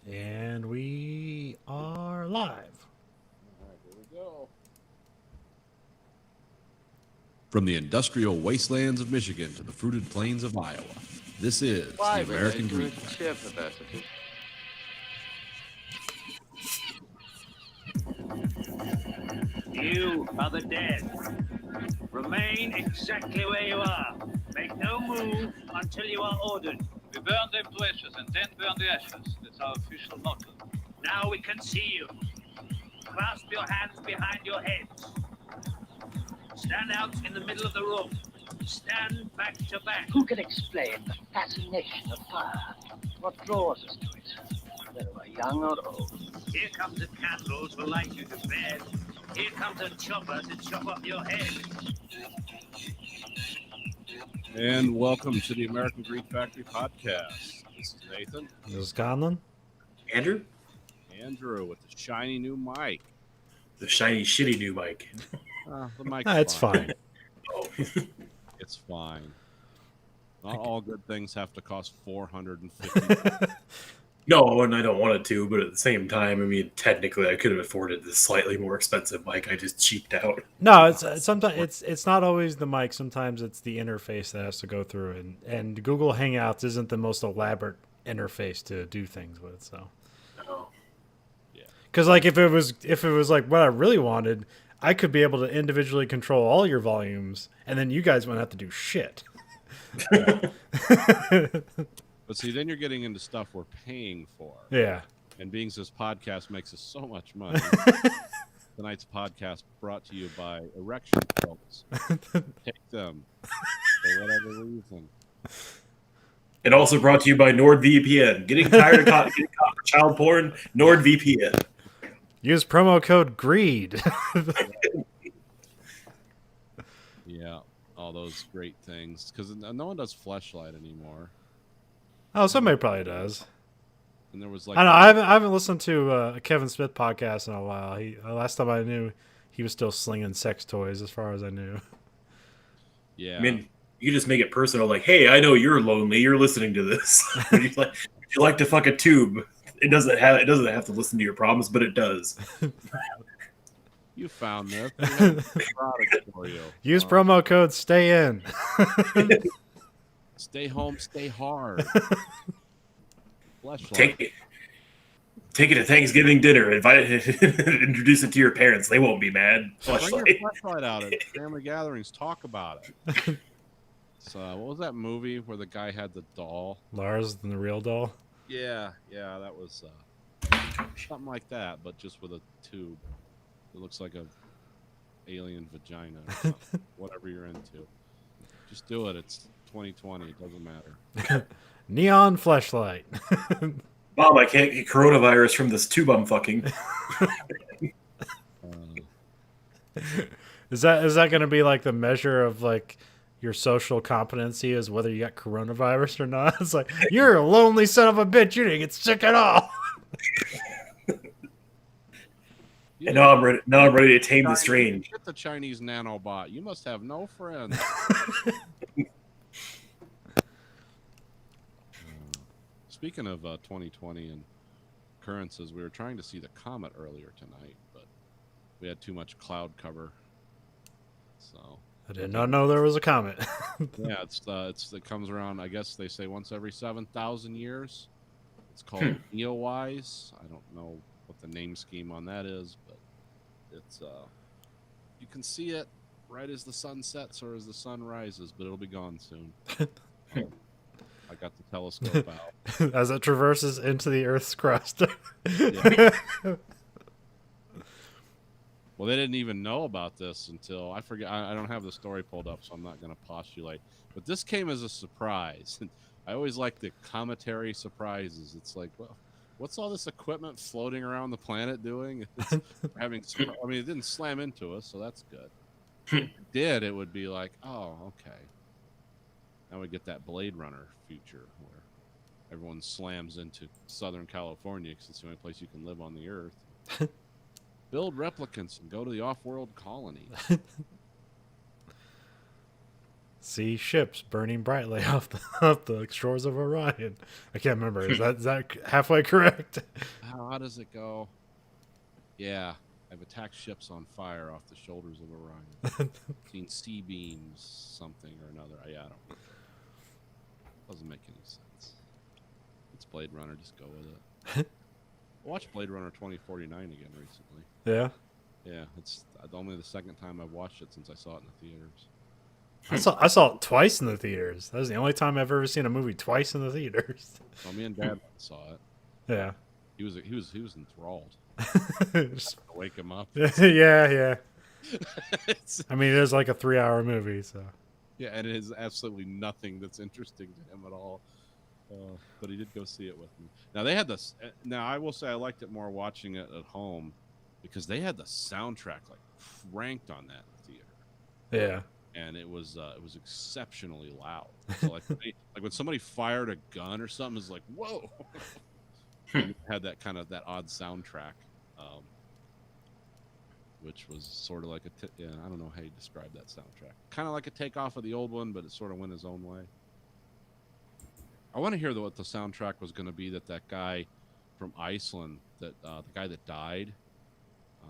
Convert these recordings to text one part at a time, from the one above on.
And we are live. All right, here we go. From the industrial wastelands of Michigan to the fruited plains of Iowa, this is the American Green Pack. You are the dead. Remain exactly where you are. Make no move until you are ordered. We burn them to ashes and then burn the ashes. That's our official motto. Now we can see you. Clasp your hands behind your heads. Stand out in the middle of the room. Stand back to back. Who can explain the fascination of fire? What draws us to it, whether we're young or old? Here comes a candle to light you to bed. Here comes a chopper to chop off your head. And welcome to the American Greek Factory podcast. This is Nathan. This is Conlon. Andrew? Andrew with the shiny new mic. The shiny, shitty new mic. The mic's It's fine. It's fine. Not all good things have to cost $450. No, and I don't want it to, but at the same time, I mean, technically, I could have afforded this slightly more expensive mic. I just cheaped out. No, it's sometimes it's not always the mic. Sometimes it's the interface that has to go through, and Google Hangouts isn't the most elaborate interface to do things with. So, Oh. because like if it was like what I really wanted, I could be able to individually control all your volumes, and then you guys wouldn't have to do shit. But see, then you're getting into stuff we're paying for. Yeah. And being this podcast makes us so much money. Tonight's podcast brought to you by erection pills. Take them for whatever reason. And also brought to you by NordVPN. Getting tired of getting caught for child porn? NordVPN. Use promo code GREED. Yeah, all those great things. Because no one does Fleshlight anymore. Oh, somebody probably does. And there was like I know. I haven't listened to a Kevin Smith podcast in a while. Last time I knew, he was still slinging sex toys, as far as I knew. Yeah. I mean, you just make it personal. Like, hey, I know you're lonely. You're listening to this. Would you like to fuck a tube? It doesn't have to listen to your problems, but it does. You found this. We have a product for you. Use promo code STAY IN. Stay home, stay hard. Fleshlight. Take it to Thanksgiving dinner. Introduce it to your parents. They won't be mad. Bring your Fleshlight. Fleshlight out at family gatherings. Talk about it. So, what was that movie where the guy had the doll? Lars and the Real Doll. Yeah, that was something like that, but just with a tube. It looks like a alien vagina. Or something. Whatever you're into, just do it. It's 2020. It doesn't matter. Neon fleshlight. Mom, I can't get coronavirus from this tube I'm fucking. Is that going to be like the measure of like your social competency is whether you got coronavirus or not? It's like, you're a lonely son of a bitch. You didn't get sick at all. And now I'm ready to tame the strange. Get the Chinese nanobot. You must have no friends. Speaking of 2020 and occurrences, we were trying to see the comet earlier tonight, but we had too much cloud cover. So I did not know there was a comet. yeah, it comes around. I guess they say once every 7,000 years. It's called Neowise. I don't know what the name scheme on that is, but it's you can see it right as the sun sets or as the sun rises, but it'll be gone soon. I got the telescope out as it traverses into the Earth's crust. Yeah. Well, they didn't even know about this until I forget. I don't have the story pulled up, so I'm not going to postulate. But this came as a surprise. I always like the cometary surprises. It's like, well, what's all this equipment floating around the planet doing? It's having, I mean, it didn't slam into us, so that's good. If it did, it would be like, oh, okay. Now we get that Blade Runner future where everyone slams into Southern California because it's the only place you can live on the Earth. Build replicants and go to the off-world colony. see ships burning brightly off the shores of Orion. I can't remember. Is that halfway correct? How does it go? Yeah, I've attacked ships on fire off the shoulders of Orion. Seen sea beams, something or another. I don't. Doesn't make any sense. It's Blade Runner. Just go with it. I watched Blade Runner 2049 again recently. Yeah. Yeah, it's only the second time I've watched it since I saw it in the theaters. I saw it twice in the theaters. That was the only time I've ever seen a movie twice in the theaters. Well, me and Dad saw it. Yeah. He was enthralled. Just- To wake him up. yeah. I mean, it is like a 3-hour movie, so. Yeah, and it is absolutely nothing that's interesting to him at all. But he did go see it with me. Now they had this. Now I will say I liked it more watching it at home because they had the soundtrack like cranked on that in the theater. Yeah. And it was exceptionally loud. So like when somebody fired a gun or something, it's like whoa. And it had that odd soundtrack, which was sort of like I don't know how you describe that soundtrack. Kind of like a takeoff of the old one, but it sort of went his own way. I want to hear what the soundtrack was going to be that guy from Iceland, the guy that died.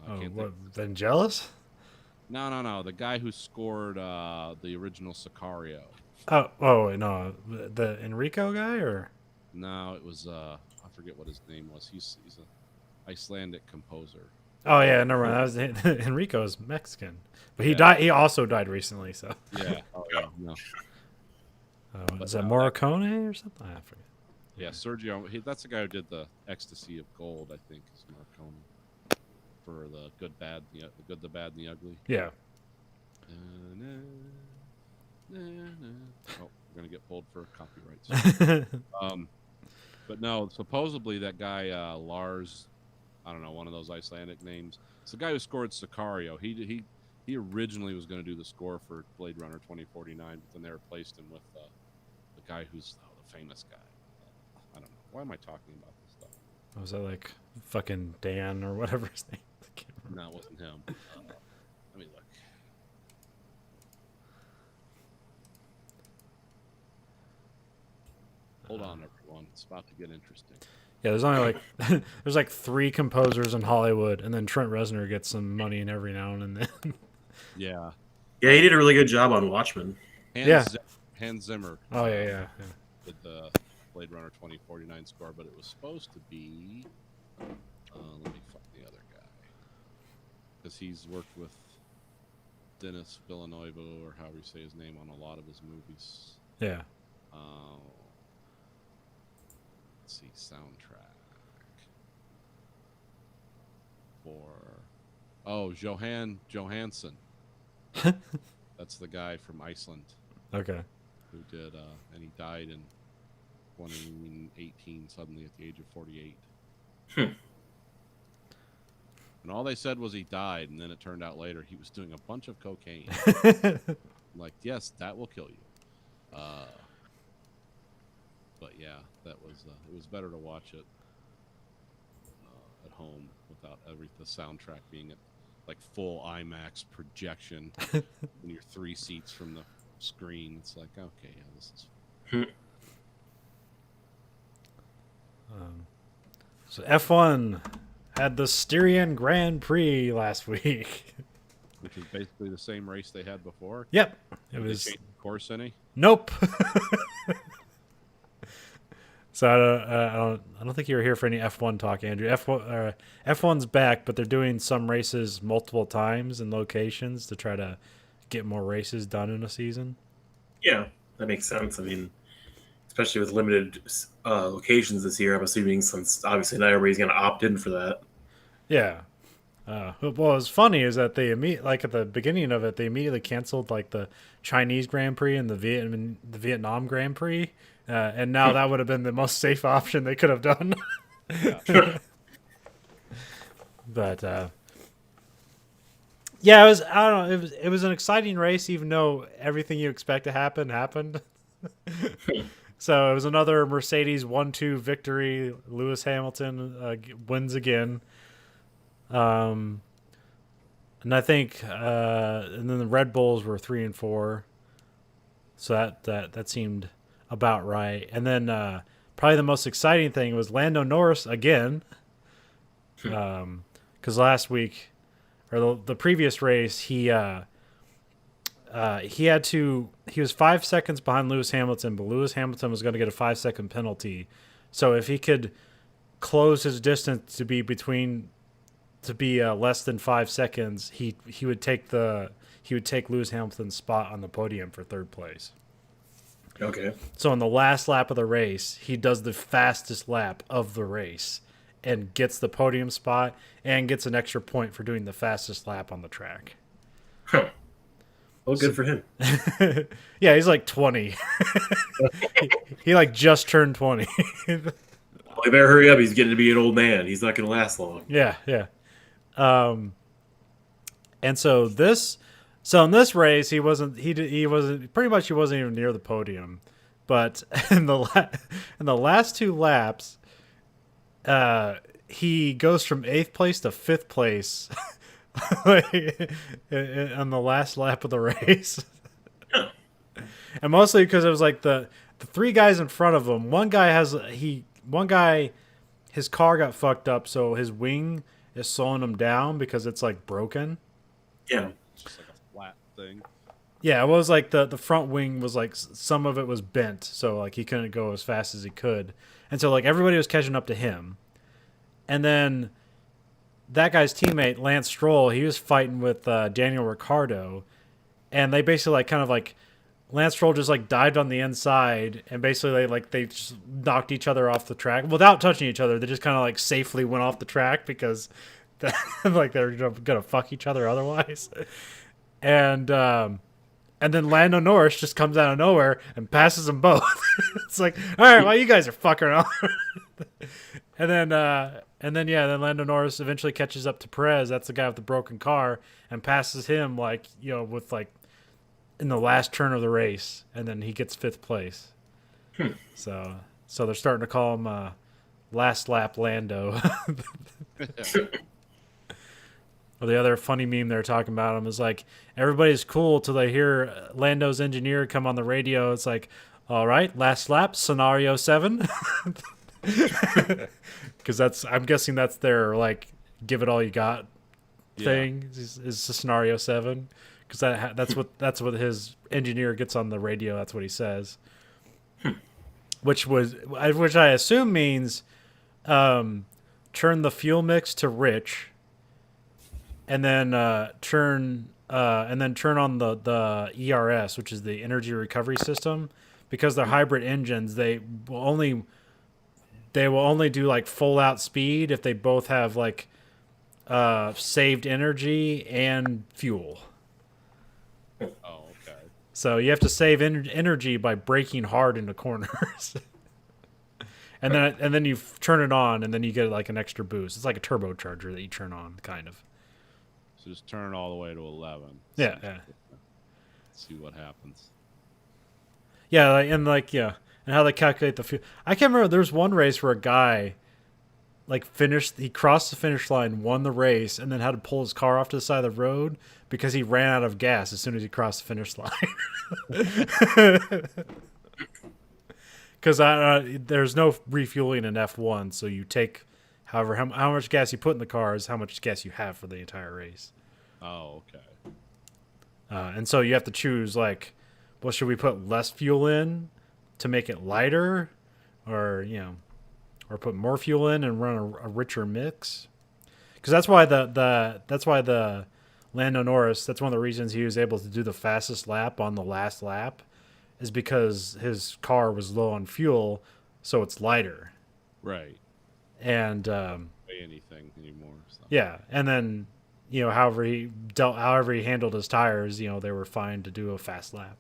What, Vangelis? No. The guy who scored the original Sicario. Oh, no. The Enrico guy, or? No, it was I forget what his name was. He's an Icelandic composer. Oh, yeah, never mind. That was Enrico's Mexican. But he died. He also died recently, so. Yeah. Oh, yeah. No. Is that Morricone or something? I forget. Yeah, Sergio. That's the guy who did the Ecstasy of Gold, I think, is Morricone. For the good, the good, the bad, and the ugly. Yeah. Oh, we're gonna get pulled for copyrights. But no, supposedly that guy Lars, I don't know, one of those Icelandic names. It's the guy who scored Sicario. He originally was going to do the score for Blade Runner 2049, but then they replaced him with the guy who's the famous guy. I don't know. Why am I talking about this stuff? Was that like fucking Dan or whatever his name? I can't remember. No, it wasn't him. Let me look. Hold on, everyone. It's about to get interesting. Yeah, there's only like there's like 3 composers in Hollywood, and then Trent Reznor gets some money in every now and then. Yeah. Yeah, he did a really good job on Watchmen. Hans Zimmer. Oh yeah. Did the Blade Runner 2049 score, but it was supposed to be. Let me find the other guy, because he's worked with Denis Villeneuve, or however you say his name, on a lot of his movies. Yeah. Let's see, soundtrack for Johan Johansson. That's the guy from Iceland Okay. who did, and he died in 2018 suddenly at the age of 48. And all they said was he died, and then it turned out later he was doing a bunch of cocaine. Like, yes, that will kill you. But yeah, that was it was better to watch it at home without the soundtrack being at like full IMAX projection when you're 3 seats from the screen. It's like, okay, yeah, this is. So F1 had the Styrian Grand Prix last week. Which is basically the same race they had before. Yep, it Did they was. change the course any? Nope. So I don't think you were here for any F1 talk, Andrew. F1's back, but they're doing some races multiple times in locations to try to get more races done in a season. Yeah, that makes sense. I mean, especially with limited locations this year, I'm assuming since obviously not everybody's going to opt in for that. Yeah. What was funny is that they like at the beginning of it, they immediately canceled like the Chinese Grand Prix and the Vietnam Grand Prix, and now that would have been the most safe option they could have done. But yeah, I don't know. It was an exciting race, even though everything you expect to happen happened. So it was another Mercedes 1-2 victory. Lewis Hamilton wins again. And I think, and then the Red Bulls were 3 and 4. So that seemed about right. And then probably the most exciting thing was Lando Norris again, because last week or the previous race he was 5 seconds behind Lewis Hamilton, but Lewis Hamilton was going to get a 5-second penalty. So if he could close his distance to be less than 5 seconds, he would take Lewis Hamilton's spot on the podium for third place. Okay. So in the last lap of the race, he does the fastest lap of the race and gets the podium spot and gets an extra point for doing the fastest lap on the track. Huh. Well, good for him. Yeah, he's like 20. he like just turned 20. Well, he better hurry up. He's getting to be an old man. He's not going to last long. Yeah. And so in this race, he wasn't even near the podium. But in the last 2 laps, he goes from 8th place to 5th place on the last lap of the race. And mostly because it was like the 3 guys in front of him. One guy, his car got fucked up, so his wing is slowing him down because it's like broken. Yeah. It's just like a flat thing. Yeah, it was like the front wing was like some of it was bent, so like he couldn't go as fast as he could. And so like everybody was catching up to him. And then that guy's teammate, Lance Stroll, he was fighting with Daniel Ricciardo, and they basically like kind of like Lance Stroll just like dived on the inside, and basically they just knocked each other off the track without touching each other. They just kind of like safely went off the track because like they're gonna fuck each other otherwise. And then Lando Norris just comes out of nowhere and passes them both. It's like, all right, well, you guys are fucking around. And then Lando Norris eventually catches up to Perez. That's the guy with the broken car, and passes him with in the last turn of the race, and then he gets 5th place. So they're starting to call him last lap Lando. Or the other funny meme they're talking about him is like, everybody's cool till they hear Lando's engineer come on the radio. It's like, all right, last lap, scenario 7. Because I'm guessing that's their like give it all you got thing is scenario 7, because that's what his engineer gets on the radio. That's what he says, which I assume means turn the fuel mix to rich, and then turn on the ERS, which is the energy recovery system, because they're hybrid engines. They will only do like full out speed if they both have like saved energy and fuel. Oh, okay. So you have to save energy by braking hard into corners. and then you turn it on, and then you get like an extra boost. It's like a turbocharger that you turn on, kind of. So just turn all the way to 11. Yeah. See what happens. Yeah, and how they calculate the fuel. I can't remember. There was one race where a guy he crossed the finish line, won the race, and then had to pull his car off to the side of the road because he ran out of gas as soon as he crossed the finish line. Because there's no refueling in F1, so you take how much gas you put in the car is how much gas you have for the entire race. Oh, okay. And so you have to choose should we put less fuel in to make it lighter, or put more fuel in and run a richer mix? Because that's why the Lando Norris, that's one of the reasons he was able to do the fastest lap on the last lap, is because his car was low on fuel, so it's lighter. Right. And Weigh anything anymore. So. yeah, and then however he handled his tires, they were fine to do a fast lap.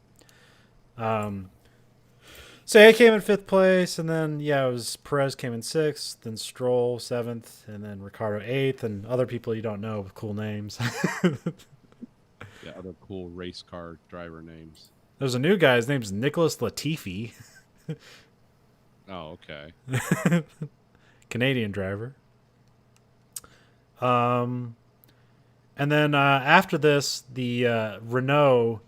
So he came in 5th place, and then it was Perez came in 6th, then Stroll 7th, and then Ricciardo 8th, and other people you don't know with cool names. Yeah, other cool race car driver names. There's a new guy. His name's Nicholas Latifi. Oh, okay. Canadian driver. And then after this, the Renault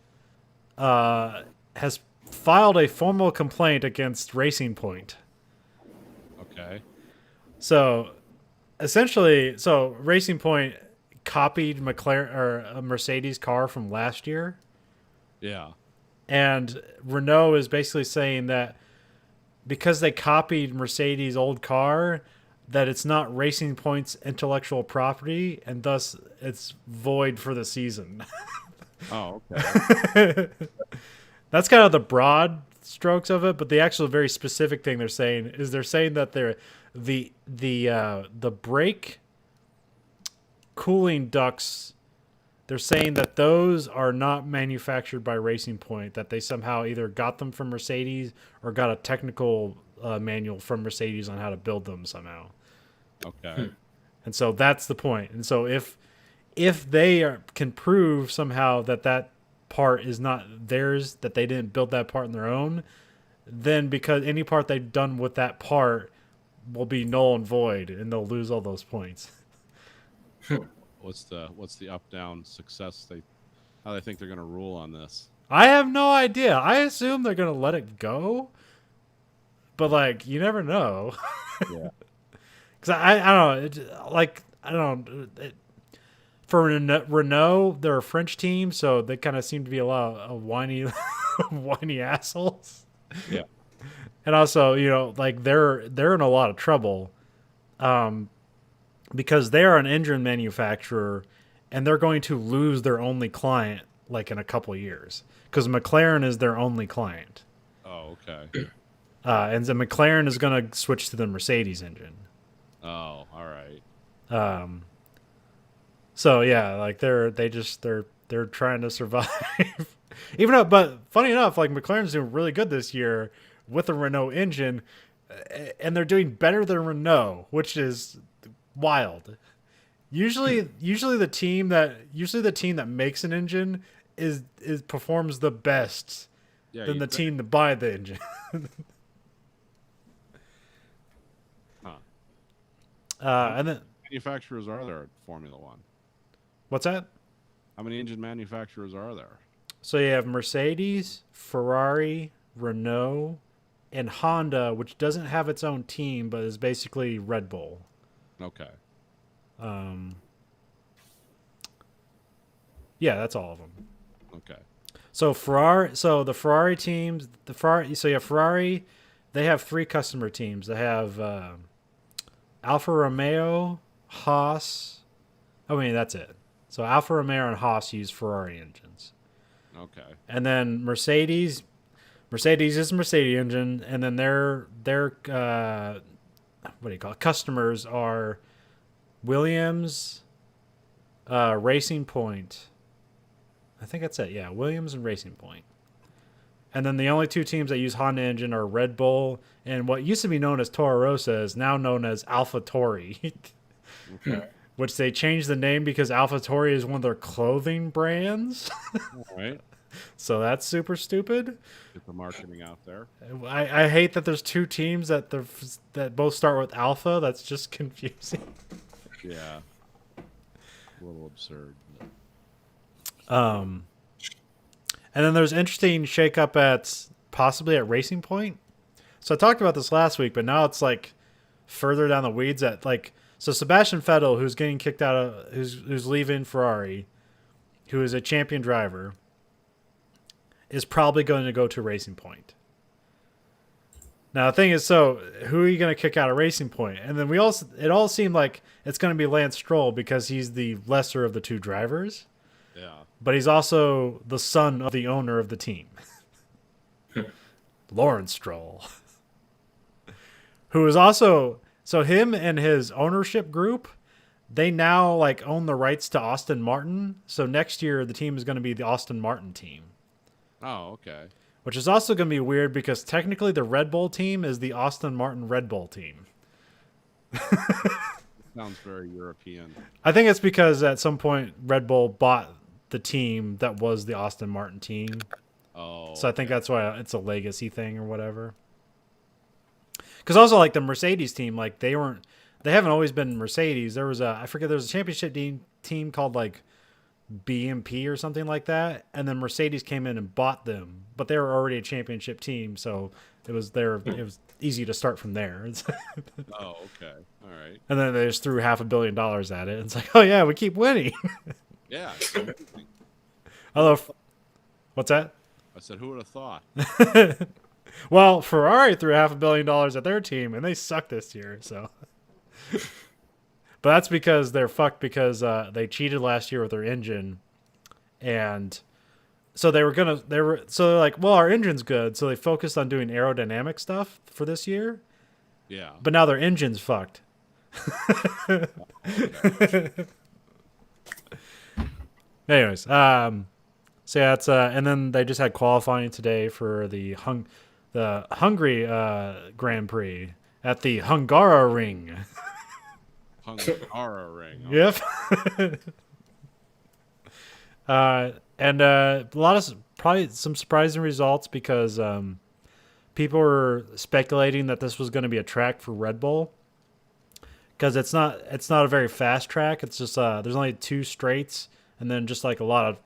has filed a formal complaint against Racing Point. Okay. So essentially, Racing Point copied McLaren or a Mercedes car from last year, Yeah. and Renault is basically saying that because they copied Mercedes' old car, that it's not Racing Point's intellectual property, and thus it's void for the season. Oh, okay. That's kind of the broad strokes of it, but the actual very specific thing they're saying is that the brake cooling ducts, they're saying that those are not manufactured by Racing Point, that they somehow either got them from Mercedes or got a technical manual from Mercedes on how to build them somehow. Okay. And so that's the point. And so if they can prove somehow that part is not theirs, that they didn't build that part on their own, then because any part they've done with that part will be null and void, and they'll lose all those points. What's the up down success how they think they're gonna rule on this? I have no idea. I assume they're gonna let it go, but like you never know. Yeah. Because I don't know. For Renault, they're a French team, so they kind of seem to be a lot of whiny, whiny assholes. Yeah. And also, like they're in a lot of trouble, because they are an engine manufacturer, and they're going to lose their only client like in a couple of years, because McLaren is their only client. Oh, okay. And so McLaren is going to switch to the Mercedes engine. Oh, all right. So yeah, like they're trying to survive. But funny enough, like McLaren's doing really good this year with the Renault engine, and they're doing better than Renault, which is wild. Usually the team that makes an engine is performs the best than the team to buy the engine. Huh. And then Manufacturers are there at Formula One? what's that? How many engine manufacturers are there? So you have Mercedes, Ferrari, Renault, and Honda, which doesn't have its own team, but is basically Red Bull. Okay. Yeah, that's all of them. Okay. So the Ferrari teams, so you have Ferrari, they have 3 customer teams. They have Alfa Romeo, Haas. That's it. So Alfa Romeo and Haas use Ferrari engines. Okay. And then Mercedes is Mercedes engine, and then their customers are Williams, Racing Point. I think that's it. Yeah, Williams and Racing Point. And then the only 2 teams that use Honda engine are Red Bull and what used to be known as Toro Rosso is now known as AlphaTauri. Okay. Which they changed the name because AlphaTauri is one of their clothing brands. All right. So that's super stupid. Get the marketing out there. I hate that there's 2 teams that both start with Alpha. That's just confusing. Yeah. A little absurd. And then there's interesting shakeup possibly at Racing Point. So I talked about this last week, but now it's like further down the weeds so Sebastian Vettel, who's getting kicked out of, who's leaving Ferrari, who is a champion driver, is probably going to go to Racing Point. Now the thing is, so who are you going to kick out of Racing Point? And then it all seemed like it's going to be Lance Stroll because he's the lesser of the 2 drivers. Yeah. But he's also the son of the owner of the team, Lawrence Stroll, who is also, so him and his ownership group, they now like own the rights to Aston Martin. So next year the team is going to be the Aston Martin team. Oh, okay. Which is also going to be weird because technically the Red Bull team is the Aston Martin Red Bull team. Sounds very European. I think it's because at some point Red Bull bought the team that was the Aston Martin team. Oh. So I think that's why it's a legacy thing or whatever. Because also like the Mercedes team, like they haven't always been Mercedes. There was a championship team called like BMP or something like that, and then Mercedes came in and bought them, but they were already a championship team, so it was easy to start from there. Oh, okay. All right. And then they just threw $500 million at it. And it's like, oh yeah, we keep winning. Yeah. It's amazing. Although, what's that? I said, who would have thought? Well, Ferrari threw $500 million at their team, and they suck this year. So, but that's because they're fucked because they cheated last year with their engine, and so they're like, well, our engine's good, so they focused on doing aerodynamic stuff for this year. Yeah. But now their engine's fucked. Anyways, so yeah, it's and then they just had qualifying today for the Hungary Grand Prix at the Hungaroring. Hungaroring. Yep. And a lot of probably some surprising results because people were speculating that this was going to be a track for Red Bull because it's not a very fast track. It's just there's only 2 straights and then just like a lot of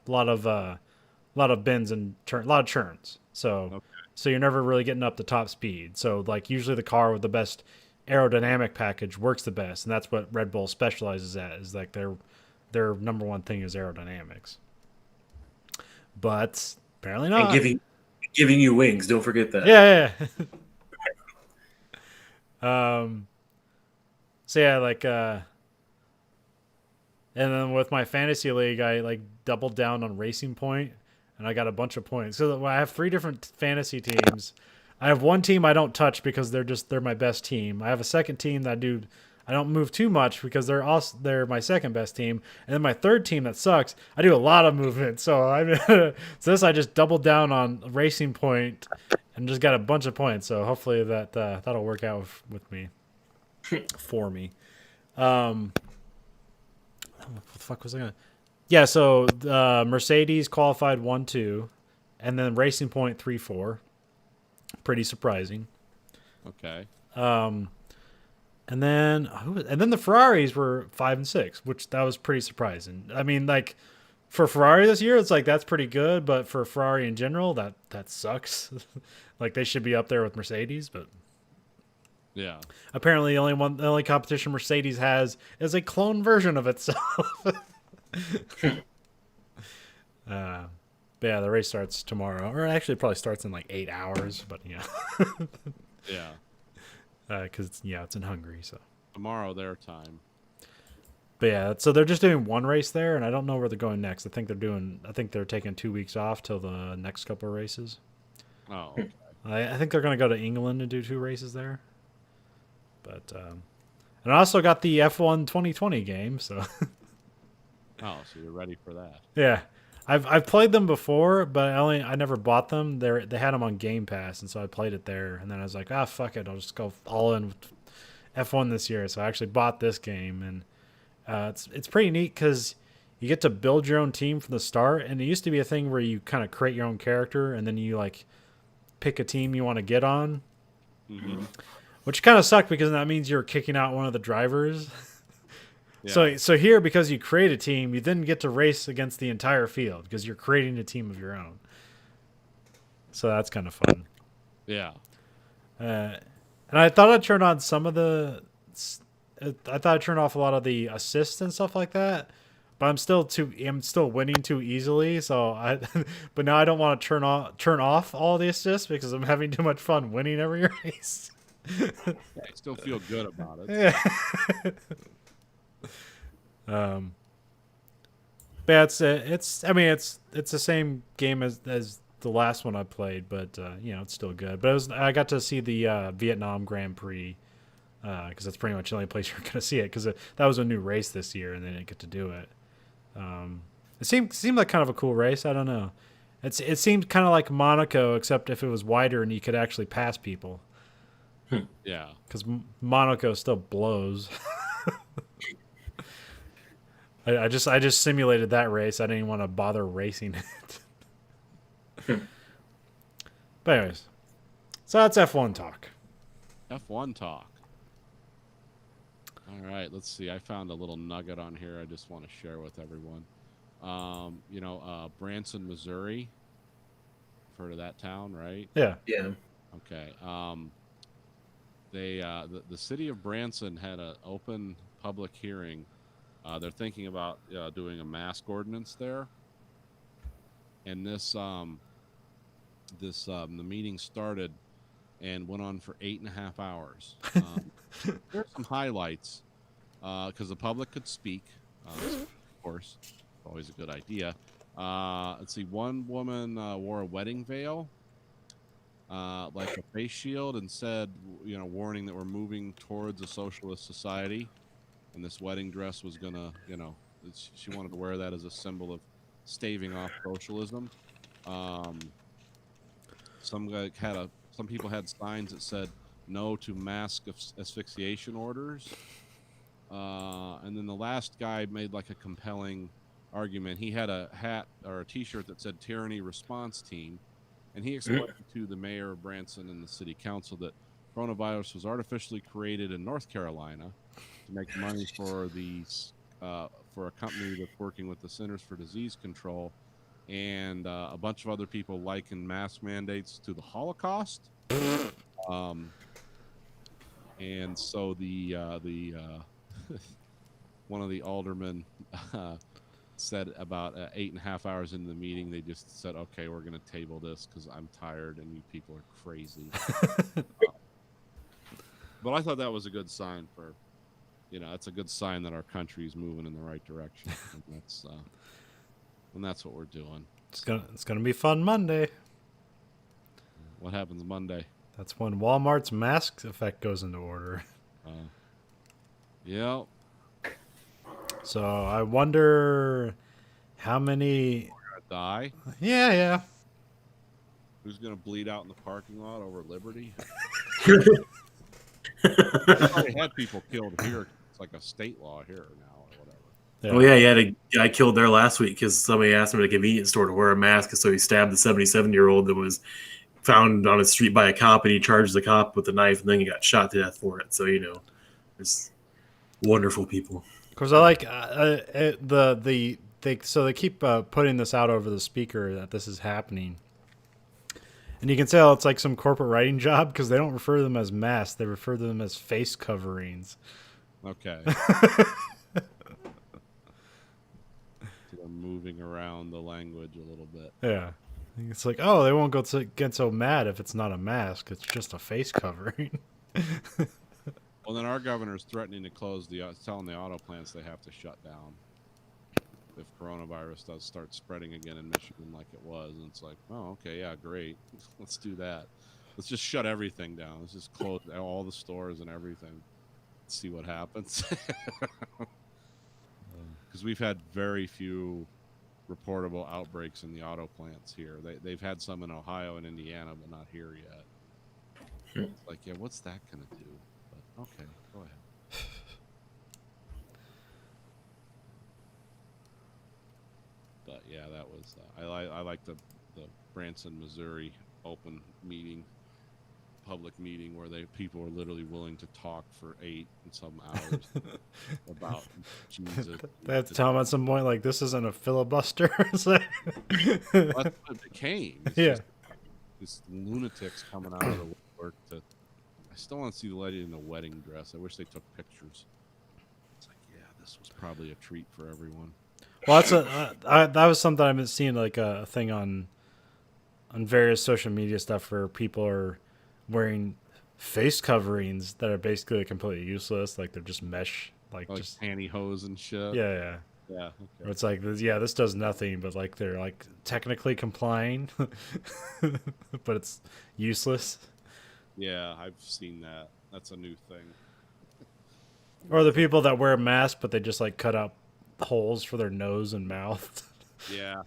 bends and a lot of churns. So so you're never really getting up to top speed. So like usually the car with the best aerodynamic package works the best, and that's what Red Bull specializes at. Is like their number one thing is aerodynamics. But apparently not. And giving you wings. Don't forget that. Yeah. So yeah, like and then with my fantasy league, I like doubled down on Racing Point, and I got a bunch of points. So I have 3 different fantasy teams. I have one team I don't touch because they're my best team. I have a second team that I don't move too much because they're my second best team, and then my third team that sucks. I do a lot of movement, so I just doubled down on Racing Point and just got a bunch of points. So hopefully that'll work out with me for me. What the fuck was I gonna? Yeah, so Mercedes qualified 1-2, and then Racing Point 3-4. Pretty surprising. Okay. And then the Ferraris were 5 and 6, which that was pretty surprising. I mean, like for Ferrari this year, it's like that's pretty good, but for Ferrari in general, that sucks. Like they should be up there with Mercedes, but Yeah. apparently the only competition Mercedes has is a clone version of itself. But yeah, the race starts tomorrow, or actually it probably starts in like 8 hours, but yeah. Yeah. Because it's in Hungary, so. Tomorrow their time. But yeah, so they're just doing one race there, and I don't know where they're going next. I think they're taking 2 weeks off till the next couple of races. Oh. Okay. I think they're going to go to England and do 2 races there. But and I also got the F1 2020 game, so. Oh, so you're ready for that? Yeah. I've played them before, but I never bought them. They had them on Game Pass, and so I played it there. And then I was like, fuck it, I'll just go all in with F1 this year. So I actually bought this game, and it's pretty neat because you get to build your own team from the start. And it used to be a thing where you kind of create your own character, and then you like pick a team you want to get on, which kind of sucked because that means you're kicking out one of the drivers. Yeah. So here, because you create a team, you then get to race against the entire field because you're creating a team of your own. So that's kind of fun. Yeah. And I thought I'd turn on some of I thought I'd turn off a lot of the assists and stuff like that, but I'm still winning too easily. So but now I don't want to turn off all the assists because I'm having too much fun winning every race. I still feel good about it. Yeah. But it's the same game as the last one I played, but it's still good. But I got to see the Vietnam Grand Prix because that's pretty much the only place you're gonna see it because that was a new race this year and they didn't get to do it. It seemed like kind of a cool race. I don't know. It seemed kind of like Monaco, except if it was wider and you could actually pass people. Yeah. Because Monaco still blows. I just simulated that race. I didn't even want to bother racing it. But anyways, so that's F1 talk. F1 talk. All right, let's see. I found a little nugget on here I just want to share with everyone. Branson, Missouri. Heard of that town, right? Yeah. Yeah. Okay. The city of Branson had an open public hearing. They're thinking about doing a mask ordinance there, and the meeting started and went on for 8.5 hours. There's some highlights because the public could speak, of course, always a good idea. Let's see, one woman wore a wedding veil, like a face shield, and said, warning that we're moving towards a socialist society, and this wedding dress was gonna, she wanted to wear that as a symbol of staving off socialism. Some people had signs that said no to mask asphyxiation orders. And then the last guy made like a compelling argument. He had a hat or a T-shirt that said "Tyranny Response Team," and he explained to the mayor of Branson and the city council that coronavirus was artificially created in North Carolina to make money for for a company that's working with the Centers for Disease Control, and a bunch of other people likened mask mandates to the Holocaust. And so the one of the aldermen said about 8.5 hours into the meeting, they just said, "Okay, we're going to table this because I'm tired and you people are crazy." But I thought that was a good sign for, it's a good sign that our country is moving in the right direction, and that's what we're doing. It's gonna be fun Monday. What happens Monday? That's when Walmart's mask effect goes into order. Yeah. So I wonder how many. Die. Yeah. Who's gonna bleed out in the parking lot over Liberty? They had people killed here. It's like a state law here now, or whatever. Yeah. Oh yeah, he had a guy killed there last week because somebody asked him at a convenience store to wear a mask, so he stabbed the 77-year-old that was found on the street by a cop, and he charged the cop with a knife, and then he got shot to death for it. So there's wonderful people. Because I like they keep putting this out over the speaker that this is happening, and you can tell it's like some corporate writing job because they don't refer to them as masks; they refer to them as face coverings. Okay. So they're moving around the language a little bit. Yeah, it's like, oh, they won't get so mad if it's not a mask; it's just a face covering. Well, then our governor's threatening to close telling the auto plants they have to shut down if coronavirus does start spreading again in Michigan like it was. And it's like, oh, okay, yeah, great. Let's do that. Let's just shut everything down. Let's just close all the stores and everything. Let's see what happens. Because we've had very few reportable outbreaks in the auto plants here. They've had some in Ohio and Indiana, but not here yet. It's like, yeah, what's that going to do? But okay, go ahead. But yeah, that was I like the Branson, Missouri open public meeting where people were literally willing to talk for 8 and some hours about Jesus. That's telling at some point like this isn't a filibuster. That's what it became. It's just lunatics coming out of the woodwork to. I still want to see the lady in the wedding dress. I wish they took pictures. It's like, yeah, this was probably a treat for everyone. Well, that was something I've been seeing, like a thing on various social media stuff where people are wearing face coverings that are basically completely useless. Like they're just mesh, like just pantyhose and shit. Yeah. Okay. Where it's like, yeah, this does nothing, but like they're like technically complying, but it's useless. Yeah, I've seen that. That's a new thing. Or the people that wear masks, but they just like cut out holes for their nose and mouth. Yeah.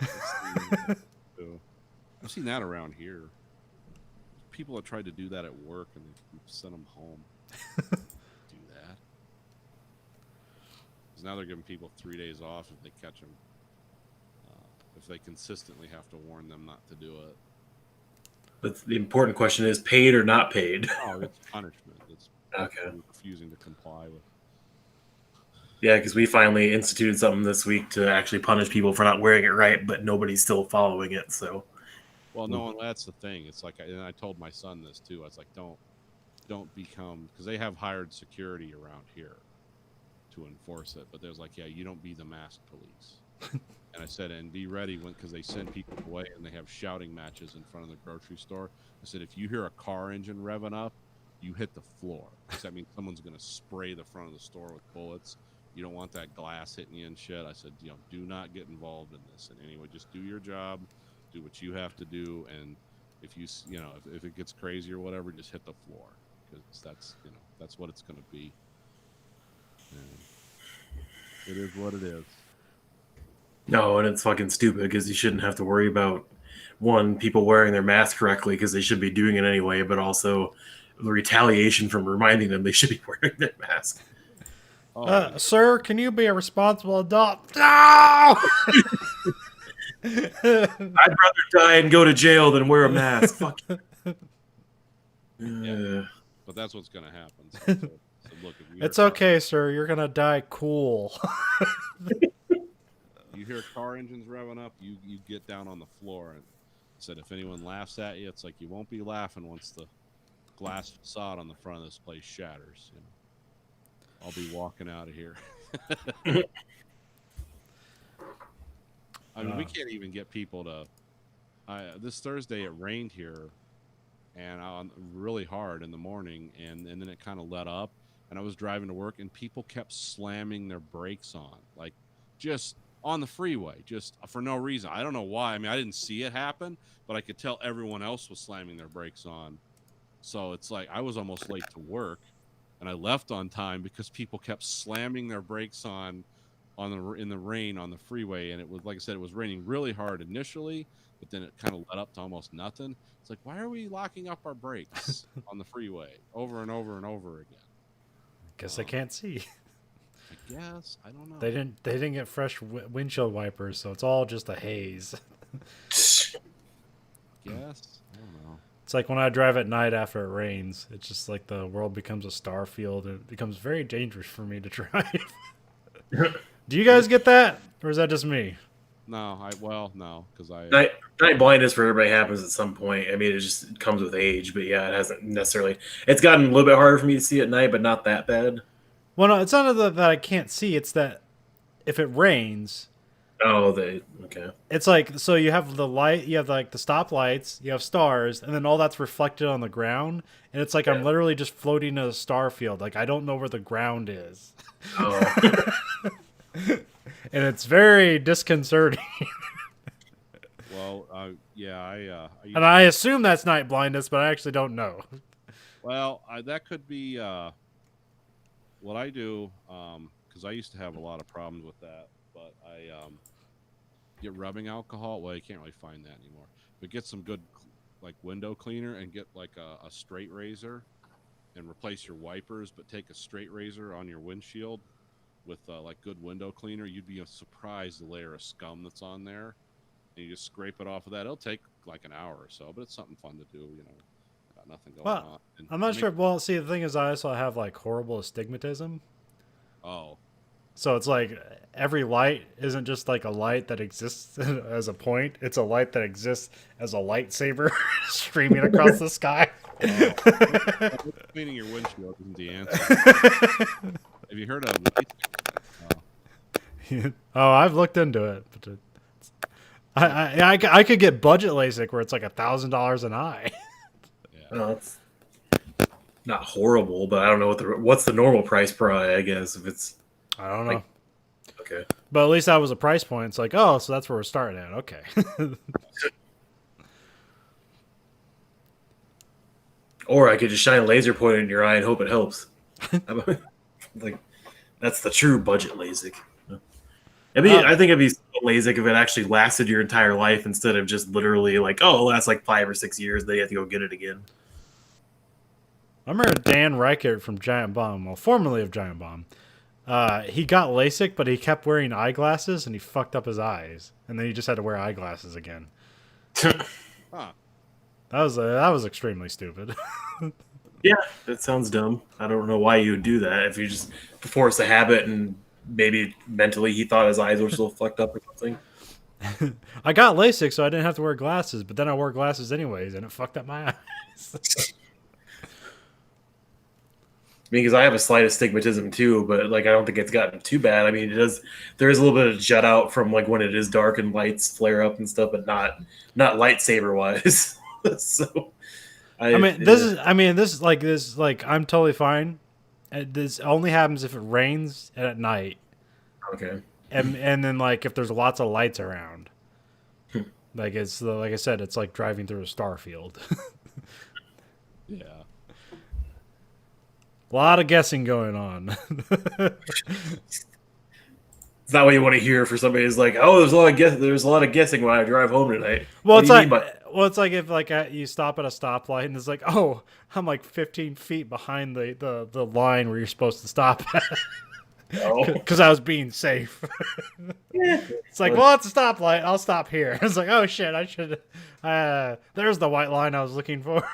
I've seen that around here. People have tried to do that at work and they've sent them home. Do that. Because now they're giving people 3 days off if they catch them. If they consistently have to warn them not to do it. But the important question is paid or not paid. Oh, it's punishment. It's okay. Refusing to comply with. Yeah, because we finally instituted something this week to actually punish people for not wearing it right, but nobody's still following it. So Well, no, and that's the thing. It's like, and I told my son this too. I was like, don't become, because they have hired security around here to enforce it. But there's like, yeah, you don't be the masked police. And I said, and be ready because they send people away and they have shouting matches in front of the grocery store. I said, if you hear a car engine revving up, you hit the floor. That means someone's going to spray the front of the store with bullets. You don't want that glass hitting you and shit. I said, do not get involved in this. And anyway, just do your job, do what you have to do, and if if it gets crazy or whatever, just hit the floor because that's what it's going to be. And it is what it is. no, and it's fucking stupid because you shouldn't have to worry about people wearing their mask correctly because they should be doing it anyway, but also the retaliation from reminding them they should be wearing their mask. Sir, can you be a responsible adult? No! I'd rather die and go to jail than wear a mask. Fuck. Yeah. But that's what's going to happen. So look, if you It's hear okay, sir. You're gonna die cool. you hear car engines revving up, you get down on the floor. And said if anyone laughs at you, it's like you won't be laughing once the glass facade on the front of this place shatters. I'll be walking out of here. I mean, we can't even get people to. This Thursday it rained here, and really hard in the morning, and then it kind of let up. And I was driving to work, and people kept slamming their brakes on, like just on the freeway, just for no reason. I don't know why. I mean, I didn't see it happen, but I could tell everyone else was slamming their brakes on. So it's like I was almost late to work, and I left on time because people kept slamming their brakes in the rain on the freeway. And it was, like I said, it was raining really hard initially, but then it kind of let up to almost nothing. It's like, why are we locking up our brakes on the freeway over and over and over again? Guess they can't see. I guess I don't know. They didn't get fresh windshield wipers, so it's all just a haze. Guess I don't know. It's like when I drive at night after it rains. It's just like the world becomes a star field, and it becomes very dangerous for me to drive. Do you guys get that, or is that just me? No, no, because Night blindness for everybody happens at some point. I mean, it comes with age, but yeah, it hasn't necessarily. It's gotten a little bit harder for me to see at night, but not that bad. Well, no, it's not that I can't see. It's that if it rains, okay. it's like, so you have the light, you have like the stop lights, you have stars, and then all that's reflected on the ground, and it's like I'm literally just floating in a star field. Like I don't know where the ground is. Oh. And it's very disconcerting. Well, And I assume that's night blindness, but I actually don't know. Well, that could be what I do, because I used to have a lot of problems with that. But I get rubbing alcohol. Well, you can't really find that anymore. But get some good like window cleaner and get like a straight razor and replace your wipers. But take a straight razor on your windshield with like good window cleaner. You'd be surprised the layer of scum that's on there. And you just scrape it off of that. It'll take like an hour or so, but it's something fun to do. Got nothing going on. And I'm not sure. Well, see, the thing is, I also have like horrible astigmatism. Oh. So it's like every light isn't just like a light that exists as a point. It's a light that exists as a lightsaber streaming across the sky. Cleaning your windshield isn't the answer. Have you heard of LASIK? Oh, I've looked into it. But I could get budget LASIK where it's like $1,000 an eye. Yeah. Well, it's not horrible, but I don't know what's the normal price per eye. I guess if it's I don't know. Okay. But at least that was a price point. It's like, oh, so that's where we're starting at. Okay. Or I could just shine a laser pointer in your eye and hope it helps. Like, that's the true budget LASIK. I think it'd be LASIK if it actually lasted your entire life instead of just literally like, oh, it'll last like 5 or 6 years, then you have to go get it again. I remember Dan Reichert from Giant Bomb, well, formerly of Giant Bomb. He got LASIK, but he kept wearing eyeglasses, and he fucked up his eyes. And then he just had to wear eyeglasses again. Huh. That was extremely stupid. Yeah, that sounds dumb. I don't know why you would do that if you just force a habit and maybe mentally he thought his eyes were still fucked up or something. I got LASIK, so I didn't have to wear glasses. But then I wore glasses anyways, and it fucked up my eyes. I mean, because I have a slight astigmatism too, but like I don't think it's gotten too bad. I mean, it does. There is a little bit of jet out from like when it is dark and lights flare up and stuff, but not lightsaber wise. So, I mean, this is like I'm totally fine. This only happens if it rains and at night, okay. and then like if there's lots of lights around. Like it's like I said, it's like driving through a star field. Yeah. A lot of guessing going on. It's not what you want to hear for somebody who's like, oh, there's a lot of guessing when I drive home tonight. Well, What it's do you like mean by- well, it's like if like you stop at a stoplight and it's like, oh, I'm like 15 feet behind the line where you're supposed to stop at. Oh. Because I was being safe. It's like, well, it's a stoplight. I'll stop here. It's like, oh shit, I should. There's the white line I was looking for.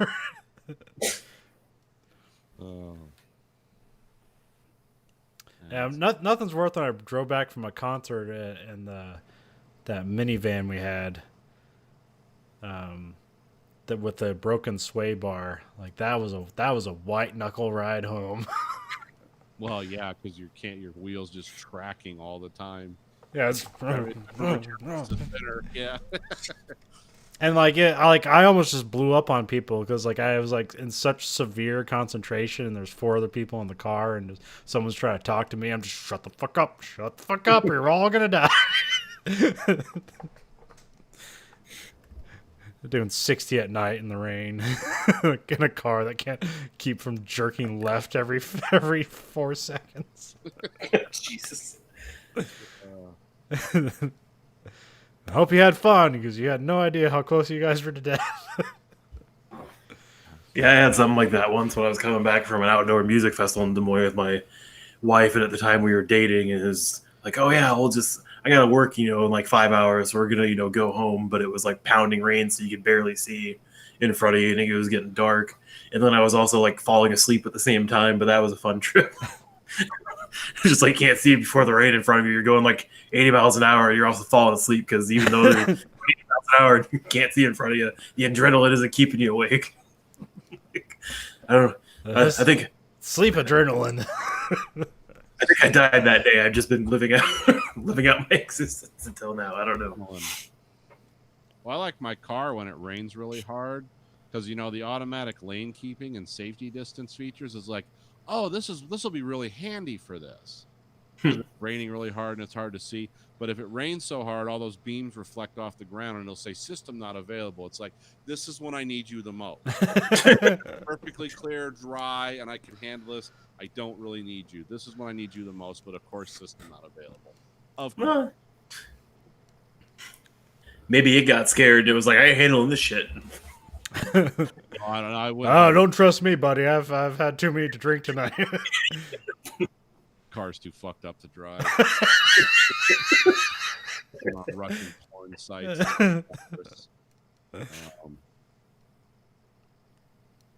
Oh. Yeah, nothing's worth when I drove back from a concert in that minivan we had. That with the broken sway bar, like that was a white knuckle ride home. Well, yeah, because your wheels just tracking all the time. Yeah, it's It's a thinner, yeah. and I almost just blew up on people because like I was like in such severe concentration and there's 4 other people in the car and someone's trying to talk to me. I'm just shut the fuck up, you're all gonna die. Doing 60 at night in the rain in a car that can't keep from jerking left every 4 seconds. Jesus. I hope you had fun because you had no idea how close you guys were to death. Yeah, I had something like that once when I was coming back from an outdoor music festival in Des Moines with my wife, and at the time we were dating, and it was like, oh yeah, I gotta work, in like 5 hours. So we're gonna, go home, but it was like pounding rain, so you could barely see in front of you. I think it was getting dark, and then I was also like falling asleep at the same time. But that was a fun trip. Just like can't see before the rain in front of you. You're going like 80 miles an hour. You're also falling asleep because even though they're 80 miles an hour, you can't see in front of you. The adrenaline isn't keeping you awake. I don't know. I think Sleep adrenaline. I think I died that day. I've just been living out my existence until now. I don't know. Well, I like my car when it rains really hard because the automatic lane keeping and safety distance features is like, oh, this will be really handy for this. It's raining really hard and it's hard to see. But if it rains so hard, all those beams reflect off the ground and it'll say system not available. It's like, this is when I need you the most. Perfectly clear, dry, and I can handle this. I don't really need you. This is when I need you the most, but of course, system not available. Of course. Maybe it got scared. It was like, I ain't handling this shit. I don't know. I wouldn't. Oh, don't trust me, buddy. I've had too many to drink tonight. Car's too fucked up to drive. Not Russian porn sites.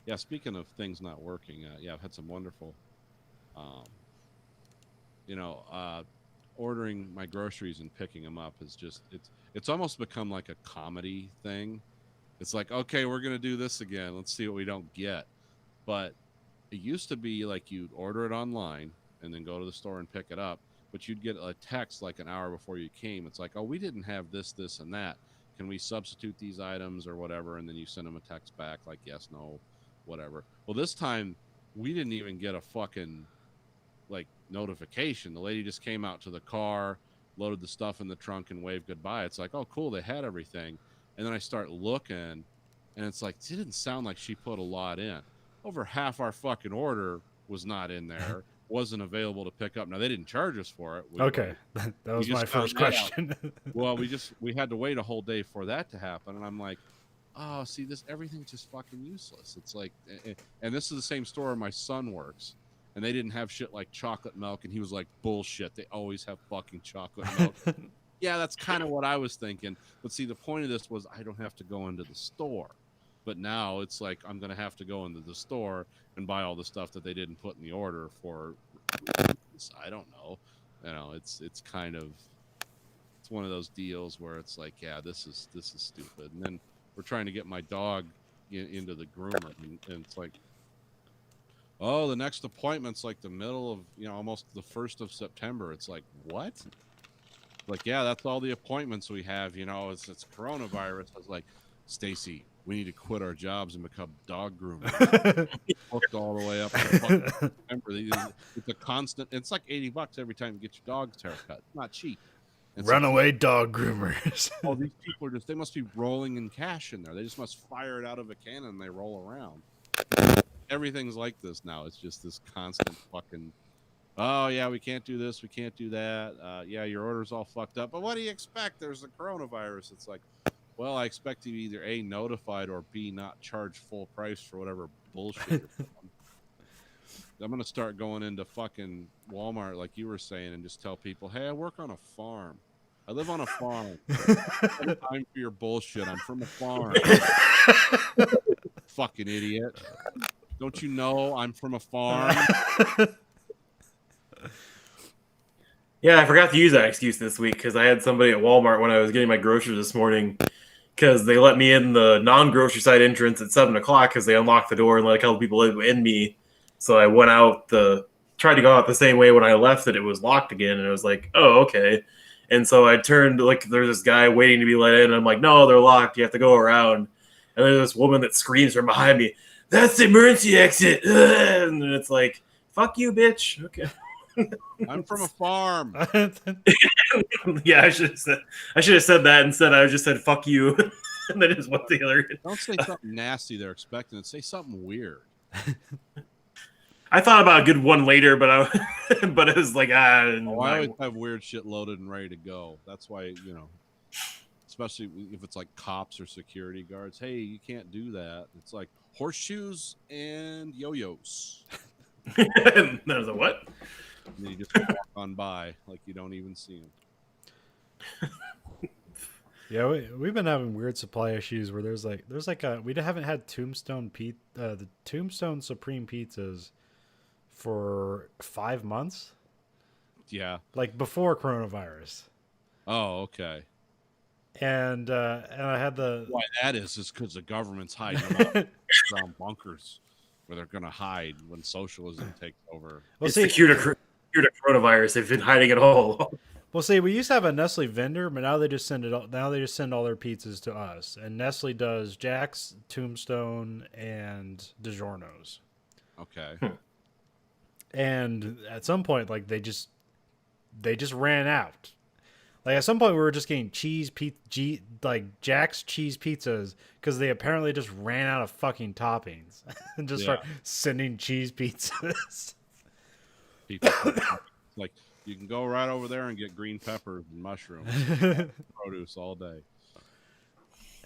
Yeah, speaking of things not working, I've had some wonderful, ordering my groceries and picking them up is just it's almost become like a comedy thing. It's like, okay, we're gonna do this again. Let's see what we don't get. But it used to be like you'd order it online and then go to the store and pick it up, but you'd get a text like an hour before you came. It's like, oh, we didn't have this, and that. Can we substitute these items or whatever? And then you send them a text back like, yes, no, whatever. Well, this time we didn't even get a fucking like notification. The lady just came out to the car, loaded the stuff in the trunk and waved goodbye. It's like, oh, cool. They had everything. And then I start looking and it's like, it didn't sound like she put a lot in. Over half our fucking order was not in there. Wasn't available to pick up. Now they didn't charge us for it. Okay, that was my first question. Well, we had to wait a whole day for that to happen, and I'm like, oh, see, everything's just fucking useless. It's like, and this is the same store my son works, and they didn't have shit like chocolate milk, and he was like, bullshit. They always have fucking chocolate milk. Yeah, that's kind of what I was thinking. But see, the point of this was I don't have to go into the store. But now it's like I'm going to have to go into the store and buy all the stuff that they didn't put in the order for, I don't know. it's kind of, it's one of those deals where it's like, yeah, this is stupid. And then we're trying to get my dog into the groomer, and it's like, oh, the next appointment's like the middle of, almost the 1st of September. It's like, what? Like, yeah, that's all the appointments we have. It's coronavirus. I was like, Stacy, we need to quit our jobs and become dog groomers. Booked all the way up to fucking September. It's a constant. It's like $80 every time you get your dog's haircut. It's not cheap. It's Runaway dog groomers. oh, these people they must be rolling in cash in there. They just must fire it out of a cannon and they roll around. Everything's like this now. It's just this constant fucking, oh, yeah, we can't do this. We can't do that. Yeah, your order's all fucked up. But what do you expect? There's a coronavirus. It's like, well, I expect to be either A, notified, or B, not charged full price for whatever bullshit you're putting. I'm going to start going into fucking Walmart, like you were saying, and just tell people, hey, I work on a farm. I live on a farm. No time for your bullshit. I'm from a farm. Fucking idiot. Don't you know I'm from a farm? Yeah, I forgot to use that excuse this week because I had somebody at Walmart when I was getting my groceries this morning because they let me in the non-grocery side entrance at 7 o'clock because they unlocked the door and let a couple people in me. So I went out tried to go out the same way when I left it. It was locked again, and I was like, oh, okay. And so I turned, like, there's this guy waiting to be let in, and I'm like, no, they're locked. You have to go around. And there's this woman that screams from behind me, that's the emergency exit. And it's like, fuck you, bitch. Okay. I'm from a farm. Yeah, I should have said that instead. I just said fuck you, and then just went the other. Don't say something nasty they're expecting. Say something weird. I thought about a good one later, but but it was like I always have weird shit loaded and ready to go. That's why especially if it's like cops or security guards. Hey, you can't do that. It's like horseshoes and yo-yos. There's a what? And then you just walk on by like you don't even see them. Yeah, we've been having weird supply issues where there's we haven't had the Tombstone Supreme pizzas for 5 months. Yeah. Like before coronavirus. Oh, okay. And I had why that is because the government's hiding them out around bunkers where they're going to hide when socialism takes over. Well, it's the cure to coronavirus. They've been hiding it all. Well, see, we used to have a Nestle vendor, but now they just send all their pizzas to us. And Nestle does Jack's, Tombstone, and DiGiorno's. Okay. And at some point, like they just ran out. Like at some point, we were just getting Jack's cheese pizzas because they apparently just ran out of fucking toppings and just start sending cheese pizzas. People like you can go right over there and get green peppers and mushrooms, produce all day.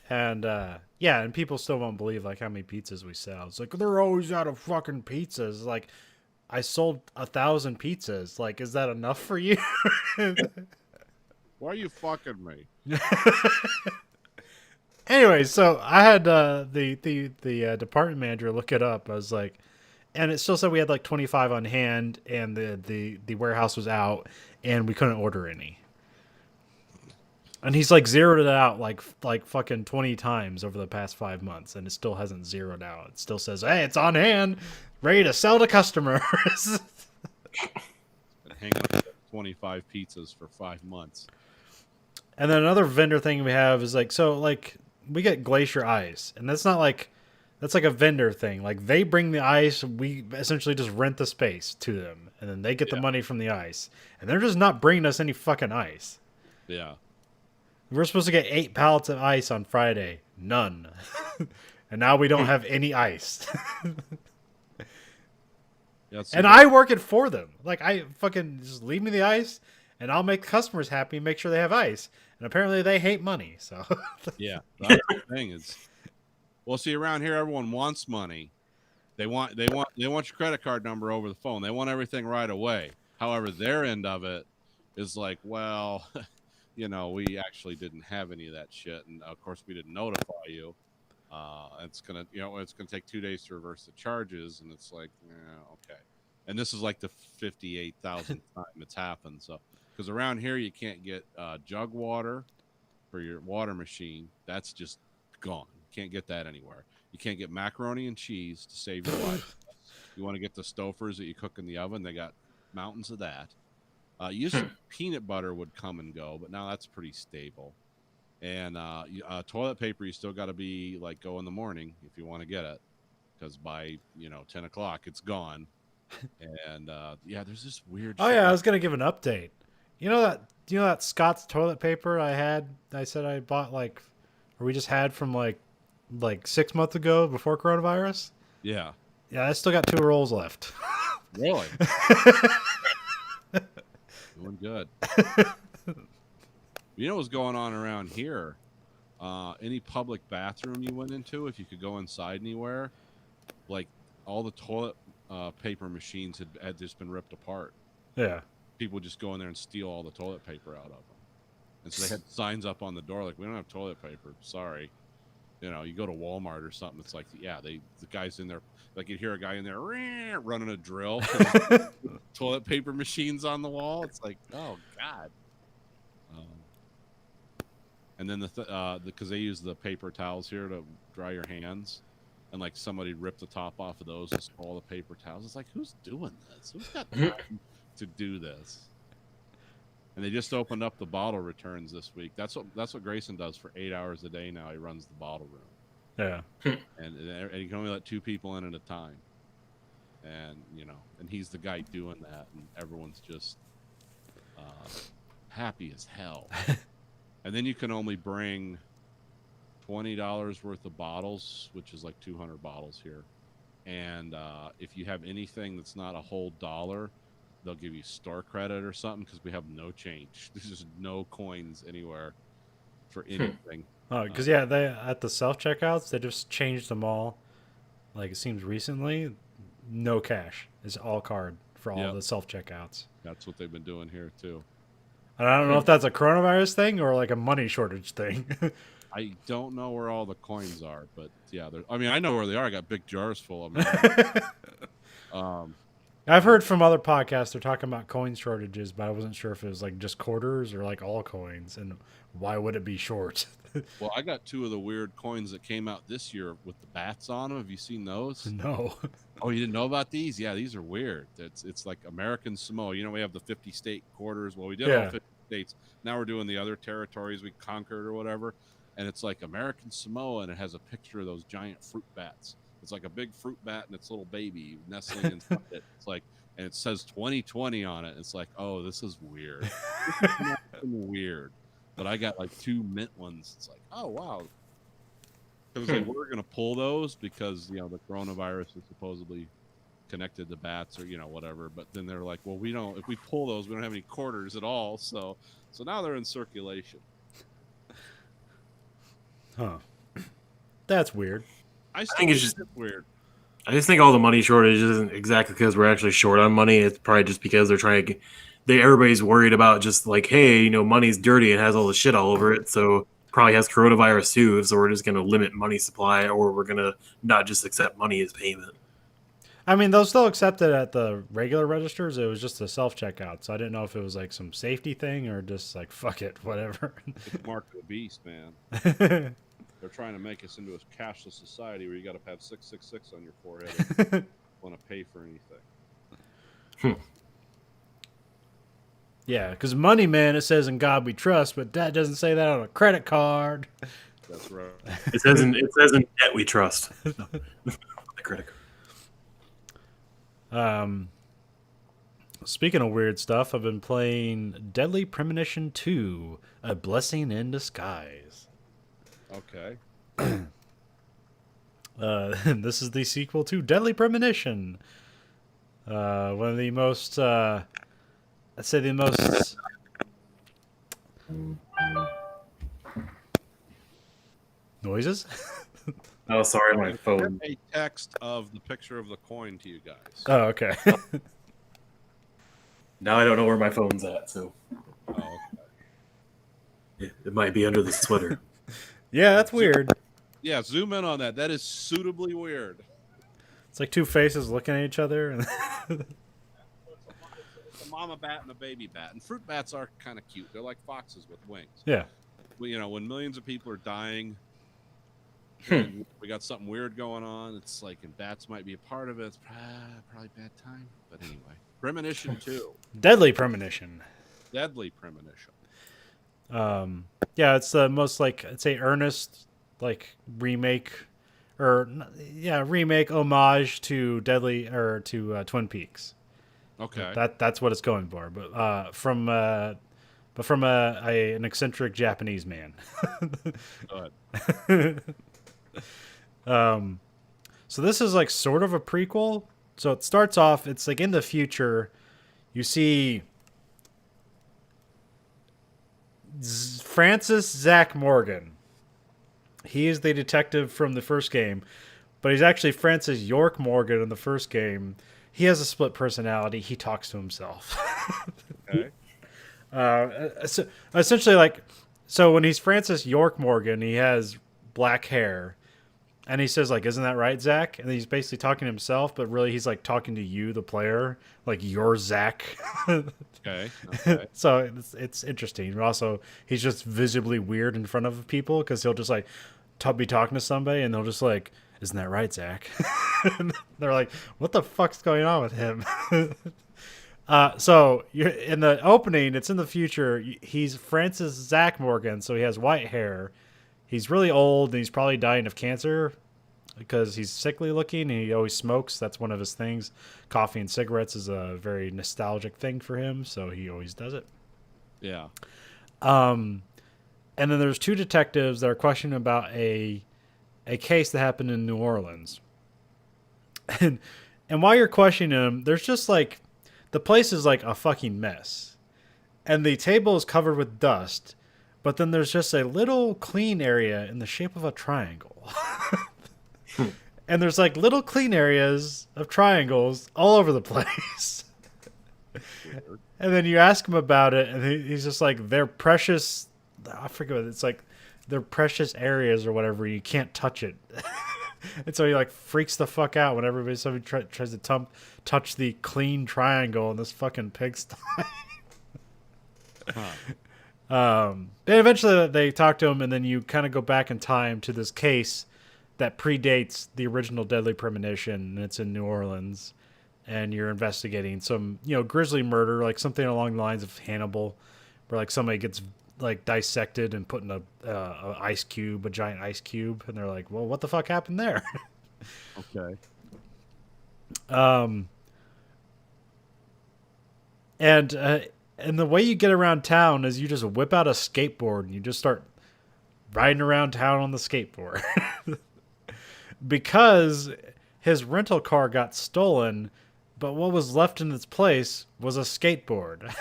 And and people still won't believe like how many pizzas we sell. It's like they're always out of fucking pizzas. Like I sold 1,000 pizzas. Like, is that enough for you? Why are you fucking me? Anyway, so I had the department manager look it up. I was like, and it still said we had like 25 on hand, and the warehouse was out, and we couldn't order any. And he's like zeroed it out like fucking 20 times over the past 5 months, and it still hasn't zeroed out. It still says, hey, it's on hand, ready to sell to customers. Been hanging up 25 pizzas for 5 months. And then another vendor thing we have is like, so like we get Glacier Ice, and that's like a vendor thing. Like they bring the ice, we essentially just rent the space to them, and then they get the money from the ice, and they're just not bringing us any fucking ice. Yeah. We're supposed to get 8 pallets of ice on Friday. None. And now we don't have any ice. And I work it for them. Like, I fucking just leave me the ice, and I'll make customers happy and make sure they have ice. And apparently they hate money, so. Yeah, that's the thing is. Well, see, around here, everyone wants money. They want your credit card number over the phone. They want everything right away. However, their end of it is like, well, we actually didn't have any of that shit, and of course we didn't notify you. It's gonna take 2 days to reverse the charges, and it's like, yeah, okay. And this is like the 58,000th time it's happened. So, because around here you can't get jug water for your water machine. That's just gone. You can't get that anywhere. You can't get macaroni and cheese to save your life. You want to get the Stouffer's that you cook in the oven. They got mountains of that. Used to peanut butter would come and go, but now that's pretty stable. And toilet paper, you still got to be like go in the morning if you want to get it, because by 10 o'clock it's gone. And yeah, there's this weird. Oh yeah, I was gonna give an update. You know that Scott's toilet paper I said I bought or we just had from like 6 months ago before coronavirus. Yeah. Yeah, I still got 2 rolls left. Really? Doing good. You know what's going on around here? Any public bathroom you went into, if you could go inside anywhere, like all the toilet paper machines had just been ripped apart. Yeah. People just go in there and steal all the toilet paper out of them. And so they had signs up on the door like, we don't have toilet paper. Sorry. You go to Walmart or something. It's like, yeah, the guy's in there. Like you hear a guy in there running a drill. Toilet paper machines on the wall. It's like, oh God. And then because they use the paper towels here to dry your hands, and like somebody ripped the top off of those and stole all the paper towels. It's like, who's doing this? Who's got time to do this? And they just opened up the bottle returns this week. That's what Grayson does for 8 hours a day now. He runs the bottle room. Yeah. And you can only let 2 people in at a time. And and he's the guy doing that, and everyone's just happy as hell. And then you can only bring $20 worth of bottles, which is like 200 bottles here. And if you have anything that's not a whole dollar, they'll give you store credit or something, because we have no change. There's just no coins anywhere for anything. Oh, because they at the self checkouts they just changed them all. Like it seems recently, no cash. It's all card for all the self checkouts. That's what they've been doing here too. And I don't know if that's a coronavirus thing or like a money shortage thing. I don't know where all the coins are, but yeah, I know where they are. I got big jars full of them. I've heard from other podcasts they're talking about coin shortages, but I wasn't sure if it was like just quarters or like all coins, and why would it be short? Well, I got 2 of the weird coins that came out this year with the bats on them. Have you seen those? No. Oh, you didn't know about these? Yeah, these are weird. It's like American Samoa. We have the 50 state quarters. Well, we did all 50 states. Now we're doing the other territories we conquered or whatever. And it's like American Samoa, and it has a picture of those giant fruit bats. It's like a big fruit bat and its little baby nestling inside it. It's like, and it says 2020 on it. It's like, oh, this is weird. This is weird. But I got like 2 mint ones. It's like, oh wow. Because like, we're gonna pull those because the coronavirus is supposedly connected to bats or whatever. But then they're like, well, we don't. If we pull those, we don't have any quarters at all. So now they're in circulation. Huh. That's weird. I think it's just weird. I just think all the money shortage isn't exactly because we're actually short on money. It's probably just because they're trying to everybody's worried about just like, hey, money's dirty and has all the shit all over it. So probably has coronavirus too. So we're just going to limit money supply, or we're going to not just accept money as payment. I mean, they'll still accept it at the regular registers. It was just a self-checkout. So I didn't know if it was like some safety thing or just like, fuck it, whatever. It's mark of the beast, man. They're trying to make us into a cashless society where you got to have 666 on your forehead if you want to pay for anything. Yeah, because money, man, it says in God we trust, but that doesn't say that on a credit card. That's right. It says in debt we trust. The credit card. Speaking of weird stuff, I've been playing Deadly Premonition 2, A Blessing in Disguise. Okay. This is the sequel to Deadly Premonition. One of the most, I'd say the most... Noises? Oh, sorry, my phone. A text of the picture of the coin to you guys. Oh, okay. Now I don't know where my phone's at, so Oh, okay. it might be under the sweater. Yeah, that's weird. Yeah, zoom in on that. That is suitably weird. It's like 2 faces looking at each other. mama bat and a baby bat. And fruit bats are kind of cute. They're like foxes with wings. Yeah. Well, when millions of people are dying, and we got something weird going on. It's like, and bats might be a part of it. It's probably bad time. But anyway, Premonition 2, Deadly Premonition. Deadly Premonition. Yeah, it's the most like I'd say earnest like remake homage to Twin Peaks. Okay. That's what it's going for, but from an eccentric Japanese man. Good. So this is like sort of a prequel. So it starts off, it's like in the future, you see Francis Zach Morgan. He is the detective from the first game, but he's actually Francis York Morgan in the first game. He has a split personality. He talks to himself. Okay. So essentially, so when he's Francis York Morgan, he has black hair, and he says like, "Isn't that right, Zach?" And he's basically talking to himself, but really he's like talking to you, the player, like you're Zach. Okay. So it's interesting. But also, he's just visibly weird in front of people because he'll just like be talking to somebody, and they'll just like, "Isn't that right, Zach?" And they're like, "What the fuck's going on with him?" So you're in the opening. It's in the future. He's Francis Zach Morgan, so he has white hair. He's really old, and he's probably dying of cancer because he's sickly looking, and he always smokes. That's one of his things. Coffee and cigarettes is a very nostalgic thing for him, so he always does it. Yeah. And then there's two detectives that are questioning about a case that happened in New Orleans. And while you're questioning them, there's just like the place is like a fucking mess. And the table is covered with dust, but then there's just a little clean area in the shape of a triangle. And there's like little clean areas of triangles all over the place. And then you ask him about it, and he's just like, they're precious. I forget what it's like. They're precious areas or whatever. You can't touch it. And so he like freaks the fuck out whenever somebody tries to touch the clean triangle in this fucking pigsty. But eventually they talk to him, and then you kind of go back in time to this case that predates the original Deadly Premonition, and it's in New Orleans, and you're investigating some, grisly murder, like something along the lines of Hannibal, where like somebody gets like dissected and put in a giant ice cube, and they're like, well, what the fuck happened there? Okay. And the way you get around town is you just whip out a skateboard and you just start riding around town on the skateboard. Because his rental car got stolen, but what was left in its place was a skateboard.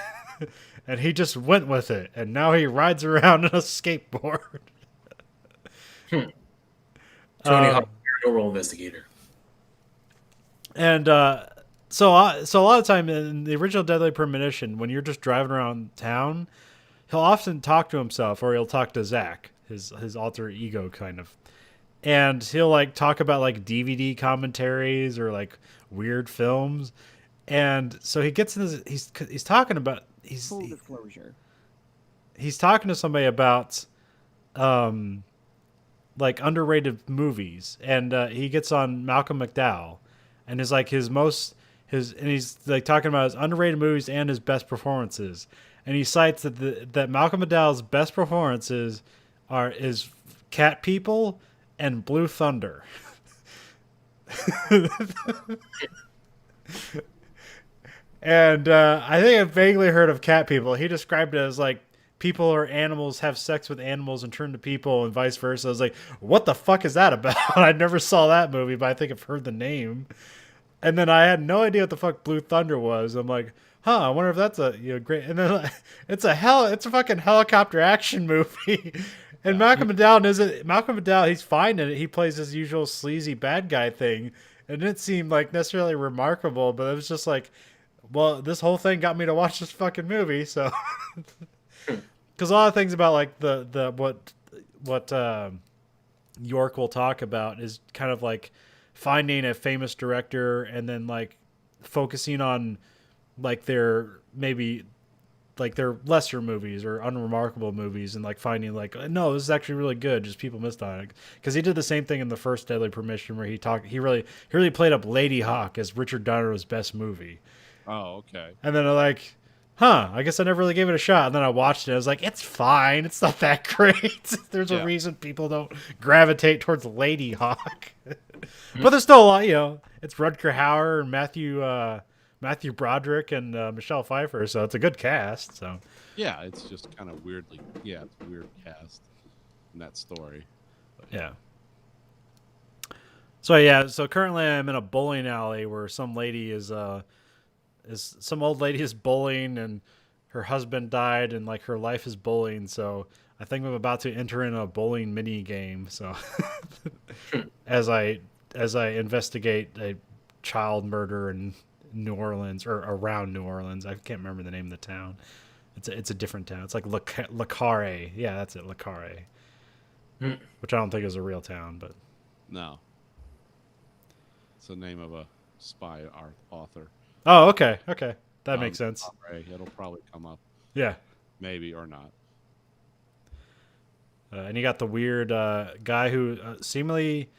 And he just went with it, and now he rides around on a skateboard. Tony Hawk, paranormal investigator. And so a lot of time in the original Deadly Premonition, when you're just driving around town, he'll often talk to himself, or he'll talk to Zach, his alter ego kind of. And he'll like talk about like DVD commentaries or like weird films. And so he gets in this, he's talking about Full disclosure. He's talking to somebody about like underrated movies, and he gets on Malcolm McDowell, and is like he's like talking about his underrated movies and his best performances, and he cites that Malcolm McDowell's best performances is Cat People and Blue Thunder. And I think I've vaguely heard of Cat People. He described it as like people or animals have sex with animals and turn to people and vice versa. I was like, what the fuck is that about? I never saw that movie, but I think I've heard the name. And then I had no idea what the fuck Blue Thunder was. I'm like, I wonder if that's a great. And then it's a fucking helicopter action movie. And Malcolm McDowell, he's fine in it. He plays his usual sleazy bad guy thing. It didn't seem like necessarily remarkable, but it was just like, well, this whole thing got me to watch this fucking movie, so because a lot of things about like what York will talk about is kind of like finding a famous director and then like focusing on like they're maybe like they're lesser movies or unremarkable movies, and like finding like, no, this is actually really good, just people missed on it. Because he did the same thing in the first Deadly Premonition, where he really played up Lady Hawk as Richard Donner's best movie. Oh, okay. And then I'm like, I guess I never really gave it a shot. And then I watched it. I was like, it's fine. It's not that great. There's a reason people don't gravitate towards Lady Hawk. But there's still a lot, it's Rutger Hauer and Matthew Broderick and Michelle Pfeiffer. So it's a good cast. So Yeah, it's just kind of weirdly. Yeah, it's a weird cast in that story. yeah. So currently I'm in a bowling alley where some old lady is bowling, and her husband died, and like her life is bowling. So I think I'm about to enter in a bowling mini game. So as I investigate a child murder in New Orleans or around New Orleans, I can't remember the name of the town. It's a different town. It's like Le Carre. Yeah, that's it, Le Carre. Which I don't think is a real town, but No. It's the name of a spy author. oh, okay, that makes sense. Right. It'll probably come up, Yeah. maybe or not. And you got the weird guy who seemingly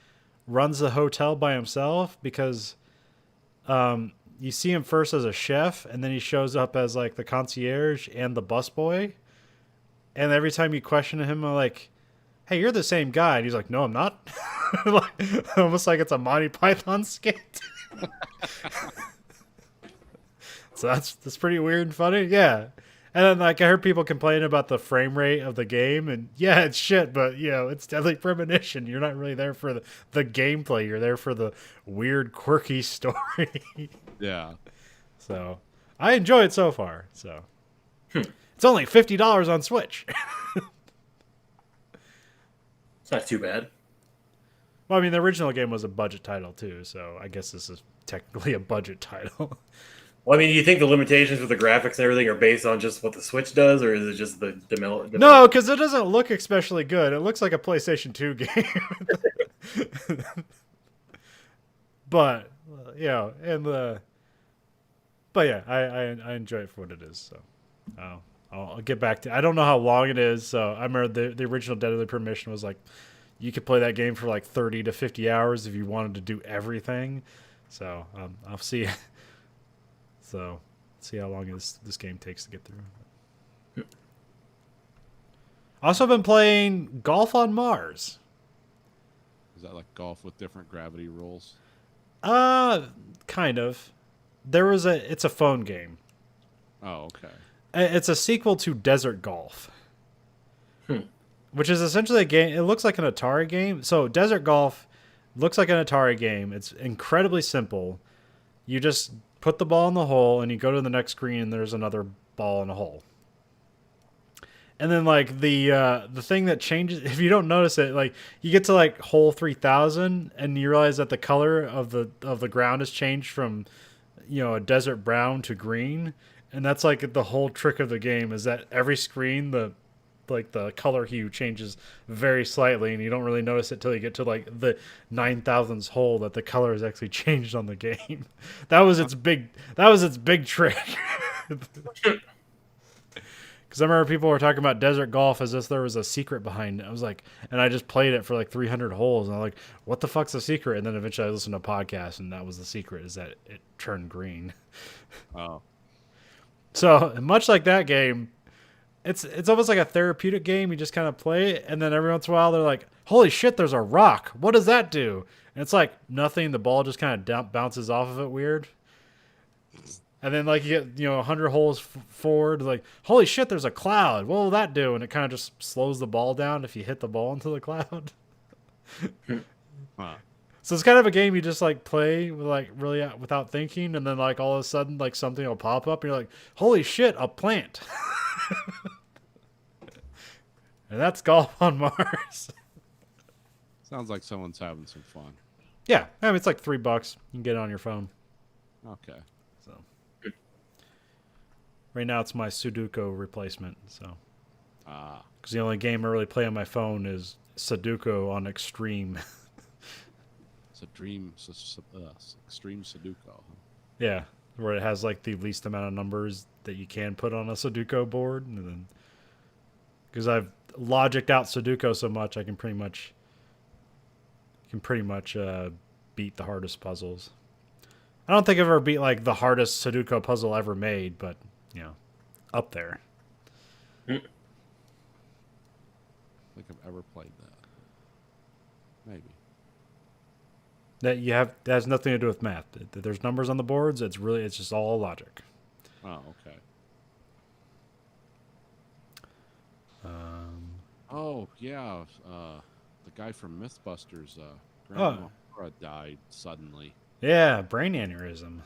runs the hotel by himself, because you see him first as a chef, and then he shows up as like the concierge and the busboy. And every time you question him, I'm like, hey, you're the same guy. And he's like, no, I'm not. Almost like it's a Monty Python skit. So that's pretty weird and funny. Yeah. And then like I heard people complaining about the frame rate of the game, and yeah, it's shit, but it's Deadly Premonition. You're not really there for the gameplay. You're there for the weird, quirky story. Yeah. So I enjoy it so far. So it's only $50 on Switch. It's not too bad. Well, I mean, the original game was a budget title too, so I guess this is technically a budget title. Well, I mean, do you think the limitations with the graphics and everything are based on just what the Switch does, or is it just the No, because it doesn't look especially good. It looks like a PlayStation 2 game. But but yeah, I enjoy it for what it is. So I'll get back to. I don't know how long it is. So I remember the original Deadly Premonition was like, you could play that game for like 30 to 50 hours if you wanted to do everything. So I'll see. So see how long this game takes to get through. Also been playing Golf on Mars. Is that like golf with different gravity rules? Kind of. It's a phone game. Oh, okay. It's a sequel to Desert Golf. Which is essentially a game. It looks like an Atari game. So Desert Golf looks like an Atari game. It's incredibly simple. You just put the ball in the hole, and you go to the next screen, and there's another ball in a hole. And then like the thing that changes, if you don't notice it, like you get to like hole 3000, and you realize that the color of the ground has changed from a desert brown to green, and that's like the whole trick of the game, is that every screen the color hue changes very slightly, and you don't really notice it till you get to like the 9000th hole that the color has actually changed on the game. That was its big trick. Because I remember people were talking about Desert Golf as if there was a secret behind it. I was like, and I just played it for like 300 holes, and I'm like, what the fuck's the secret? And then eventually I listened to a podcast, and that was the secret, is that it turned green. Oh. So much like that game, it's almost like a therapeutic game. You just kind of play it, and then every once in a while they're like, holy shit, there's a rock. What does that do? And it's like nothing. The ball just kind of bounces off of it weird. And then like you get 100 holes forward, like, holy shit, there's a cloud. What will that do? And it kind of just slows the ball down if you hit the ball into the cloud. Huh. So it's kind of a game you just like play with like really without thinking, and then like all of a sudden like something will pop up, and you're like, holy shit, a plant. And that's Golf on Mars. Sounds like someone's having some fun. Yeah, I mean, it's like $3. You can get it on your phone. Okay. So right now it's my Sudoku replacement. So because the only game I really play on my phone is Sudoku on Extreme. It's a dream, extreme Sudoku. Yeah, where it has like the least amount of numbers that you can put on a Sudoku board, and then because I've logicked out Sudoku so much, I can pretty much beat the hardest puzzles. I don't think I've ever beat like the hardest Sudoku puzzle ever made, but up there. I don't think I've ever played that. Maybe. That has nothing to do with math. There's numbers on the boards. It's just all logic. Oh, okay. Oh yeah, the guy from MythBusters, Grandma Laura died suddenly. Yeah, brain aneurysm.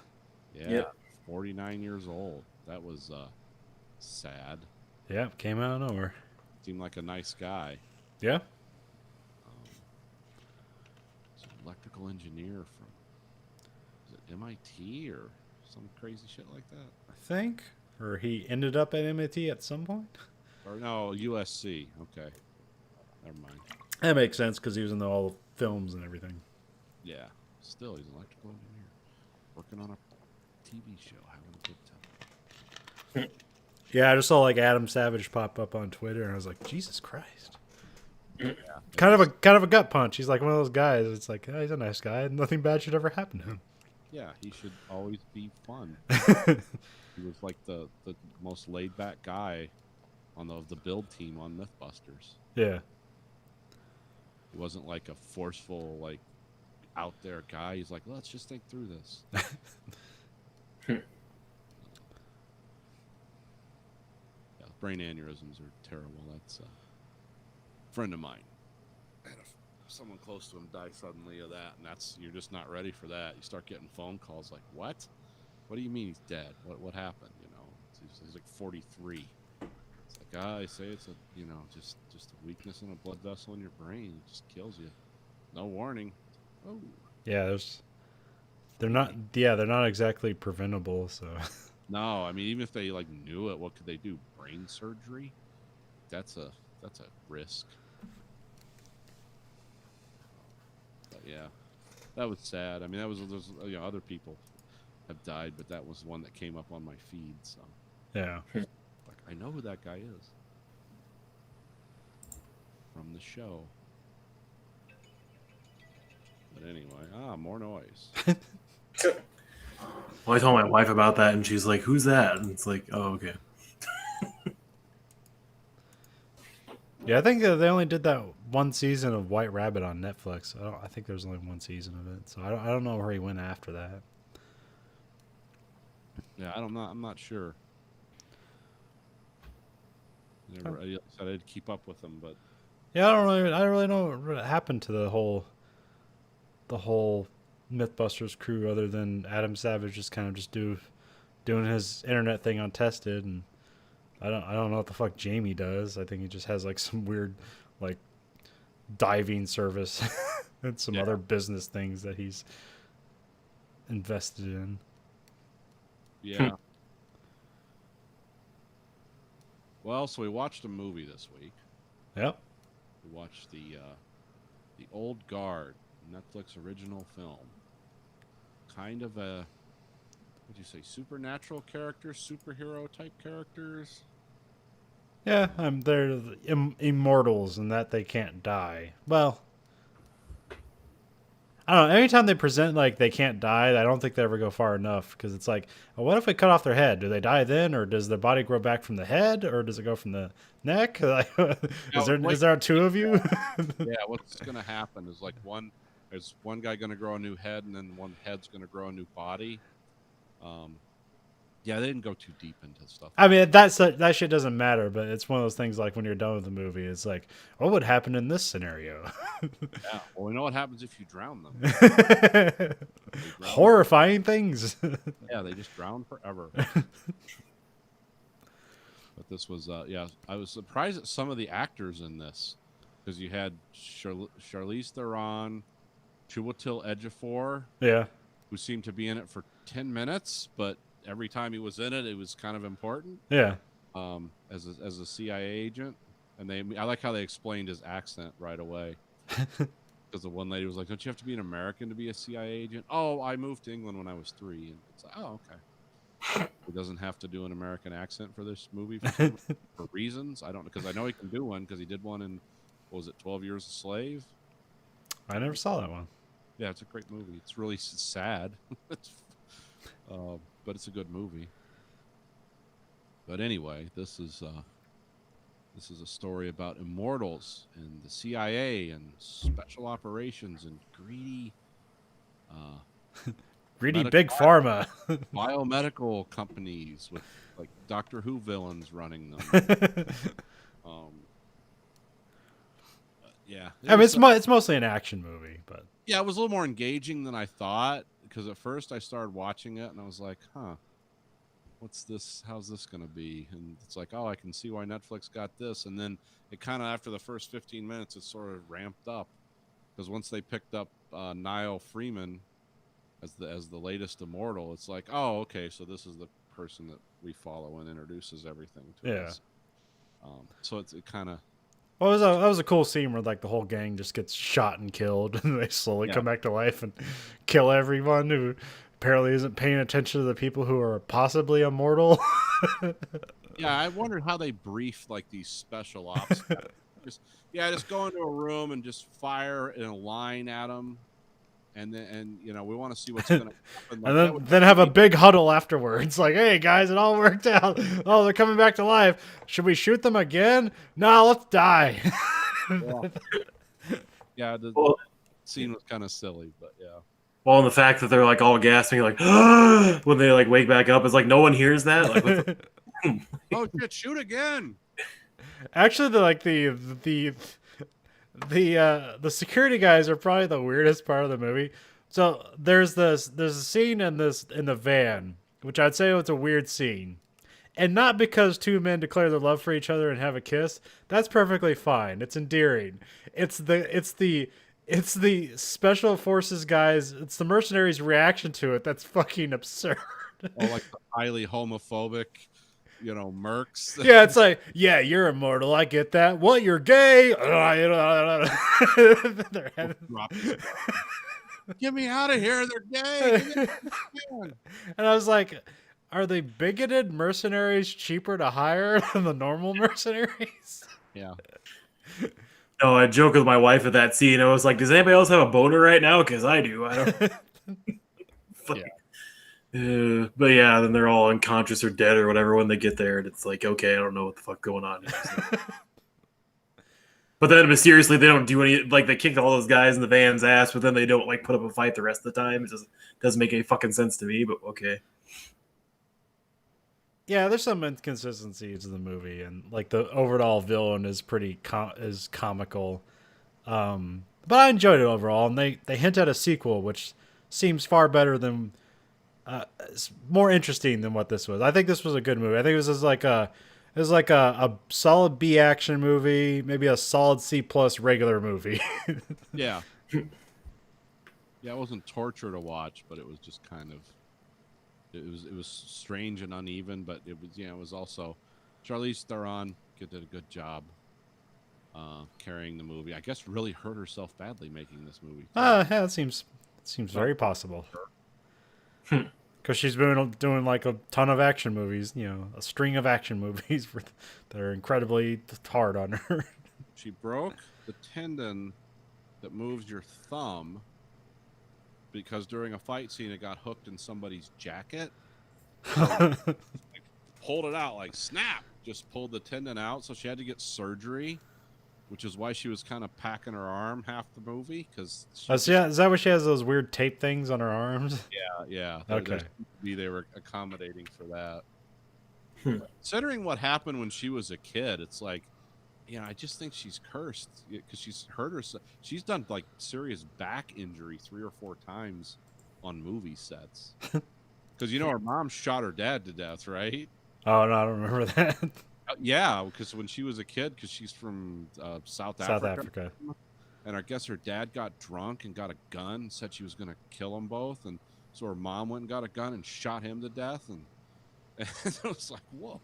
Yeah, Yep. 49 years old. That was sad. Yeah, came out of nowhere. Seemed like a nice guy. Yeah. He's an electrical engineer from is it MIT or some crazy shit like that? I think. Or he ended up at MIT at some point. Or no, USC. Okay, never mind. That makes sense because he was in all the films and everything. Yeah, still he's an electrical engineer, working on a TV show, having a good time. Yeah, I just saw like Adam Savage pop up on Twitter, and I was like, Jesus Christ. Kind of a gut punch. He's like one of those guys. It's like, oh, he's a nice guy. Nothing bad should ever happen to him. Yeah, he should always be fun. He was like the most laid back guy on the build team on MythBusters. Yeah. He wasn't like a forceful, like out there guy. He's like, let's just think through this. Yeah, brain aneurysms are terrible. That's a friend of mine. Had someone close to him die suddenly of that, and you're just not ready for that. You start getting phone calls like, what? What do you mean he's dead? What happened? He's like 43. It's like, I say it's just a weakness in a blood vessel in your brain. It just kills you. No warning. Oh. Yeah, they're not exactly preventable, so No, I mean, even if they like knew it, what could they do? Brain surgery? That's a risk. But yeah, that was sad. I mean, there's other people have died, but that was one that came up on my feed. So yeah. like, I know who that guy is from the show. But anyway, more noise. Well, I told my wife about that, and she's like, "Who's that?" And it's like, "Oh, okay." Yeah, I think they only did that one season of White Rabbit on Netflix. I think there's only one season of it, so I don't know where he went after that. Yeah, I'm not sure. Never, I said I'd keep up with him, but Yeah, I don't really know what happened to the whole MythBusters crew, other than Adam Savage just kind of doing his internet thing untested, and I don't know what the fuck Jamie does. I think he just has like some weird like diving service and some other business things that he's invested in. yeah. Well, so we watched a movie this week. Yep. We watched the Old Guard, Netflix original film. Kind of a, what'd you say, supernatural characters, superhero type characters? Yeah, they're immortals and that they can't die. Well, I don't know. Anytime they present like they can't die, I don't think they ever go far enough, because it's like, well, what if we cut off their head? Do they die then, or does their body grow back from the head, or does it go from the neck? Is there two of you? Yeah, what's going to happen is like there's one guy going to grow a new head, and then one head's going to grow a new body. Yeah, they didn't go too deep into stuff. I mean, that shit doesn't matter, but it's one of those things like when you're done with the movie, it's like, what would happen in this scenario? Yeah, well, we know what happens if you drown them. Horrifying things. Yeah, they just drown forever. But this was, I was surprised at some of the actors in this, because you had Charlize Theron, Chiwetel Ejiofor, Yeah. who seemed to be in it for 10 minutes, but every time he was in it, it was kind of important. Yeah. As a CIA agent, and I like how they explained his accent right away. Because the one lady was like, "Don't you have to be an American to be a CIA agent?" "Oh, I moved to England when I was 3." And it's like, "Oh, okay." He doesn't have to do an American accent for this movie for reasons. I don't know, because I know he can do one because he did one in, what was it, 12 Years a Slave? I never saw that one. Yeah, it's a great movie. It's really sad, but it's a good movie. But anyway, this is a story about immortals and the CIA and special operations and greedy Greedy Medical- big pharma. biomedical companies with like Doctor Who villains running them. Yeah, I mean, it's mostly an action movie, but yeah, it was a little more engaging than I thought, because at first I started watching it and I was like, huh, what's this? How's this going to be? And it's like, oh, I can see why Netflix got this. And then it kind of, after the first 15 minutes, it sort of ramped up, because once they picked up Niall Freeman as the latest immortal, it's like, oh, okay, so this is the person that we follow and introduces everything to us. So it kind of, well, that was a cool scene where like the whole gang just gets shot and killed, and they slowly come back to life and kill everyone who apparently isn't paying attention to the people who are possibly immortal. yeah, I wondered how they briefed like these special ops. just go into a room and just fire in a line at them, and then we want to see what's going to happen. Like, and then have a big huddle afterwards, like, hey guys, it all worked out. Oh, they're coming back to life. Should we shoot them again? No, let's die. The scene was kind of silly, but yeah. Well, and the fact that they're like all gasping, like when they like wake back up, it's like no one hears that. Like, Oh shit! Shoot again! Actually, the security guys are probably the weirdest part of the movie. So there's a scene in the van, which I'd say was a weird scene, and not because two men declare their love for each other and have a kiss. That's perfectly fine. It's endearing. It's the special forces guys. It's the mercenaries' reaction to it that's fucking absurd. Oh, like the highly homophobic, mercs. Yeah, it's like, yeah, you're immortal. I get that. What? You're gay? Get me out of here! They're gay. And I was like, are the bigoted mercenaries cheaper to hire than the normal mercenaries? Yeah. no, I joke with my wife at that scene. I was like, does anybody else have a boner right now? Because I do. I don't. But yeah, then they're all unconscious or dead or whatever when they get there, and it's like, okay, I don't know what the fuck going on here. So. But then mysteriously, they don't do any, like, they kicked all those guys in the van's ass, but then they don't like put up a fight the rest of the time. It doesn't make any fucking sense to me, but okay. Yeah, there's some inconsistencies in the movie, and like the overall villain is pretty comical. But I enjoyed it overall, and they hint at a sequel, which seems far better than. It's more interesting than what this was. I think this was a good movie. I think this was like a solid B action movie, maybe a solid C+ regular movie. Yeah. Yeah, it wasn't torture to watch, but it was just kind of it was strange and uneven, but it was also Charlize Theron did a good job carrying the movie. I guess really hurt herself badly making this movie. Yeah, that seems very possible. Because she's been doing like a ton of action movies, a string of action movies that are incredibly hard on her. She broke the tendon that moves your thumb because during a fight scene it got hooked in somebody's jacket. Pulled it out like snap, just pulled the tendon out, so she had to get surgery, which is why she was kind of packing her arm half the movie. Because is that why she has those weird tape things on her arms? Yeah. Okay. They were accommodating for that. Considering what happened when she was a kid, it's like, I just think she's cursed because she's hurt herself. She's done like serious back injury 3 or 4 times on movie sets. Because her mom shot her dad to death, right? Oh no, I don't remember that. Yeah, because when she was a kid, because she's from South Africa, and I guess her dad got drunk and got a gun, said she was going to kill them both, and so her mom went and got a gun and shot him to death, and it was like, whoa,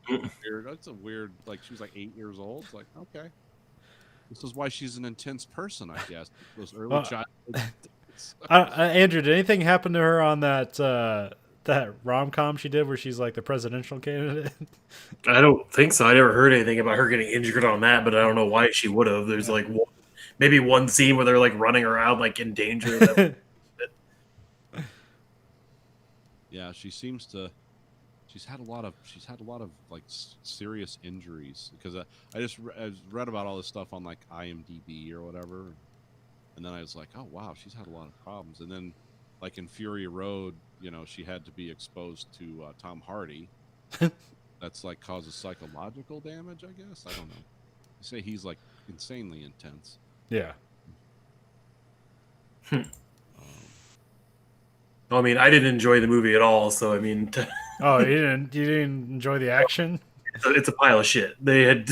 weird. That's a weird. Like she was like 8 years old. It's like, okay, this is why she's an intense person, I guess. Those early childhood. Andrew, did anything happen to her on that that rom com she did where she's like the presidential candidate? I don't think so. I never heard anything about her getting injured on that, but I don't know why she would have. There's like maybe one scene where they're like running around like in danger. Yeah, she seems to. She's had a lot of like serious injuries because I read about all this stuff on like IMDb or whatever, and then I was like, oh wow, she's had a lot of problems. And then like in Fury Road, you know, she had to be exposed to Tom Hardy. That's like causes psychological damage, I guess. I don't know. They say he's like insanely intense. Yeah. I mean, I didn't enjoy the movie at all, so I mean, Oh, you didn't enjoy the action? it's a pile of shit. They had,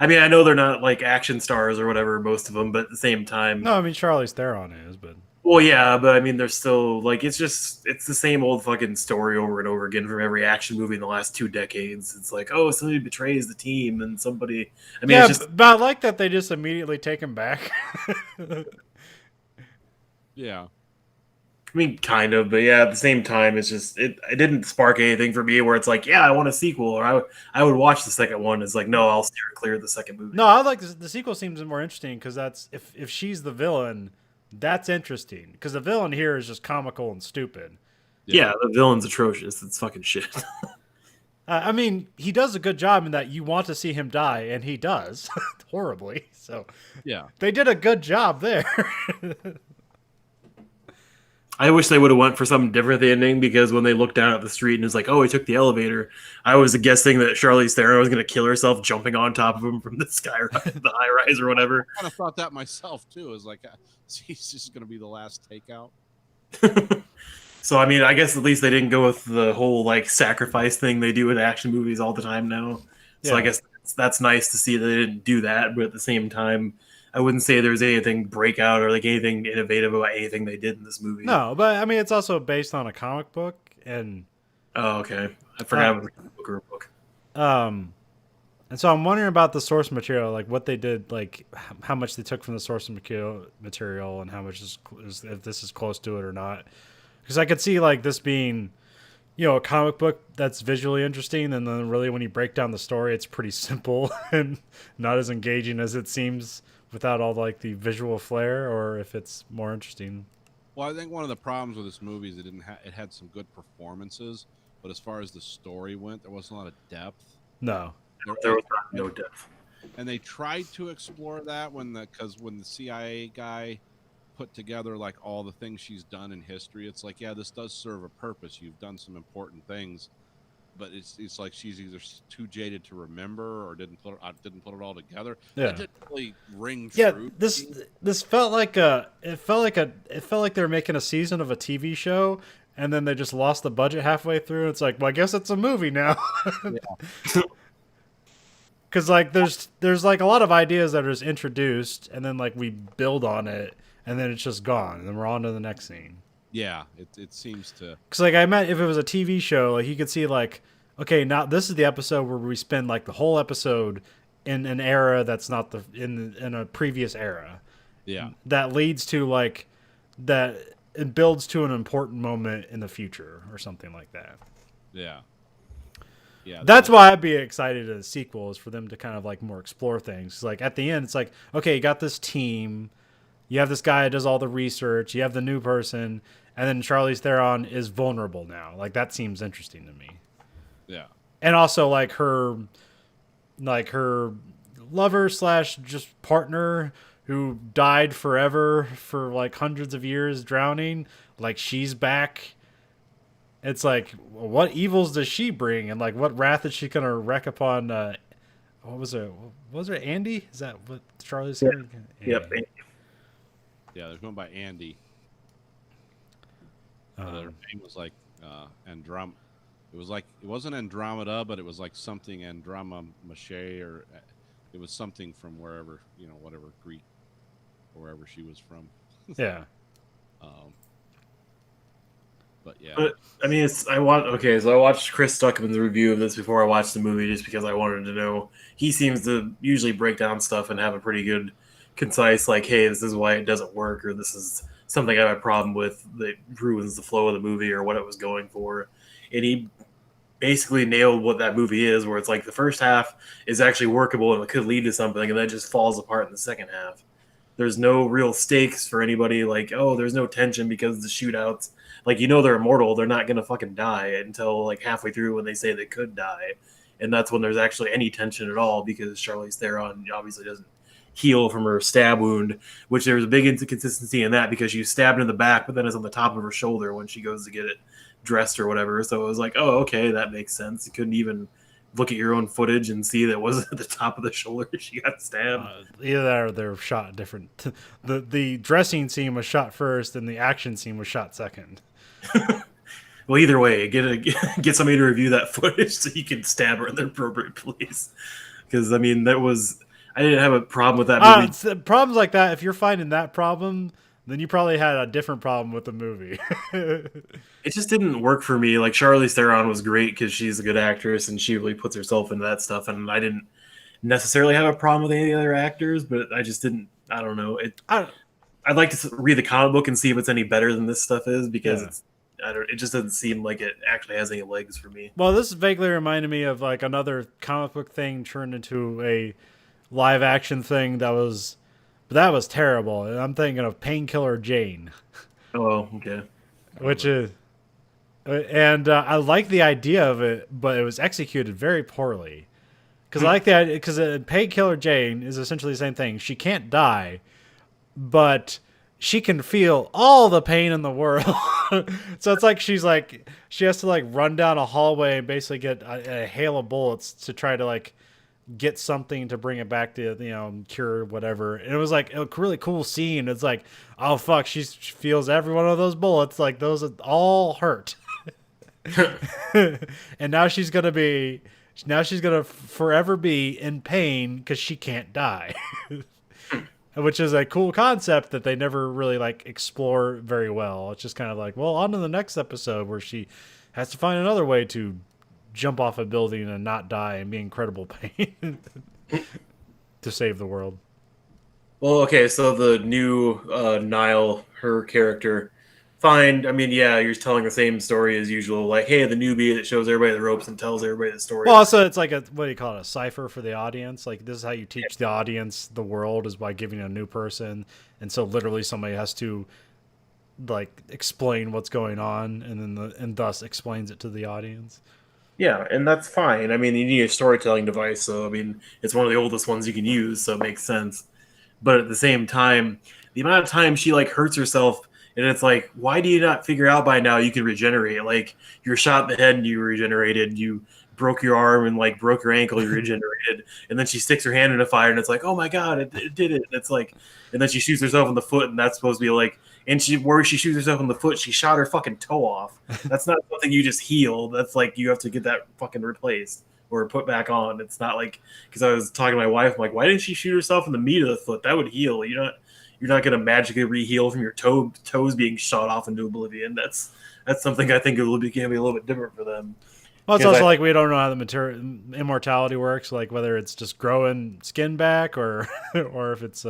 I mean, I know they're not like action stars or whatever, most of them, but at the same time, No, I mean Charlize Theron is, but well, yeah, but I mean, they're still like it's the same old fucking story over and over again from every action movie in the last 2 decades. It's like, oh, somebody betrays the team, and somebody. I mean, yeah, it's just but I like that they just immediately take him back. Yeah. I mean, kind of, but yeah, at the same time, it's just it didn't spark anything for me where it's like, yeah, I want a sequel, or I would watch the second one. It's like, no, I'll steer clear of the second movie. No, I like the sequel. Seems more interesting because that's if she's the villain, that's interesting because the villain here is just comical and stupid. Yeah, the villain's atrocious. It's fucking shit. I mean, he does a good job in that you want to see him die, and he does horribly. So Yeah. they did a good job there. I wish they would have went for something different at the ending because when they looked down at the street and it's like, oh, he took the elevator, I was guessing that Charlize Theron was going to kill herself jumping on top of him from the the high rise or whatever. I kind of thought that myself too. Is like, he's just going to be the last takeout. So I mean, I guess at least they didn't go with the whole like sacrifice thing they do in action movies all the time now. So Yeah. I guess that's nice to see that they didn't do that, but at the same time, I wouldn't say there's anything breakout or like anything innovative about anything they did in this movie. No, but I mean, it's also based on a comic book, and Oh, okay. I forgot it was a comic book or a book. and so I'm wondering about the source material, like what they did, like how much they took from the source material, and how much is if this is close to it or not. Because I could see like this being, you know, a comic book that's visually interesting, and then really when you break down the story, it's pretty simple and not as engaging as it seems without all like the visual flair, or if it's more interesting. Well, I think one of the problems with this movie is it had some good performances, but as far as the story went, there wasn't a lot of depth. No. There was no depth. And they tried to explore that when the CIA guy put together like all the things she's done in history. It's like, yeah, this does serve a purpose. You've done some important things, but it's like she's either too jaded to remember or didn't put it all together. Yeah. That didn't really ring Yeah, true. this felt like it felt like they were making a season of a TV show, and then they just lost the budget halfway through. It's like, well, I guess it's a movie now. Because like there's like a lot of ideas that are just introduced, and then like we build on it, and then it's just gone, and then we're on to the next scene. Yeah, it seems to. Because like I meant, if it was a TV show, like you could see like, okay, now this is the episode where we spend like the whole episode in an era that's not in a previous era. Yeah. That leads to like that it builds to an important moment in the future or something like that. Yeah. Yeah. That's why I'd be excited at a sequel, is for them to kind of like more explore things. Like at the end, it's like, okay, you got this team, you have this guy that does all the research, you have the new person, and then Charlize Theron is vulnerable now. Like that seems interesting to me. Yeah. And also like her lover / just partner who died forever for like hundreds of years drowning, like she's back. It's like, what evils does she bring, and like what wrath is she gonna wreak upon? What was it? Andy? Is that what Charlie's saying? Yep. Yeah, they're going by Andy. Their name was like Androm. It wasn't Andromeda, but it was like something Andromache, or it was something from wherever, whatever Greek, or wherever she was from. Yeah. But yeah. But I mean, I watched Chris Stuckman's review of this before I watched the movie, just because I wanted to know. He seems to usually break down stuff and have a pretty good, concise, like, hey, this is why it doesn't work, or this is something I have a problem with that ruins the flow of the movie, or what it was going for. and he basically nailed what that movie is, where it's like the first half is actually workable and it could lead to something, and then it just falls apart in the second half. There's no real stakes for anybody. Like, oh, there's no tension because of the shootouts. Like, they're immortal. They're not gonna fucking die until like halfway through when they say they could die, and that's when there's actually any tension at all because Charlize Theron obviously doesn't heal from her stab wound, which there's a big inconsistency in that because she stabbed in the back, but then it's on the top of her shoulder when she goes to get it dressed or whatever. So it was like, oh, okay, that makes sense. You couldn't even look at your own footage and see that it wasn't at the top of the shoulder she got stabbed. Either that or they're shot different. The dressing scene was shot first, and the action scene was shot second. Well, either way, get somebody to review that footage so you can stab her in the appropriate place. Because I mean, I didn't have a problem with that movie. Problems like that, if you're finding that problem, then you probably had a different problem with the movie. It just didn't work for me. Like, Charlize Theron was great because she's a good actress and she really puts herself into that stuff. And I didn't necessarily have a problem with any of the other actors, but I just didn't. I don't know. I'd like to read the comic book and see if it's any better than this stuff is because it just doesn't seem like it actually has any legs for me. Well, this vaguely reminded me of like another comic book thing turned into a live action thing that was terrible. And I'm thinking of Painkiller Jane. Oh, okay. Which is, and I like the idea of it, but it was executed very poorly. Because I like the idea, because Painkiller Jane is essentially the same thing. She can't die, but she can feel all the pain in the world. So it's like she has to like run down a hallway and basically get a hail of bullets to try to like get something to bring it back to, cure whatever. And it was like a really cool scene. It's like, oh fuck, she feels every one of those bullets. Like those all hurt. And now she's going to forever be in pain because she can't die. Which is a cool concept that they never really like explore very well. It's just kind of like, well, on to the next episode where she has to find another way to jump off a building and not die and be in incredible pain to save the world. Well, okay, so the new Nile, her character, fine. I mean, yeah, you're telling the same story as usual. Like, hey, the newbie that shows everybody the ropes and tells everybody the story. Well, also, it's like what do you call it? A cipher for the audience. Like, this is how you teach the audience the world, is by giving a new person. And so literally somebody has to like explain what's going on and thus explains it to the audience. Yeah, and that's fine. I mean, you need a storytelling device, so I mean, it's one of the oldest ones you can use, so it makes sense. But at the same time, the amount of time she like hurts herself, and it's like, why do you not figure out by now you can regenerate? Like, you're shot in the head and you regenerated. You broke your arm and like broke your ankle, you regenerated. And then she sticks her hand in a fire, and it's like, oh my god, it did it. And it's like, and then she shoots herself in the foot, and that's supposed to be like. And where she shoots herself in the foot, she shot her fucking toe off. That's not something you just heal. That's like you have to get that fucking replaced or put back on. It's not like, because I was talking to my wife, I'm like, why didn't she shoot herself in the meat of the foot? That would heal. You're not going to magically re-heal from your toes being shot off into oblivion. That's something I think it will be a little bit different for them. Well, it's also like we don't know how the immortality works, like whether it's just growing skin back or if it's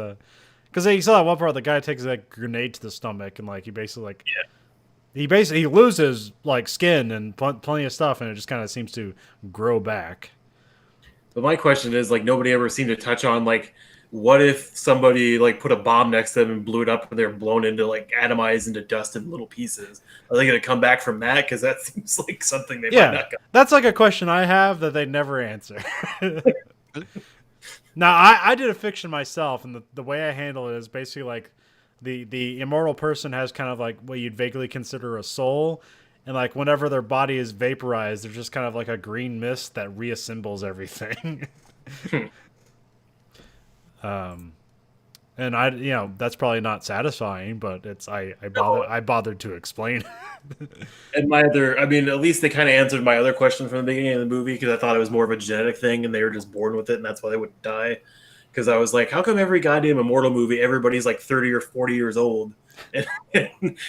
because you saw that one part, the guy takes that grenade to the stomach and like he basically he loses like skin and plenty of stuff, and it just kind of seems to grow back. But my question is, like, nobody ever seemed to touch on like, what if somebody like put a bomb next to them and blew it up and they're blown into like atomized into dust in little pieces? Are they going to come back from that? Because that seems like something they might not. That's like a question I have that they never answer. Now, I did a fiction myself, and the way I handle it is basically like the immortal person has kind of like what you'd vaguely consider a soul, and like whenever their body is vaporized, they're just kind of like a green mist that reassembles everything. And that's probably not satisfying, but I bothered to explain. And at least they kind of answered my other question from the beginning of the movie, because I thought it was more of a genetic thing and they were just born with it and that's why they wouldn't die. Because I was like, how come every goddamn immortal movie everybody's like 30 or 40 years old, and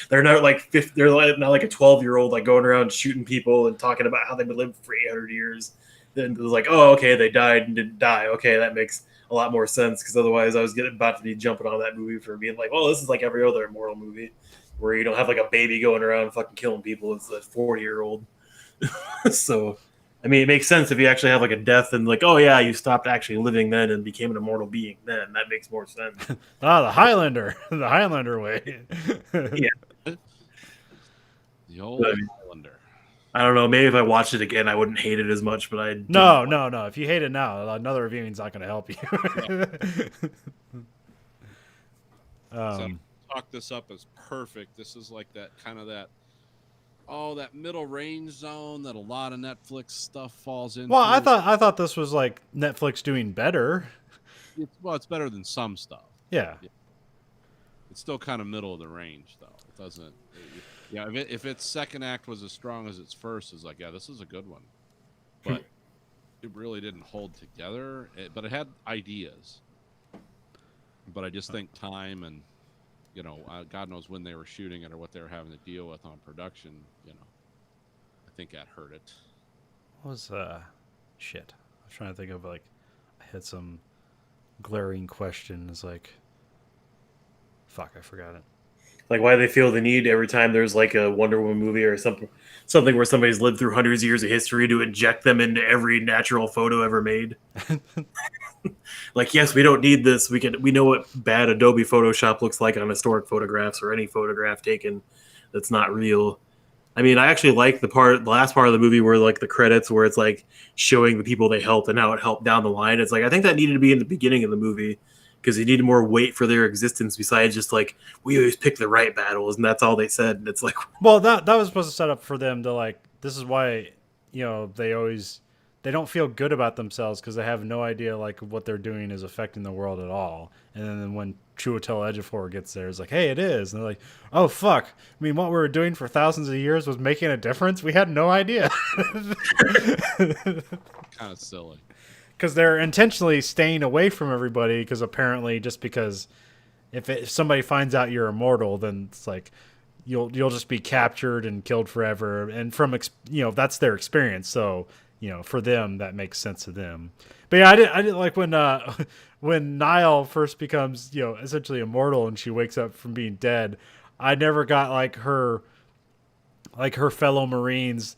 they're not like they're not like a 12-year-old like going around shooting people and talking about how they've been living for 800 years. Then it was like, oh, okay, they died and didn't die. Okay, that makes a lot more sense, because otherwise I was about to be jumping on that movie for being like, oh, this is like every other immortal movie where you don't have like a baby going around fucking killing people. It's a 40-year-old. So, I mean, it makes sense if you actually have like a death and like, oh yeah, you stopped actually living then and became an immortal being then. That makes more sense. Ah, the Highlander, the Highlander way. Yeah. The old But, I mean, Highlander. I don't know. Maybe if I watched it again, I wouldn't hate it as much. But I No, no, no. If you hate it now, another reviewing's not going to help you. So talk this up as perfect. This is like that kind of that middle range zone that a lot of Netflix stuff falls into. well, I thought this was like Netflix doing better. It's better than some stuff. Yeah. It's still kind of middle of the range though. It doesn't. Yeah, if its second act was as strong as its first, it's like, yeah, this is a good one, but it really didn't hold together. But it had ideas. But I just think time and, you know, God knows when they were shooting it or what they were having to deal with on production. You know, I think that hurt it. What was shit? I was trying to think of like, I had some glaring questions like, fuck, I forgot it. like why they feel the need every time there's like a Wonder Woman movie or something where somebody's lived through hundreds of years of history to inject them into every natural photo ever made. Like, yes, we don't need this. We know what bad Adobe Photoshop looks like on historic photographs or any photograph taken that's not real. I mean, I actually like the last part of the movie where like the credits where it's like showing the people they helped and how it helped down the line. It's like I think that needed to be in the beginning of the movie because you needed more weight for their existence besides just like we always pick the right battles and that's all they said. And it's like, Well, that was supposed to set up for them to like. This is why, you know, they don't feel good about themselves because they have no idea like what they're doing is affecting the world at all. And then when Chiwetel Ejiofor gets there, it's like, hey, it is. And they're like, oh fuck. I mean, what we were doing for thousands of years was making a difference. We had no idea. Kind of silly. Because they're intentionally staying away from everybody because apparently just because if somebody finds out you're immortal, then it's like you'll just be captured and killed forever. And from that's their experience. So for them that makes sense to them. But yeah, I didn't like when Nile first becomes essentially immortal and she wakes up from being dead. I never got like her fellow Marines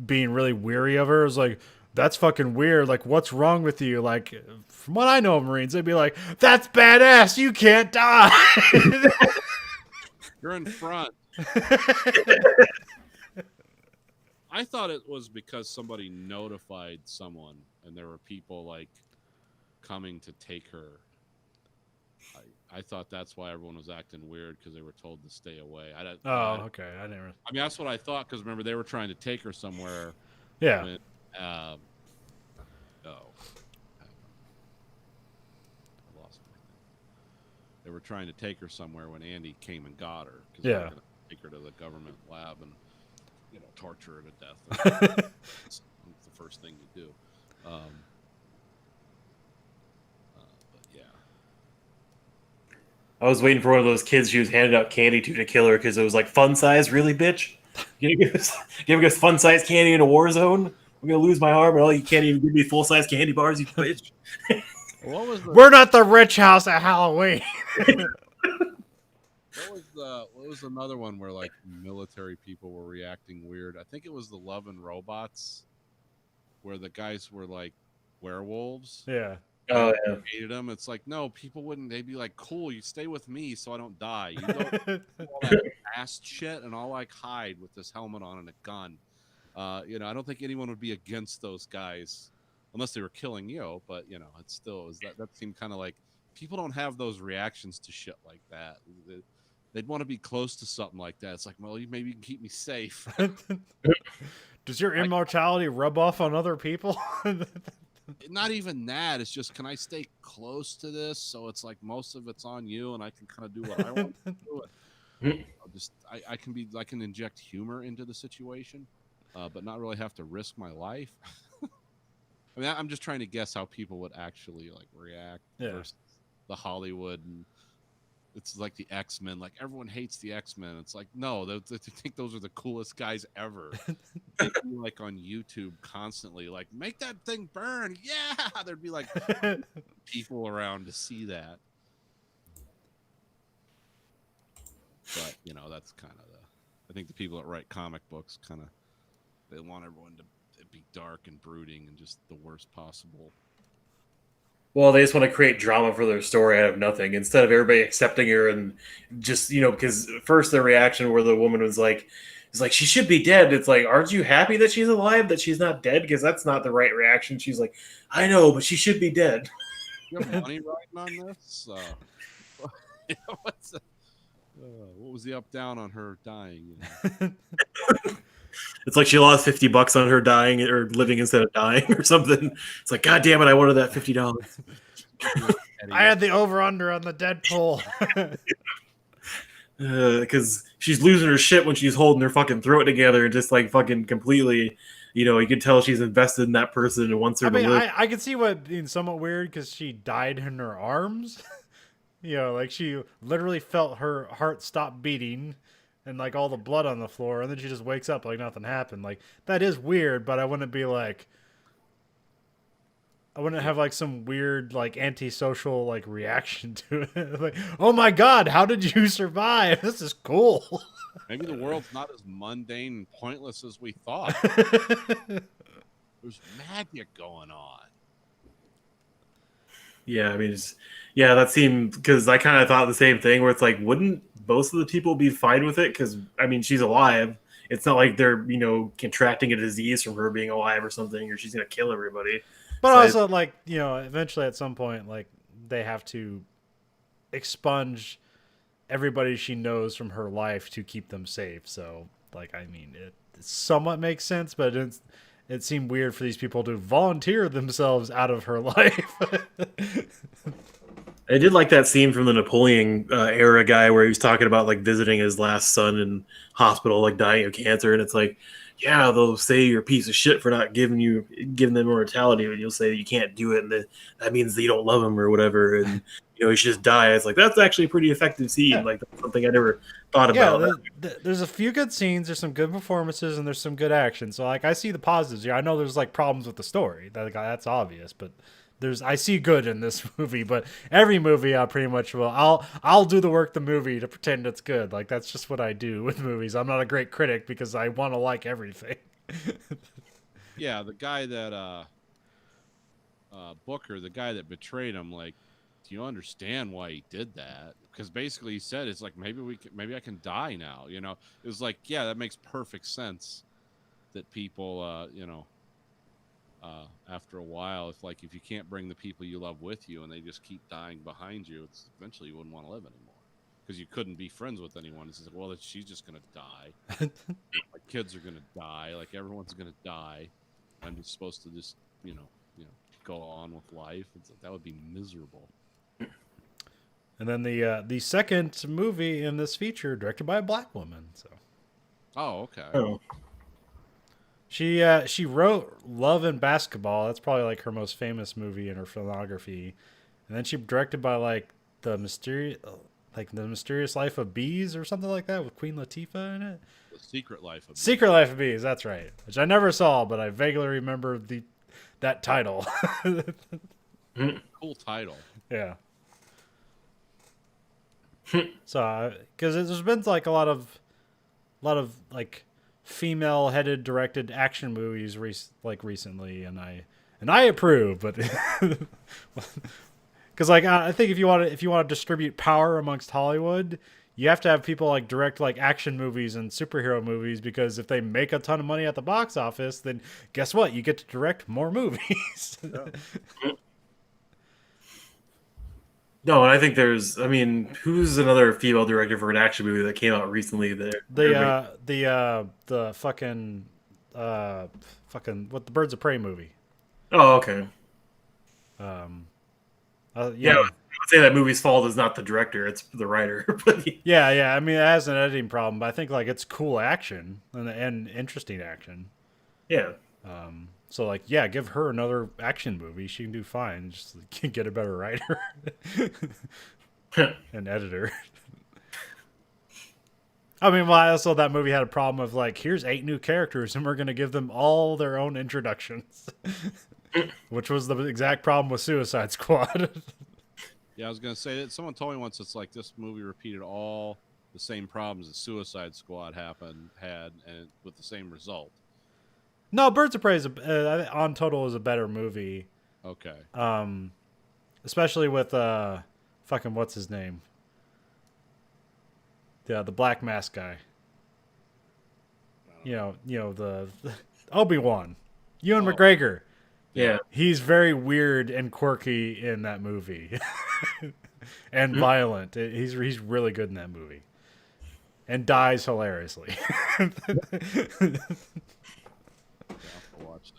being really weary of her. It was like, that's fucking weird. Like, what's wrong with you? Like, from what I know of Marines, they'd be like, that's badass. You can't die. You're in front. I thought it was because somebody notified someone and there were people like coming to take her. I thought that's why everyone was acting weird because they were told to stay away. Okay. I never. I mean, that's what I thought because remember they were trying to take her somewhere. Yeah. When, I lost my thing. They were trying to take her somewhere when Andy came and got her. Because they were going to take her to the government lab and torture her to death. It's the first thing you do. But yeah. I was waiting for one of those kids she was handing out candy to kill her because it was like fun size, really, bitch. You giving us fun size candy in a war zone? I'm gonna lose my arm, and all you can't even give me full size candy bars, you bitch. We're not the rich house at Halloween. What was another one where like military people were reacting weird? I think it was the Love and Robots, where the guys were like werewolves. Yeah. Oh yeah. Hated them. It's like no, people wouldn't. They'd be like, "Cool, you stay with me, so I don't die. You don't do all that ass shit, and I'll like hide with this helmet on and a gun." I don't think anyone would be against those guys unless they were killing you. But it's still that seemed kind of like people don't have those reactions to shit like that. They'd want to be close to something like that. It's like, well, maybe you can keep me safe. Does your immortality rub off on other people? Not even that. It's just, can I stay close to this? So it's like most of it's on you, and I can kind of do what I want to do. I can inject humor into the situation, but not really have to risk my life. I mean, I'm just trying to guess how people would actually like react versus the Hollywood. And it's like the X-Men. Like everyone hates the X-Men. It's like no, they think those are the coolest guys ever. They'd be like on YouTube constantly, like make that thing burn. Yeah, there'd be like people around to see that. But that's kind of I think the people that write comic books kind of They want everyone to be dark and brooding and just the worst possible. Well, they just want to create drama for their story out of nothing instead of everybody accepting her and just, because first the reaction where the woman was like, it's like, she should be dead. It's like, aren't you happy that she's alive, that she's not dead? Because that's not the right reaction. She's like, I know, but she should be dead. You have money writing on this? What's what was the up down on her dying? It's like she lost $50 on her dying or living instead of dying or something. It's like, God damn it, I wanted that $50. I had the over/under on the Deadpool. Because she's losing her shit when she's holding her fucking throat together and just like fucking completely, you can tell she's invested in that person and wants her to live. I could see what being somewhat weird because she died in her arms. Like she literally felt her heart stop beating and like all the blood on the floor, and then she just wakes up like nothing happened. Like that is weird, but I wouldn't be like, I wouldn't have like some weird like antisocial like reaction to it. Like, oh my god, how did you survive? This is cool. Maybe the world's not as mundane and pointless as we thought. There's magic going on. Yeah, I mean, that seemed, because I kind of thought the same thing where it's like, wouldn't most of the people be fine with it? Because, I mean, she's alive. It's not like they're, contracting a disease from her being alive or something, or she's going to kill everybody. But so also, eventually at some point, like, they have to expunge everybody she knows from her life to keep them safe. So, like, I mean, it somewhat makes sense, but it seemed weird for these people to volunteer themselves out of her life. I did like that scene from the Napoleon era guy where he was talking about like visiting his last son in hospital, like dying of cancer, and it's like, yeah, they'll say you're a piece of shit for not giving them immortality, but you'll say you can't do it, and that means that you don't love him or whatever, and you should just die. It's like, that's actually a pretty effective scene. Yeah. Like, that's something I never thought about. There's a few good scenes, there's some good performances, and there's some good action. So like, I see the positives here. I know there's like problems with the story. That's obvious, but I see good in this movie. But every movie I pretty much I'll do the work the movie to pretend it's good. Like, that's just what I do with movies. I'm not a great critic because I want to like everything. Yeah, the guy that Booker, the guy that betrayed him, like, do you understand why he did that? Because basically he said, it's like, maybe I can die now. It was like, yeah, that makes perfect sense that people after a while, if you can't bring the people you love with you and they just keep dying behind you, it's eventually you wouldn't want to live anymore because you couldn't be friends with anyone. It's like, well, she's just gonna die. My kids are gonna die. Like, everyone's gonna die. I'm just supposed to just go on with life. It's like, that would be miserable. And then the second movie in this feature, directed by a black woman. So. Oh, okay. Oh. She wrote Love and Basketball. That's probably like her most famous movie in her filmography. And then she directed by like the Mysterious Life of Bees or something like that with Queen Latifah in it. The Secret Life of Bees. Secret Life of Bees. That's right. Which I never saw, but I vaguely remember that title. Cool title. Yeah. So, because there's been like a lot of like female-headed directed action movies recently, and I approve, but because like I think if you want to distribute power amongst Hollywood, you have to have people like direct like action movies and superhero movies, because if they make a ton of money at the box office, then guess what? You get to direct more movies. Yeah. No, and I think who's another female director for an action movie that came out recently? The fucking what, the Birds of Prey movie. Oh, okay. Yeah. I would say that movie's fault is not the director; it's the writer. Yeah. I mean, it has an editing problem, but I think like it's cool action and interesting action. Yeah. So like, yeah, give her another action movie. She can do fine. Just get a better writer and editor. I mean, well, also that movie had a problem of like, here's 8 new characters and we're going to give them all their own introductions, which was the exact problem with Suicide Squad. Yeah, I was going to say that someone told me once, it's like this movie repeated all the same problems that Suicide Squad had, and with the same result. No, Birds of Prey is on total is a better movie. Okay. Especially with fucking what's his name? Yeah, the Black Mask guy. You know the Obi-Wan, Ewan McGregor. Yeah. He's very weird and quirky in that movie, and violent. He's really good in that movie, and dies hilariously. Yeah, I'll watch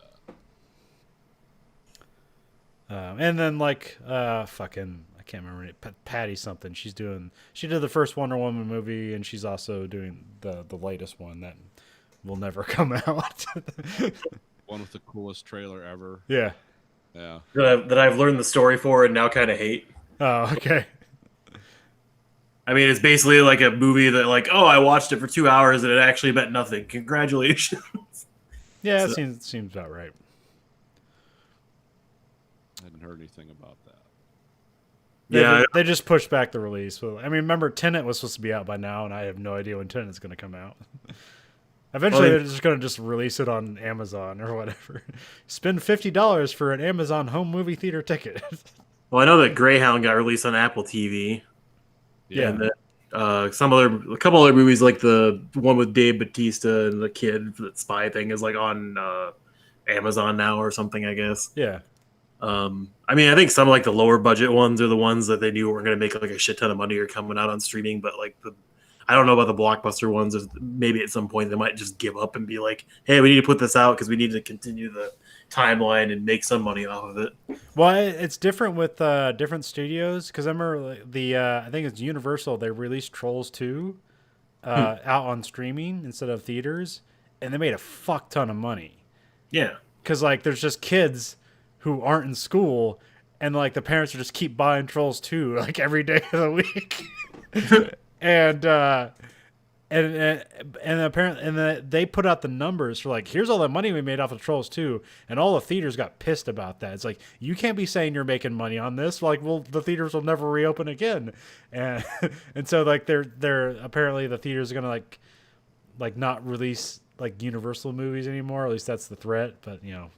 that. And then like fucking I can't remember it. Patty something. She did the first Wonder Woman movie, and she's also doing the latest one that will never come out. One with the coolest trailer ever. Yeah. Yeah. That I've learned the story for and now kind of hate. Oh, okay. I mean, it's basically like a movie that, like, oh, I watched it for 2 hours and it actually meant nothing. Congratulations. Yeah, So- it seems about right. I hadn't heard anything about that. They just pushed back the release. Well, I mean, remember Tenet was supposed to be out by now, and I have no idea when Tenet's going to come out. Eventually, they're just going to just release it on Amazon or whatever. Spend $50 for an Amazon home movie theater ticket. Well, I know that Greyhound got released on Apple TV. Yeah. And that, a couple other movies, like the one with Dave Bautista and the kid, that spy thing, is like on Amazon now or something, I guess. Yeah. I mean, I think some like the lower budget ones are the ones that they knew weren't going to make like a shit ton of money or coming out on streaming. But like I don't know about the blockbuster ones. Maybe at some point they might just give up and be like, "Hey, we need to put this out because we need to continue the timeline and make some money off of it." Well, it's different with different studios because I remember I think it's Universal. They released Trolls 2 out on streaming instead of theaters, and they made a fuck ton of money. Yeah. Because like there's just kids who aren't in school, and like the parents will just keep buying Trolls 2 like every day of the week. and apparently they put out the numbers for like, here's all the money we made off of Trolls 2, and all the theaters got pissed about that. It's like, you can't be saying you're making money on this. Like, well, the theaters will never reopen again. And and so like they're apparently the theaters are gonna like not release like Universal movies anymore. At least that's the threat. But you know,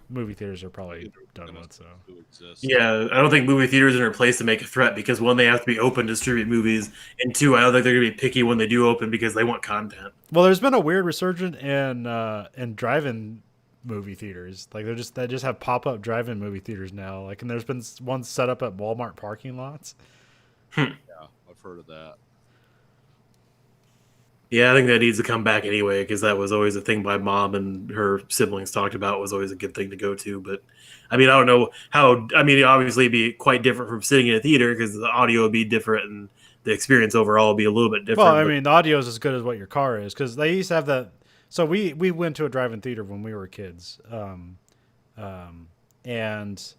movie theaters are probably done with. So Who exists. Yeah, I don't think movie theaters are in a place to make a threat because one, they have to be open to distribute movies, and two, I don't think they're going to be picky when they do open because they want content. well, there's been a weird resurgence in drive-in movie theaters. Like they just have pop-up drive-in movie theaters now. Like, and there's been one set up at Walmart parking lots. Yeah, I've heard of that. Yeah, I think that needs to come back anyway because that was always a thing my mom and her siblings talked about. Was always a good thing to go to. But I mean, I don't know how. I mean, obviously, it'd be quite different from sitting in a theater because the audio would be different and the experience overall would be a little bit different. Well, I but- mean, the audio is as good as what your car is because they used to have that. So we went to a drive-in theater when we were kids, and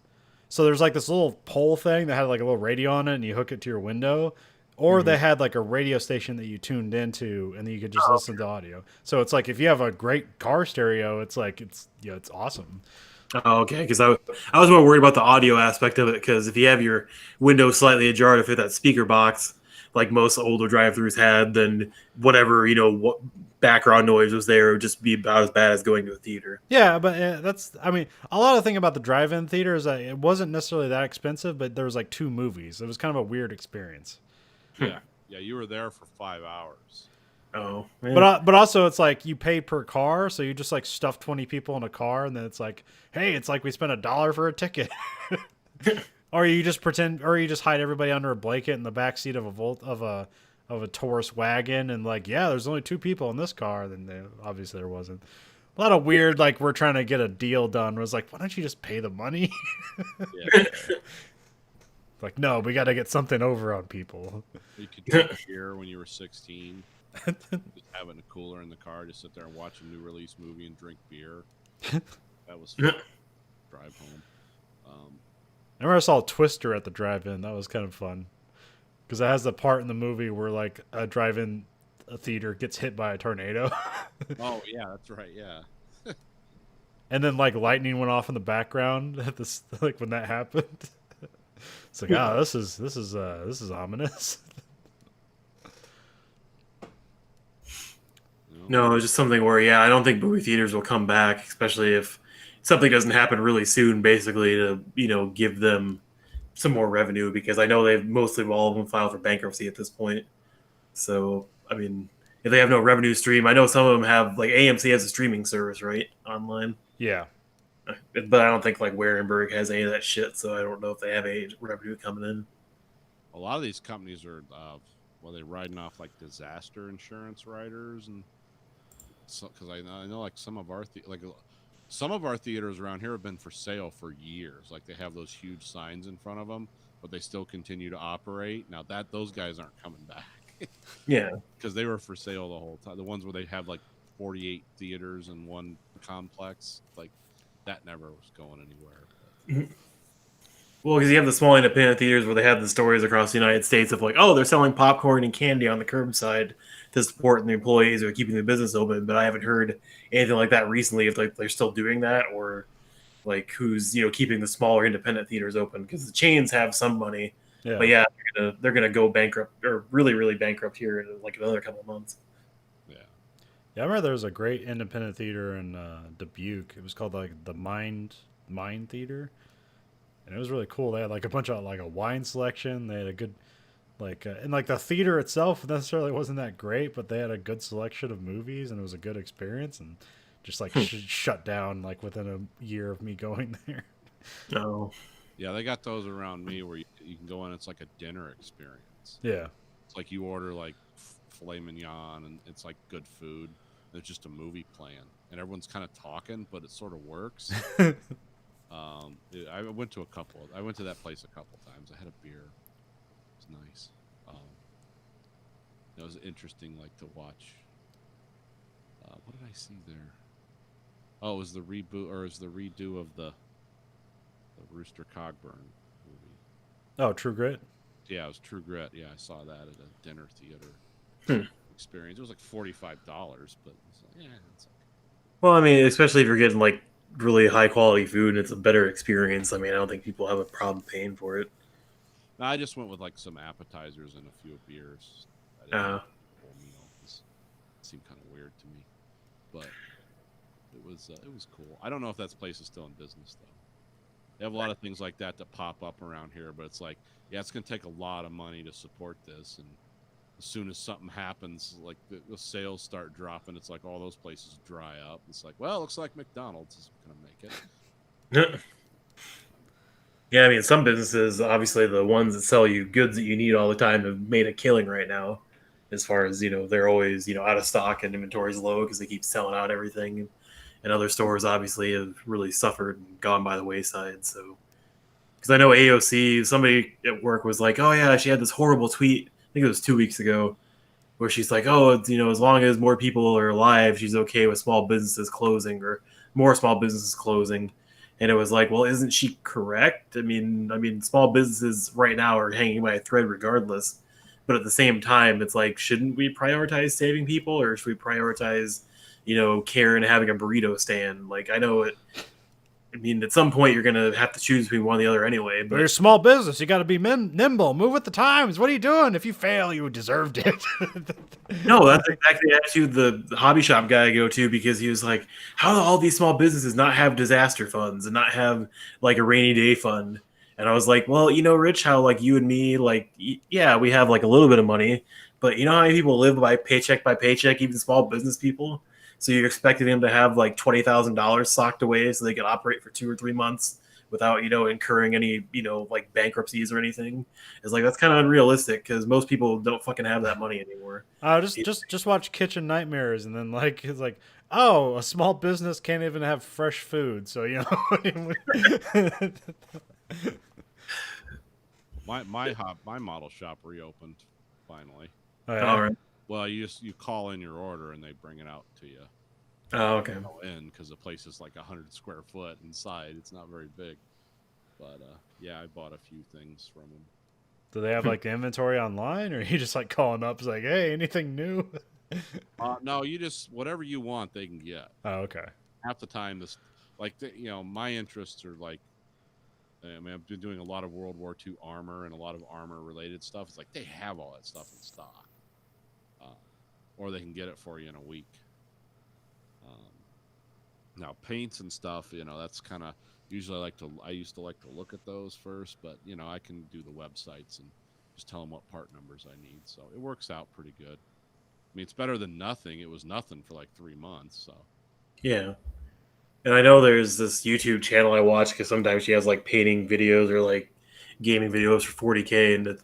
so there's like this little pole thing that had like a little radio on it, and you hook it to your window. Or they had like a radio station that you tuned into, and then you could just listen to audio. So it's like if you have a great car stereo, it's like it's awesome. Oh, okay. Because I was more worried about the audio aspect of it. Because if you have your window slightly ajar to fit that speaker box, like most older drive-throughs had, then whatever what background noise was there would just be about as bad as going to a theater. Yeah, but that's I mean a lot of the thing about the drive-in theater is that it wasn't necessarily that expensive, but there was like 2 movies. It was kind of a weird experience. Yeah, yeah, you were there for 5 hours. Oh, But also it's like you pay per car, so you just like stuff 20 people in a car, and then it's like, hey, it's like we spent $1 for a ticket. Or you just pretend, or you just hide everybody under a blanket in the back seat of a Taurus wagon, and like, yeah, there's only 2 people in this car. Then obviously there wasn't. A lot of weird, like we're trying to get a deal done. Was like, why don't you just pay the money? Yeah, Like, no, we got to get something over on people. you could drink beer when you were 16. Just having a cooler in the car, just sit there and watch a new release movie and drink beer. That was fun. Drive home. I remember I saw Twister at the drive-in. That was kind of fun because it has the part in the movie where like a drive-in theater gets hit by a tornado, Oh yeah, that's right. Yeah. and then like lightning went off in the background at this like when that happened. It's like, oh, this is ominous. You know, No, it's just something where, yeah, I don't think movie theaters will come back, especially if something doesn't happen really soon, basically, to, give them some more revenue, because I know they've mostly all of them filed for bankruptcy at this point. So, I mean, if they have no revenue stream, I know some of them have, like, AMC has a streaming service, right? Online. Yeah. But I don't think, like, Warenberg has any of that shit, so I don't know if they have any revenue coming in. A lot of these companies are, they're riding off like disaster insurance riders, and because I know like some of our theaters around here have been for sale for years. Like they have those huge signs in front of them, but they still continue to operate. Now those guys aren't coming back. Yeah. Because they were for sale the whole time. The ones where they have like 48 theaters in one complex, like that never was going anywhere. Well, because you have the small independent theaters where they have the stories across the United States of like, oh, they're selling popcorn and candy on the curbside to support the employees or keeping the business open. But I haven't heard anything like that recently. If like they're still doing that, or like who's keeping the smaller independent theaters open, because the chains have some money. Yeah. But yeah, they're gonna go bankrupt, or really really bankrupt here in like another couple of months. Yeah. Yeah, I remember there was a great independent theater in Dubuque. It was called like the Mind Theater. And it was really cool. They had like a bunch of like a wine selection. They had a good and like the theater itself necessarily wasn't that great, but they had a good selection of movies, and it was a good experience. And just like shut down like within a year of me going there. Oh, Yeah, they got those around me where you can go in. It's like a dinner experience. Yeah. It's like you order like filet mignon, and it's like good food. There's just a movie playing, and everyone's kind of talking, but it sort of works. I went to I went to that place a couple times. I had a beer. It was nice. It was interesting, like to watch. What did I see there? Oh, it was the reboot, or it was the redo of the Rooster Cogburn movie. Oh, True Grit. Yeah, it was True Grit. Yeah, I saw that at a dinner theater experience. It was like $45, but it's like, yeah, it's like. well, I mean, especially if you're getting like really high quality food and it's a better experience. I mean, I don't think people have a problem paying for it. No, I just went with like some appetizers and a few beers. I didn't have a full meal. It seemed kind of weird to me, but it was cool. I don't know if that place is still in business though. They have a lot of things like that pop up around here, but it's like, yeah, it's going to take a lot of money to support this, and as soon as something happens, like the sales start dropping, it's like all those places dry up. It's like, well, it looks like McDonald's is going to make it. Yeah, I mean, some businesses, obviously the ones that sell you goods that you need all the time, have made a killing right now. As far as, they're always, out of stock and inventory's low because they keep selling out everything. And other stores obviously have really suffered and gone by the wayside. So, because I know AOC, somebody at work was like, oh yeah, she had this horrible tweet, I think it was 2 weeks ago, where she's like, oh, as long as more people are alive, she's okay with small businesses closing, or more small businesses closing. And it was like, well, isn't she correct? I mean, small businesses right now are hanging by a thread regardless. But at the same time, it's like, shouldn't we prioritize saving people, or should we prioritize, care and having a burrito stand? Like, I know it. I mean, at some point, you're going to have to choose between one or the other anyway. But you're a small business. You got to be nimble. Move with the times. What are you doing? If you fail, you deserved it. No, that's exactly the attitude the hobby shop guy I go to, because he was like, how do all these small businesses not have disaster funds and not have like a rainy day fund? And I was like, well, Rich, how like you and me, like, yeah, we have like a little bit of money, but you know how many people live by paycheck, even small business people? So you're expecting them to have like $20,000 socked away so they can operate for 2 or 3 months without, incurring any, like bankruptcies or anything. It's like, that's kind of unrealistic, because most people don't fucking have that money anymore. Just watch Kitchen Nightmares, and then like it's like, oh, a small business can't even have fresh food. So My model shop reopened finally. Oh, yeah. All right. Well, you call in your order and they bring it out to you. Oh, okay. Because the place is like 100 square foot inside. It's not very big, but yeah, I bought a few things from them. Do they have like the inventory online, or are you just like calling up? It's like, hey, anything new? No, you just whatever you want, they can get. Oh, okay. Half the time, my interests are like, I mean, I've been doing a lot of World War II armor and a lot of armor related stuff. It's like they have all that stuff in stock, or they can get it for you in a week. Now paints and stuff, that's kind of usually I used to like to look at those first, but I can do the websites and just tell them what part numbers I need. So it works out pretty good. I mean, it's better than nothing. It was nothing for like 3 months. So Yeah. And I know there's this YouTube channel I watch because sometimes she has like painting videos or like gaming videos for 40K. And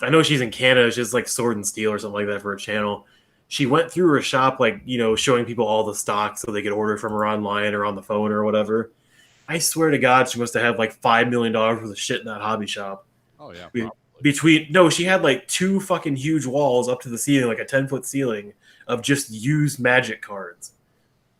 I know she's in Canada. She has like Sword and Steel or something like that for her channel. She went through her shop, like, showing people all the stock so they could order from her online or on the phone or whatever. I swear to God, she must have had like $5 million worth of shit in that hobby shop. oh yeah, Be- probably. No, she had like 2 fucking huge walls up to the ceiling, like a 10-foot ceiling of just used Magic cards.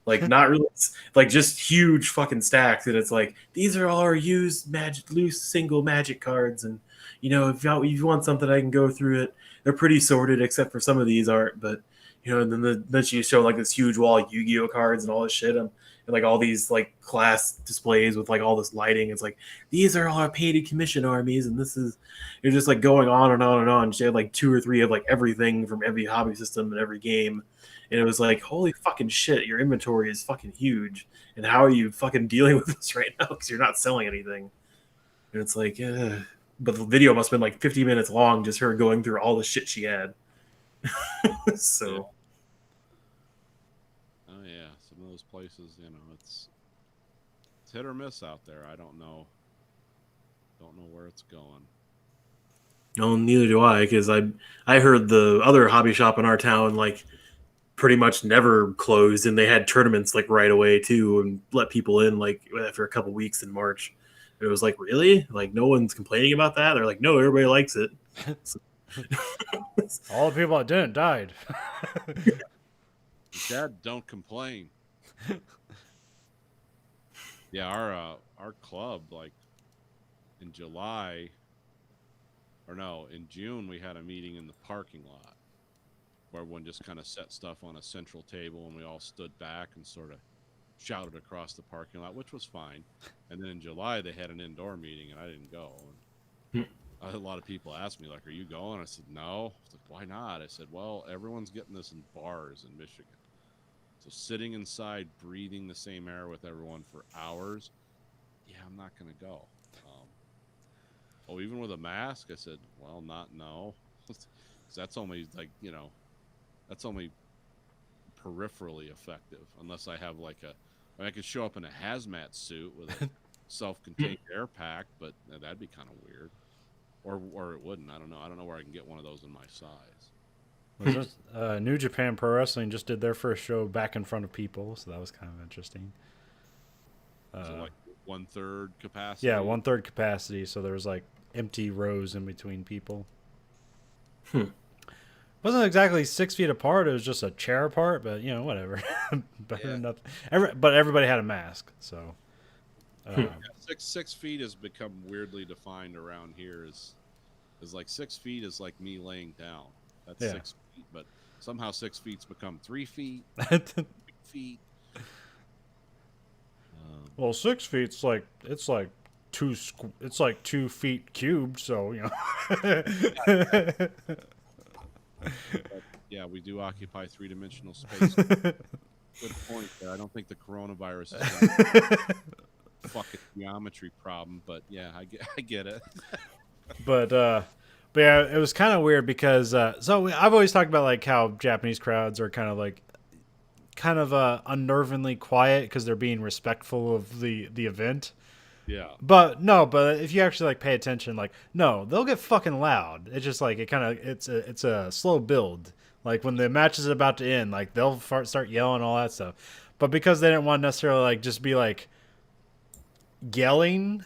Like, not really, like, just huge fucking stacks. And it's like, these are all our used Magic, loose single Magic cards. And, if you want something, I can go through it. They're pretty sorted, except for some of these aren't. But, and then she showed like this huge wall of Yu-Gi-Oh cards and all this shit. And like all these like class displays with like all this lighting. It's like, these are all our painted commission armies. And you're just like going on and on and on. She had like 2 or 3 of like everything from every hobby system and every game. And it was like, holy fucking shit, your inventory is fucking huge. And how are you fucking dealing with this right now? Because you're not selling anything. And it's like, but the video must have been like 50 minutes long, just her going through all the shit she had. So. Oh yeah, some of those places, it's hit or miss out there. I don't know where it's going. No, neither do I, because I heard the other hobby shop in our town, like, pretty much never closed, and they had tournaments like right away too, and let people in like after a couple weeks in March. It was like, really? Like, no one's complaining about that? They're like, no, everybody likes it. All the people that didn't died. Dad, don't complain. Yeah, our club, like in July, or no, in June, we had a meeting in the parking lot where everyone just kind of set stuff on a central table and we all stood back and sort of shouted across the parking lot, which was fine. And then in July, they had an indoor meeting and I didn't go. And I had a lot of people ask me, like, are you going? I said, no. I was like, why not? I said, well, everyone's getting this in bars in Michigan. So sitting inside, breathing the same air with everyone for hours, yeah, I'm not going to go. Even with a mask, I said, well, no. Because that's only like, that's only peripherally effective, unless I have like I could show up in a hazmat suit with a self-contained air pack, but that'd be kind of weird. Or it wouldn't. I don't know. I don't know where I can get one of those in my size. Was this, New Japan Pro Wrestling just did their first show back in front of people, so that was kind of interesting. So like 1/3 capacity? Yeah, 1/3 capacity, so there was like empty rows in between people. Wasn't exactly 6 feet apart. It was just a chair apart, but whatever. Better than nothing. But everybody had a mask, so. Yeah, 6 feet has become weirdly defined around here. Is like 6 feet is like me laying down. That's 6 feet, but somehow 6 feet's become 3 feet, 3 feet. Well, 6 feet's like it's like 2 feet cubed, so Yeah, we do occupy 3-dimensional space. Good point there. I don't think the coronavirus is a fucking geometry problem, but yeah, I get it. But yeah, it was kind of weird because so I've always talked about like how Japanese crowds are kind of unnervingly quiet because they're being respectful of the event. Yeah. But if you actually like pay attention, like no, they'll get fucking loud. It's just like it's a slow build. Like when the match is about to end, like they'll start yelling all that stuff. But because they didn't want to necessarily like just be like yelling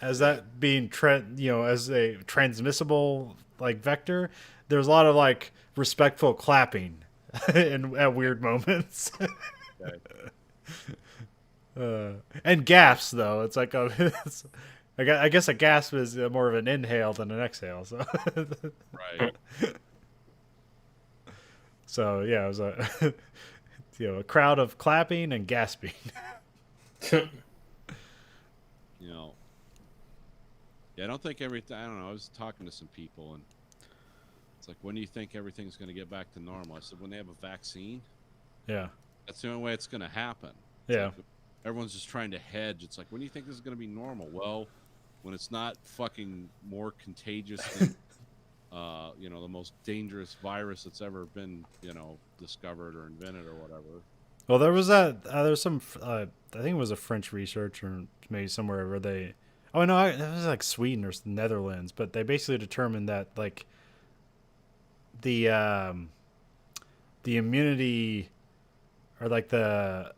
as that being as a transmissible like vector, there's a lot of like respectful clapping at weird moments. And gasps though. It's like I guess a gasp is more of an inhale than an exhale. So Right. So yeah, it was a crowd of clapping and gasping. Yeah, I don't think everything. I don't know. I was talking to some people, and it's like, when do you think everything's going to get back to normal? I said, when they have a vaccine. Yeah. That's the only way it's going to happen. Yeah. Like, everyone's just trying to hedge. It's like, when do you think this is going to be normal? Well, when it's not fucking more contagious than, the most dangerous virus that's ever been, discovered or invented or whatever. Well, there was that. There's some. I think it was a French researcher, maybe somewhere where they. Oh no, it was like Sweden or Netherlands, but they basically determined that like the immunity or like the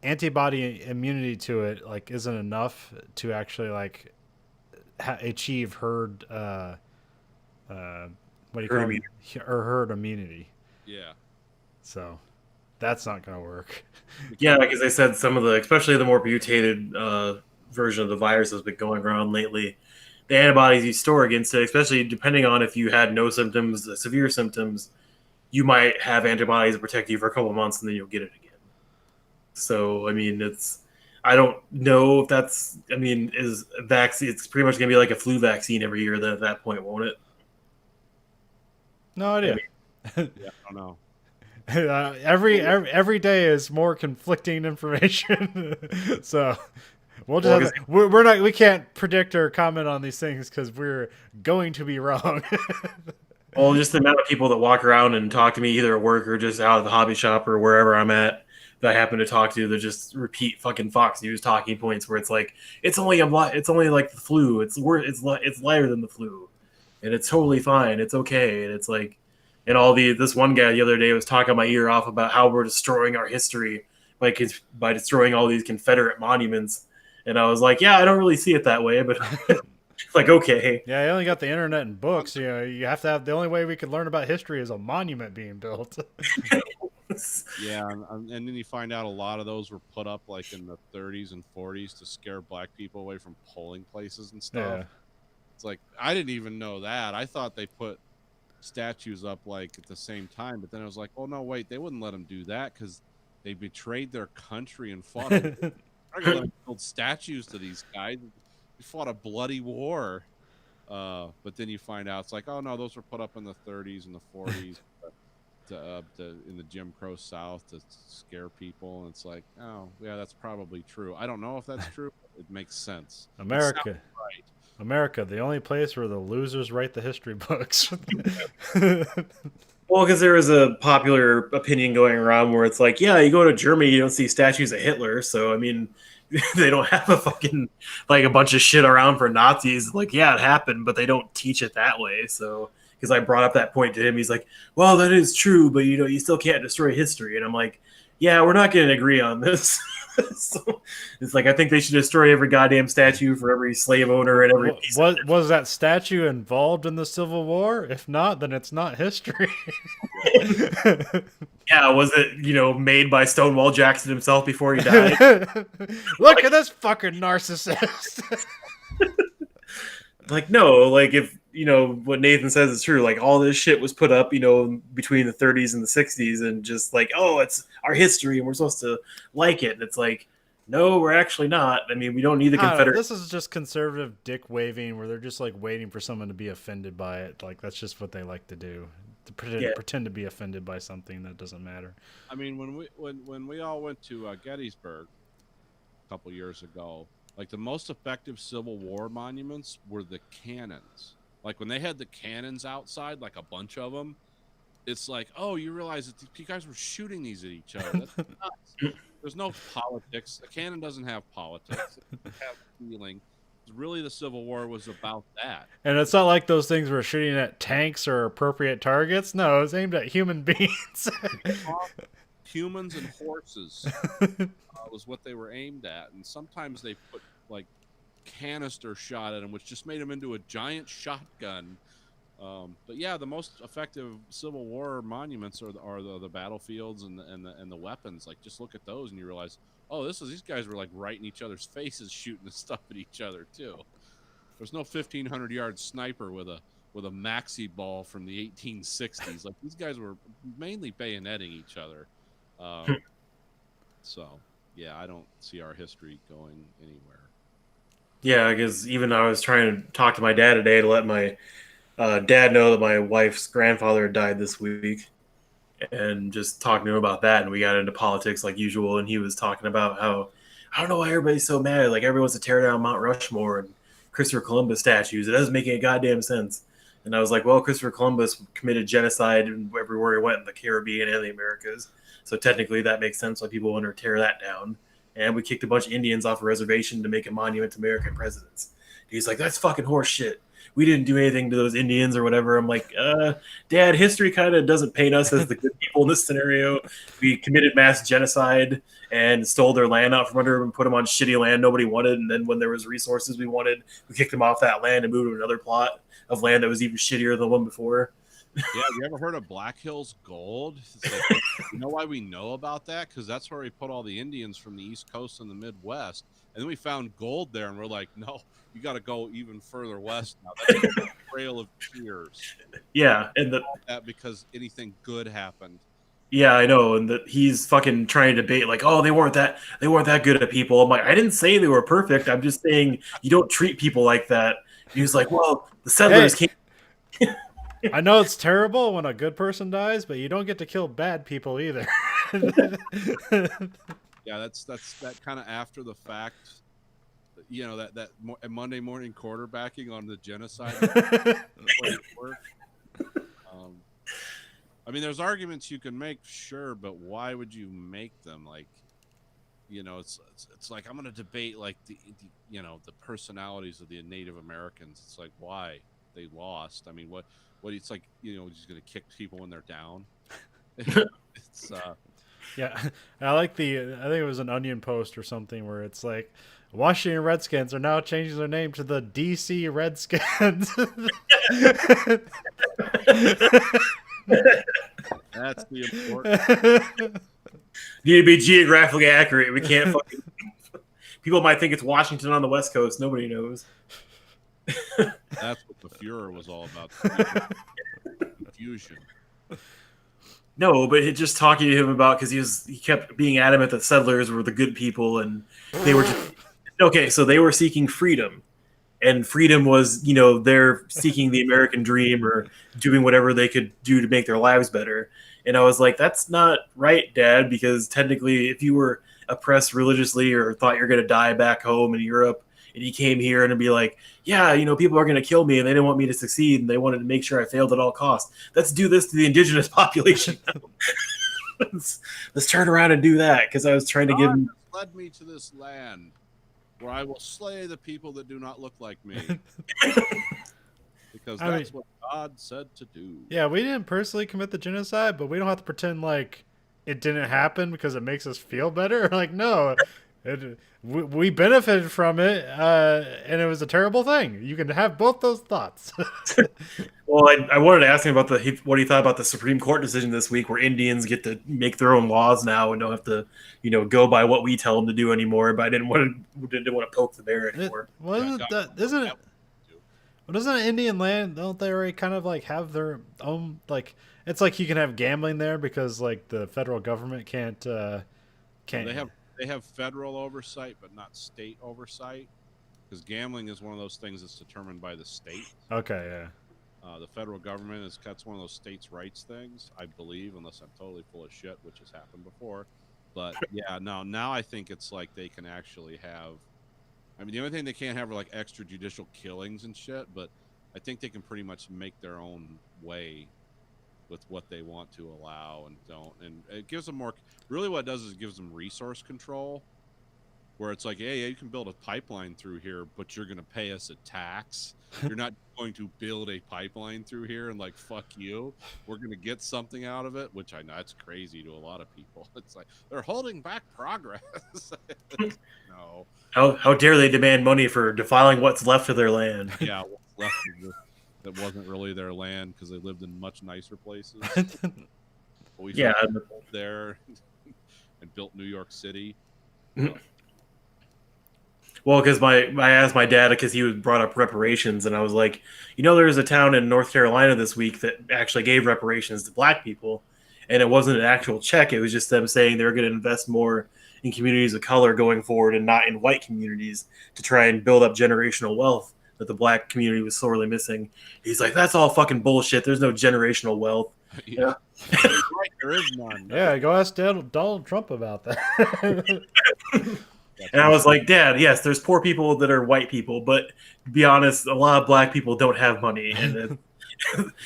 antibody immunity to it like isn't enough to actually like achieve herd what do you call it? Or herd immunity. Yeah. So that's not going to work. Yeah, because they said some of the, especially the more mutated version of the virus has been going around lately. The antibodies you store against it, especially depending on if you had no symptoms, severe symptoms, you might have antibodies that protect you for a couple of months and then you'll get it again. So, I mean, I don't know if that's, I mean, is a vaccine, it's pretty much going to be like a flu vaccine every year then at that point, won't it? No idea. Yeah, I don't know. Every day is more conflicting information. So we'll just we can't predict or comment on these things because we're going to be wrong. Well, just the amount of people that walk around and talk to me either at work or just out of the hobby shop or wherever I'm at that I happen to talk to that just repeat fucking Fox News talking points where it's like it's only like the flu. It's lighter than the flu, and it's totally fine. It's okay, and it's like. And this one guy the other day was talking my ear off about how we're destroying our history by destroying all these Confederate monuments. And I was like, yeah, I don't really see it that way, but like, okay. Yeah, I only got the internet and books. You have to have the only way we could learn about history is a monument being built. Yeah, and then you find out a lot of those were put up like in the 30s and 40s to scare black people away from polling places and stuff. Yeah. It's like, I didn't even know that. I thought they put statues up like at the same time, but then I was like, oh no, wait, they wouldn't let them do that because they betrayed their country and fought. They're not gonna let them build statues to these guys. They fought a bloody war, but then you find out it's like, oh no, those were put up in the 30s and the 40s in the Jim Crow South to scare people, and it's like, oh yeah, that's probably true. I don't know if that's true. It makes sense. America. Right. America, the only place where the losers write the history books. Well, because there was a popular opinion going around where it's like, yeah, you go to Germany, you don't see statues of Hitler. So, I mean, they don't have a fucking, like, a bunch of shit around for Nazis. Like, yeah, it happened, but they don't teach it that way. So, because I brought up that point to him, he's like, well, that is true, but, you still can't destroy history. And I'm like, yeah, we're not going to agree on this. So it's like I think they should destroy every goddamn statue for every slave owner and every piece. Was that statue involved in the Civil War? If not, then it's not history. Yeah, was it made by Stonewall Jackson himself before he died? Look at this fucking narcissist. Like, no, like if what Nathan says is true, like all this shit was put up between the 30s and the 60s and just like, oh, it's our history and we're supposed to like it, and it's like, no, we're actually not. I mean, we don't need the Confederate. This is just conservative dick waving where they're just like waiting for someone to be offended by it. Like that's just what they like to do, to pretend to be offended by something that doesn't matter. I mean, when we all went to Gettysburg a couple years ago, like the most effective Civil War monuments were the cannons. Like when they had the cannons outside, like a bunch of them, it's like, oh, you realize that you guys were shooting these at each other. That's nuts. There's no politics. A cannon doesn't have politics. It doesn't have feeling. Really, the Civil War was about that. And it's not like those things were shooting at tanks or appropriate targets. No, it was aimed at human beings. Humans and horses was what they were aimed at. And sometimes they put like canister shot at them, which just made them into a giant shotgun. But yeah, the most effective Civil War monuments are the battlefields and the weapons. Like, just look at those and you realize, oh, these guys were like right in each other's faces, shooting the stuff at each other too. There's no 1,500-yard sniper with a maxi ball from the 1860s. Like, these guys were mainly bayoneting each other. So yeah, I don't see our history going anywhere. Yeah, because even I was trying to talk to my dad today to let my dad know that my wife's grandfather died this week, and just talking to him about that. And we got into politics like usual. And he was talking about how, I don't know why everybody's so mad. Like everyone wants to tear down Mount Rushmore and Christopher Columbus statues. It doesn't make any goddamn sense. And I was like, well, Christopher Columbus committed genocide everywhere he went in the Caribbean and the Americas. So technically that makes sense why people want to tear that down. And we kicked a bunch of Indians off a reservation to make a monument to American presidents. He's like, that's fucking horse shit. We didn't do anything to those Indians or whatever. I'm like, Dad, history kind of doesn't paint us as the good people in this scenario. We committed mass genocide and stole their land out from under them and put them on shitty land nobody wanted. And then when there was resources we wanted, we kicked them off that land and moved to another plot of land that was even shittier than the one before. Yeah, you ever heard of Black Hills Gold? Like, you know why we know about that? Because that's where we put all the Indians from the East Coast and the Midwest. And then we found gold there, and we're like, no, you got to go even further west now. That's the Trail of Tears. Yeah, and that because anything good happened. Yeah, I know, and that he's fucking trying to debate like, oh, they weren't that good at people. I'm like, I didn't say they were perfect. I'm just saying you don't treat people like that. He was like, well, the settlers came. I know it's terrible when a good person dies, but you don't get to kill bad people either. Yeah, that's that kind of after the fact, you know, that Monday morning quarterbacking on the genocide. I mean, there's arguments you can make, sure, but why would you make them? Like, you know, it's like I'm going to debate like the you know, the personalities of the Native Americans. It's like, why they lost? I mean, what it's like, you know, just going to kick people when they're down. It's yeah, I think it was an Onion post or something where it's like, Washington Redskins are now changing their name to the DC Redskins. That's the important. Need to be geographically accurate. We can't fucking. People might think it's Washington on the West Coast. Nobody knows. That's what the Fuhrer was all about. Confusion. No, but just talking to him about, because he kept being adamant that settlers were the good people and they were just okay. So they were seeking freedom, and freedom was, you know, they're seeking the American dream or doing whatever they could do to make their lives better. And I was like, that's not right, Dad, because technically, if you were oppressed religiously or thought you're going to die back home in Europe, and you came here and it'd be like, yeah, you know, people are going to kill me and they didn't want me to succeed and they wanted to make sure I failed at all costs. Let's do this to the indigenous population. let's turn around and do that, because I was trying to give him. Led me to this land where I will slay the people that do not look like me. Because that's what God said to do. Yeah, we didn't personally commit the genocide, but we don't have to pretend like it didn't happen because it makes us feel better. Like, no, we benefited from it, and it was a terrible thing. You can have both those thoughts. Well, I wanted to ask him about what he thought about the Supreme Court decision this week, where Indians get to make their own laws now and don't have to, you know, go by what we tell them to do anymore. But I didn't want to poke the bear anymore. Doesn't Indian land, don't they already kind of like have their own, like, it's like you can have gambling there because like the federal government can't. They have federal oversight, but not state oversight, because gambling is one of those things that's determined by the state. Okay, yeah. The federal government that's one of those states' rights things, I believe, unless I'm totally full of shit, which has happened before. But yeah, now I think it's like they can actually have. I mean, the only thing they can't have are like extrajudicial killings and shit, but I think they can pretty much make their own way with what they want to allow and don't. And it gives them more, really what it does is it gives them resource control, where it's like, hey, you can build a pipeline through here, but you're going to pay us a tax. You're not going to build a pipeline through here and like, fuck you. We're going to get something out of it, which I know it's crazy to a lot of people. It's like, they're holding back progress. No. How dare they demand money for defiling what's left of their land? Yeah, what's left of that wasn't really their land because they lived in much nicer places. We there and built New York City. Well, because I asked my dad, because he brought up reparations, and I was like, you know, there was a town in North Carolina this week that actually gave reparations to black people, and it wasn't an actual check. It was just them saying they were going to invest more in communities of color going forward and not in white communities to try and build up generational wealth. that the black community was sorely missing. He's like, that's all fucking bullshit. There's no generational wealth. Yeah. Right, there is none. Yeah, go ask Donald Trump about that. And I was like, Dad, yes, there's poor people that are white people, but to be honest, a lot of black people don't have money, and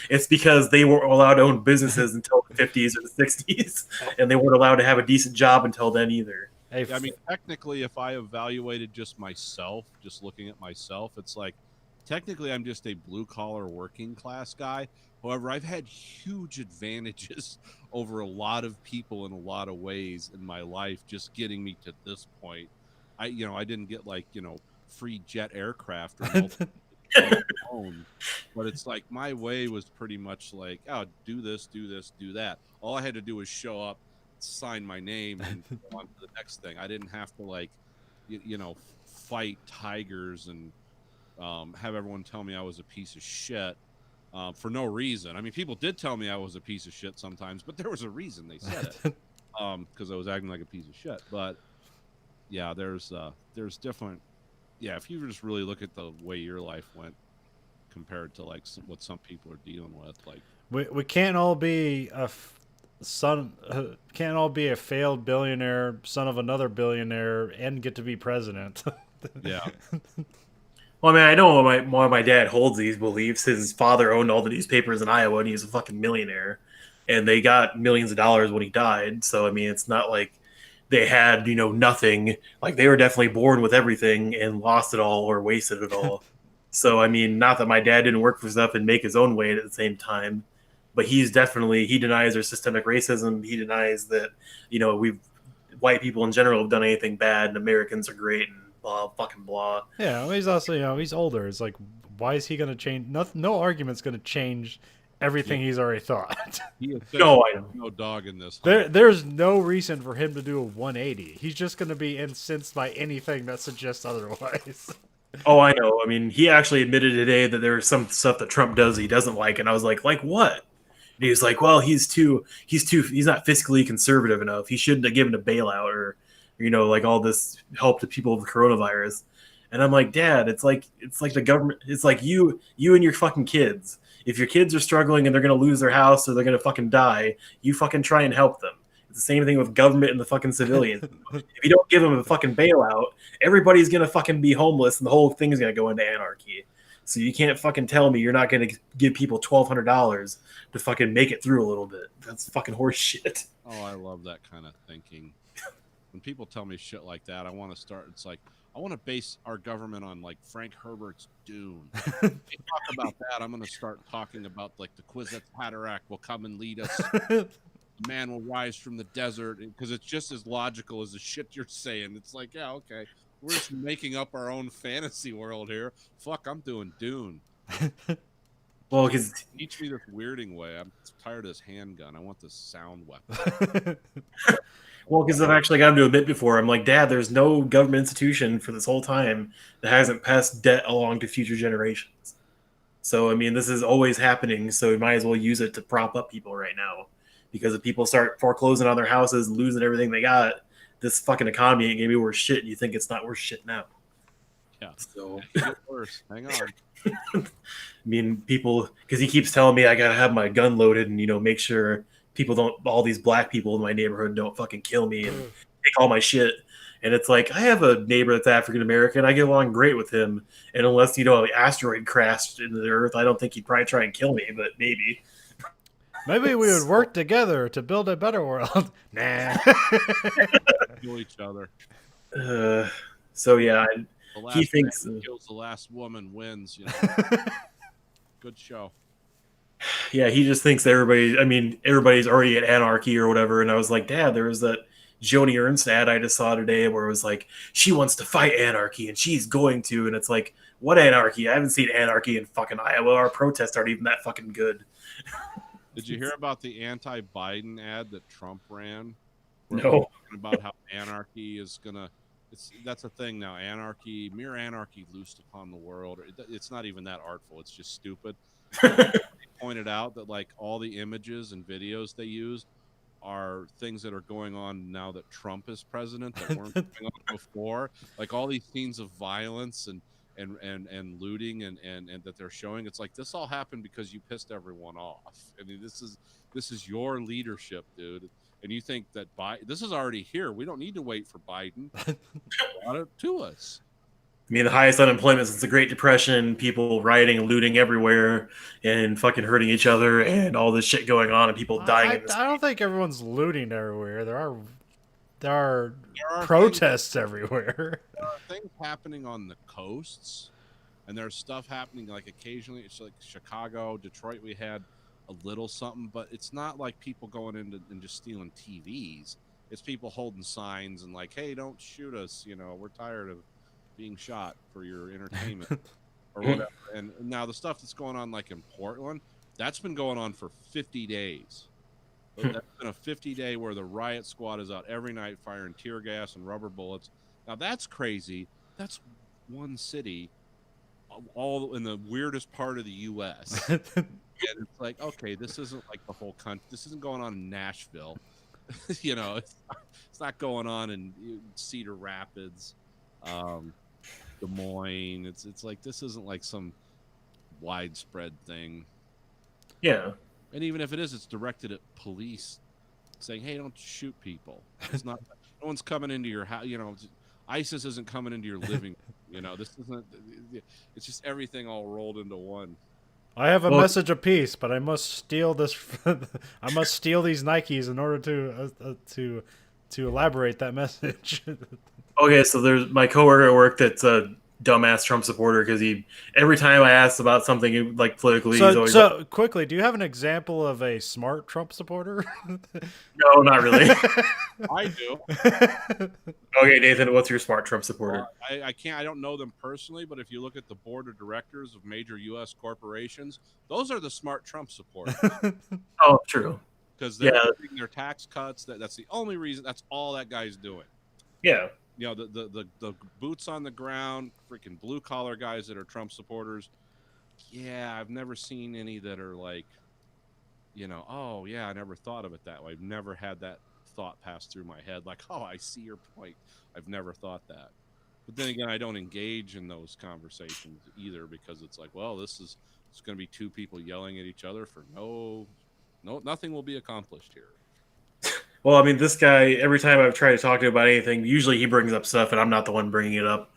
it's because they weren't allowed to own businesses until the 50s or the 60s, and they weren't allowed to have a decent job until then either. Hey, I mean, technically, if I evaluated just myself, just looking at myself, it's like technically I'm just a blue collar working class guy. However, I've had huge advantages over a lot of people in a lot of ways in my life, just getting me to this point. I didn't get like, free jet aircraft or multiple phone, but it's like my way was pretty much like, oh, do this, do that. All I had to do was show up, sign my name, and go on to the next thing. I didn't have to like, fight tigers and have everyone tell me I was a piece of shit for no reason. I mean, people did tell me I was a piece of shit sometimes, but there was a reason they said it, because I was acting like a piece of shit. But yeah, there's different. Yeah, if you just really look at the way your life went compared to like what some people are dealing with, like we can't all be can't all be a failed billionaire, son of another billionaire, and get to be president. yeah. Well, I mean, I know why my dad holds these beliefs. His father owned all the newspapers in Iowa, and he was a fucking millionaire. And they got millions of dollars when he died. So, I mean, it's not like they had, nothing. Like, they were definitely born with everything and lost it all or wasted it all. So, I mean, not that my dad didn't work for stuff and make his own way at the same time. But he denies there's systemic racism. He denies that, white people in general have done anything bad and Americans are great and blah, fucking blah. Yeah, well, he's also, he's older. It's like, why is he going to change? No argument's going to change everything he's already thought. No, I know. No dog in this. There's no reason for him to do a 180. He's just going to be incensed by anything that suggests otherwise. Oh, I know. I mean, he actually admitted today that there's some stuff that Trump does he doesn't like, and I was like what? And he was like, well, he's not fiscally conservative enough. He shouldn't have given a bailout or, like all this help to people with coronavirus. And I'm like, Dad, it's like the government. It's like you and your fucking kids. If your kids are struggling and they're going to lose their house or they're going to fucking die, you fucking try and help them. It's the same thing with government and the fucking civilians. If you don't give them a fucking bailout, everybody's going to fucking be homeless and the whole thing is going to go into anarchy. So you can't fucking tell me you're not going to give people $1,200 to fucking make it through a little bit. That's fucking horse shit. Oh, I love that kind of thinking. When people tell me shit like that, I want to start. It's like, I want to base our government on like Frank Herbert's Dune. If you talk about that, I'm going to start talking about like the Kwisatz Haderach will come and lead us. Man will rise from the desert, because it's just as logical as the shit you're saying. It's like, yeah, okay, we're just making up our own fantasy world here. Fuck, I'm doing Dune. Well, because Teach me this weirding way. I'm tired of this handgun. I want this sound weapon. I've actually got him to admit before. I'm like, Dad, there's no government institution for this whole time that hasn't passed debt along to future generations. So, I mean, this is always happening. So we might as well use it to prop up people right now. Because if people start foreclosing on their houses and losing everything they got, this fucking economy ain't gonna be worth shit. And you think it's not worth shit now. Yeah. So It gets worse. Hang on. I mean, people, because he keeps telling me I gotta have my gun loaded and make sure all these black people in my neighborhood don't fucking kill me and take all my shit. And it's like, I have a neighbor that's African American. I get along great with him, and unless an asteroid crashed into the earth, I don't think he'd probably try and kill me. But maybe. Maybe we would work together to build a better world. Nah. Kill each other. So yeah, The last he thinks man who kills the last woman wins. Good show. Yeah, he just thinks everybody's already at anarchy or whatever. And I was like, Dad, there was that Joni Ernst ad I just saw today where it was like, she wants to fight anarchy and she's going to. And it's like, what anarchy? I haven't seen anarchy in fucking Iowa. Our protests aren't even that fucking good. Did you hear about the anti-Biden ad that Trump ran? No. About how anarchy is gonna. That's a thing now. Anarchy, mere anarchy, loosed upon the world. It's not even that artful. It's just stupid. They pointed out that like all the images and videos they used are things that are going on now that Trump is president that weren't going on before. Like all these scenes of violence and and looting and that they're showing. It's like this all happened because you pissed everyone off. I mean, this is your leadership, dude. And you think that this is already here. We don't need to wait for Biden. Brought it to us. I mean, the highest unemployment since the Great Depression, people rioting and looting everywhere and fucking hurting each other and all this shit going on and people dying. I don't think everyone's looting everywhere. There are protests everywhere. There are things happening on the coasts, and there's stuff happening like occasionally. It's like Chicago, Detroit. We had a little something, but it's not like people going into and just stealing TVs. It's people holding signs and like, hey, don't shoot us. You know, we're tired of being shot for your entertainment or whatever. And now the stuff that's going on like in Portland, that's been going on for 50 days. That's been a 50-day where the riot squad is out every night firing tear gas and rubber bullets. Now that's crazy. That's one city, all in the weirdest part of the U.S. And it's like, okay, this isn't like the whole country. This isn't going on in Nashville. You know, it's not going on in Cedar Rapids, Des Moines. It's like this isn't like some widespread thing. Yeah. And even if it is, it's directed at police saying, hey, don't shoot people. It's not, no one's coming into your house. You know, ISIS isn't coming into your living room. You know, this isn't, it's just everything all rolled into one. I have a message of peace, but I must steal this. I must steal these Nikes in order to elaborate that message. Okay, so there's my coworker at work that's a dumbass Trump supporter because every time I ask about something like politically, he's always like, quickly, do you have an example of a smart Trump supporter? no, not really. I do. Okay, Nathan, what's your smart Trump supporter? I don't know them personally, but if you look at the board of directors of major U.S. corporations, those are the smart Trump supporters. Oh, true. Because they're getting their tax cuts. That's the only reason. That's all that guy's doing. Yeah. You know, the boots on the ground, freaking blue collar guys that are Trump supporters. Yeah, I've never seen any that are like, you know, oh yeah, I never thought of it that way. I've never had that thought pass through my head. Like, oh, I see your point. I've never thought that. But then again, I don't engage in those conversations either because it's like, well, it's going to be two people yelling at each other for nothing will be accomplished here. Well, I mean, this guy, every time I've tried to talk to him about anything, usually he brings up stuff and I'm not the one bringing it up.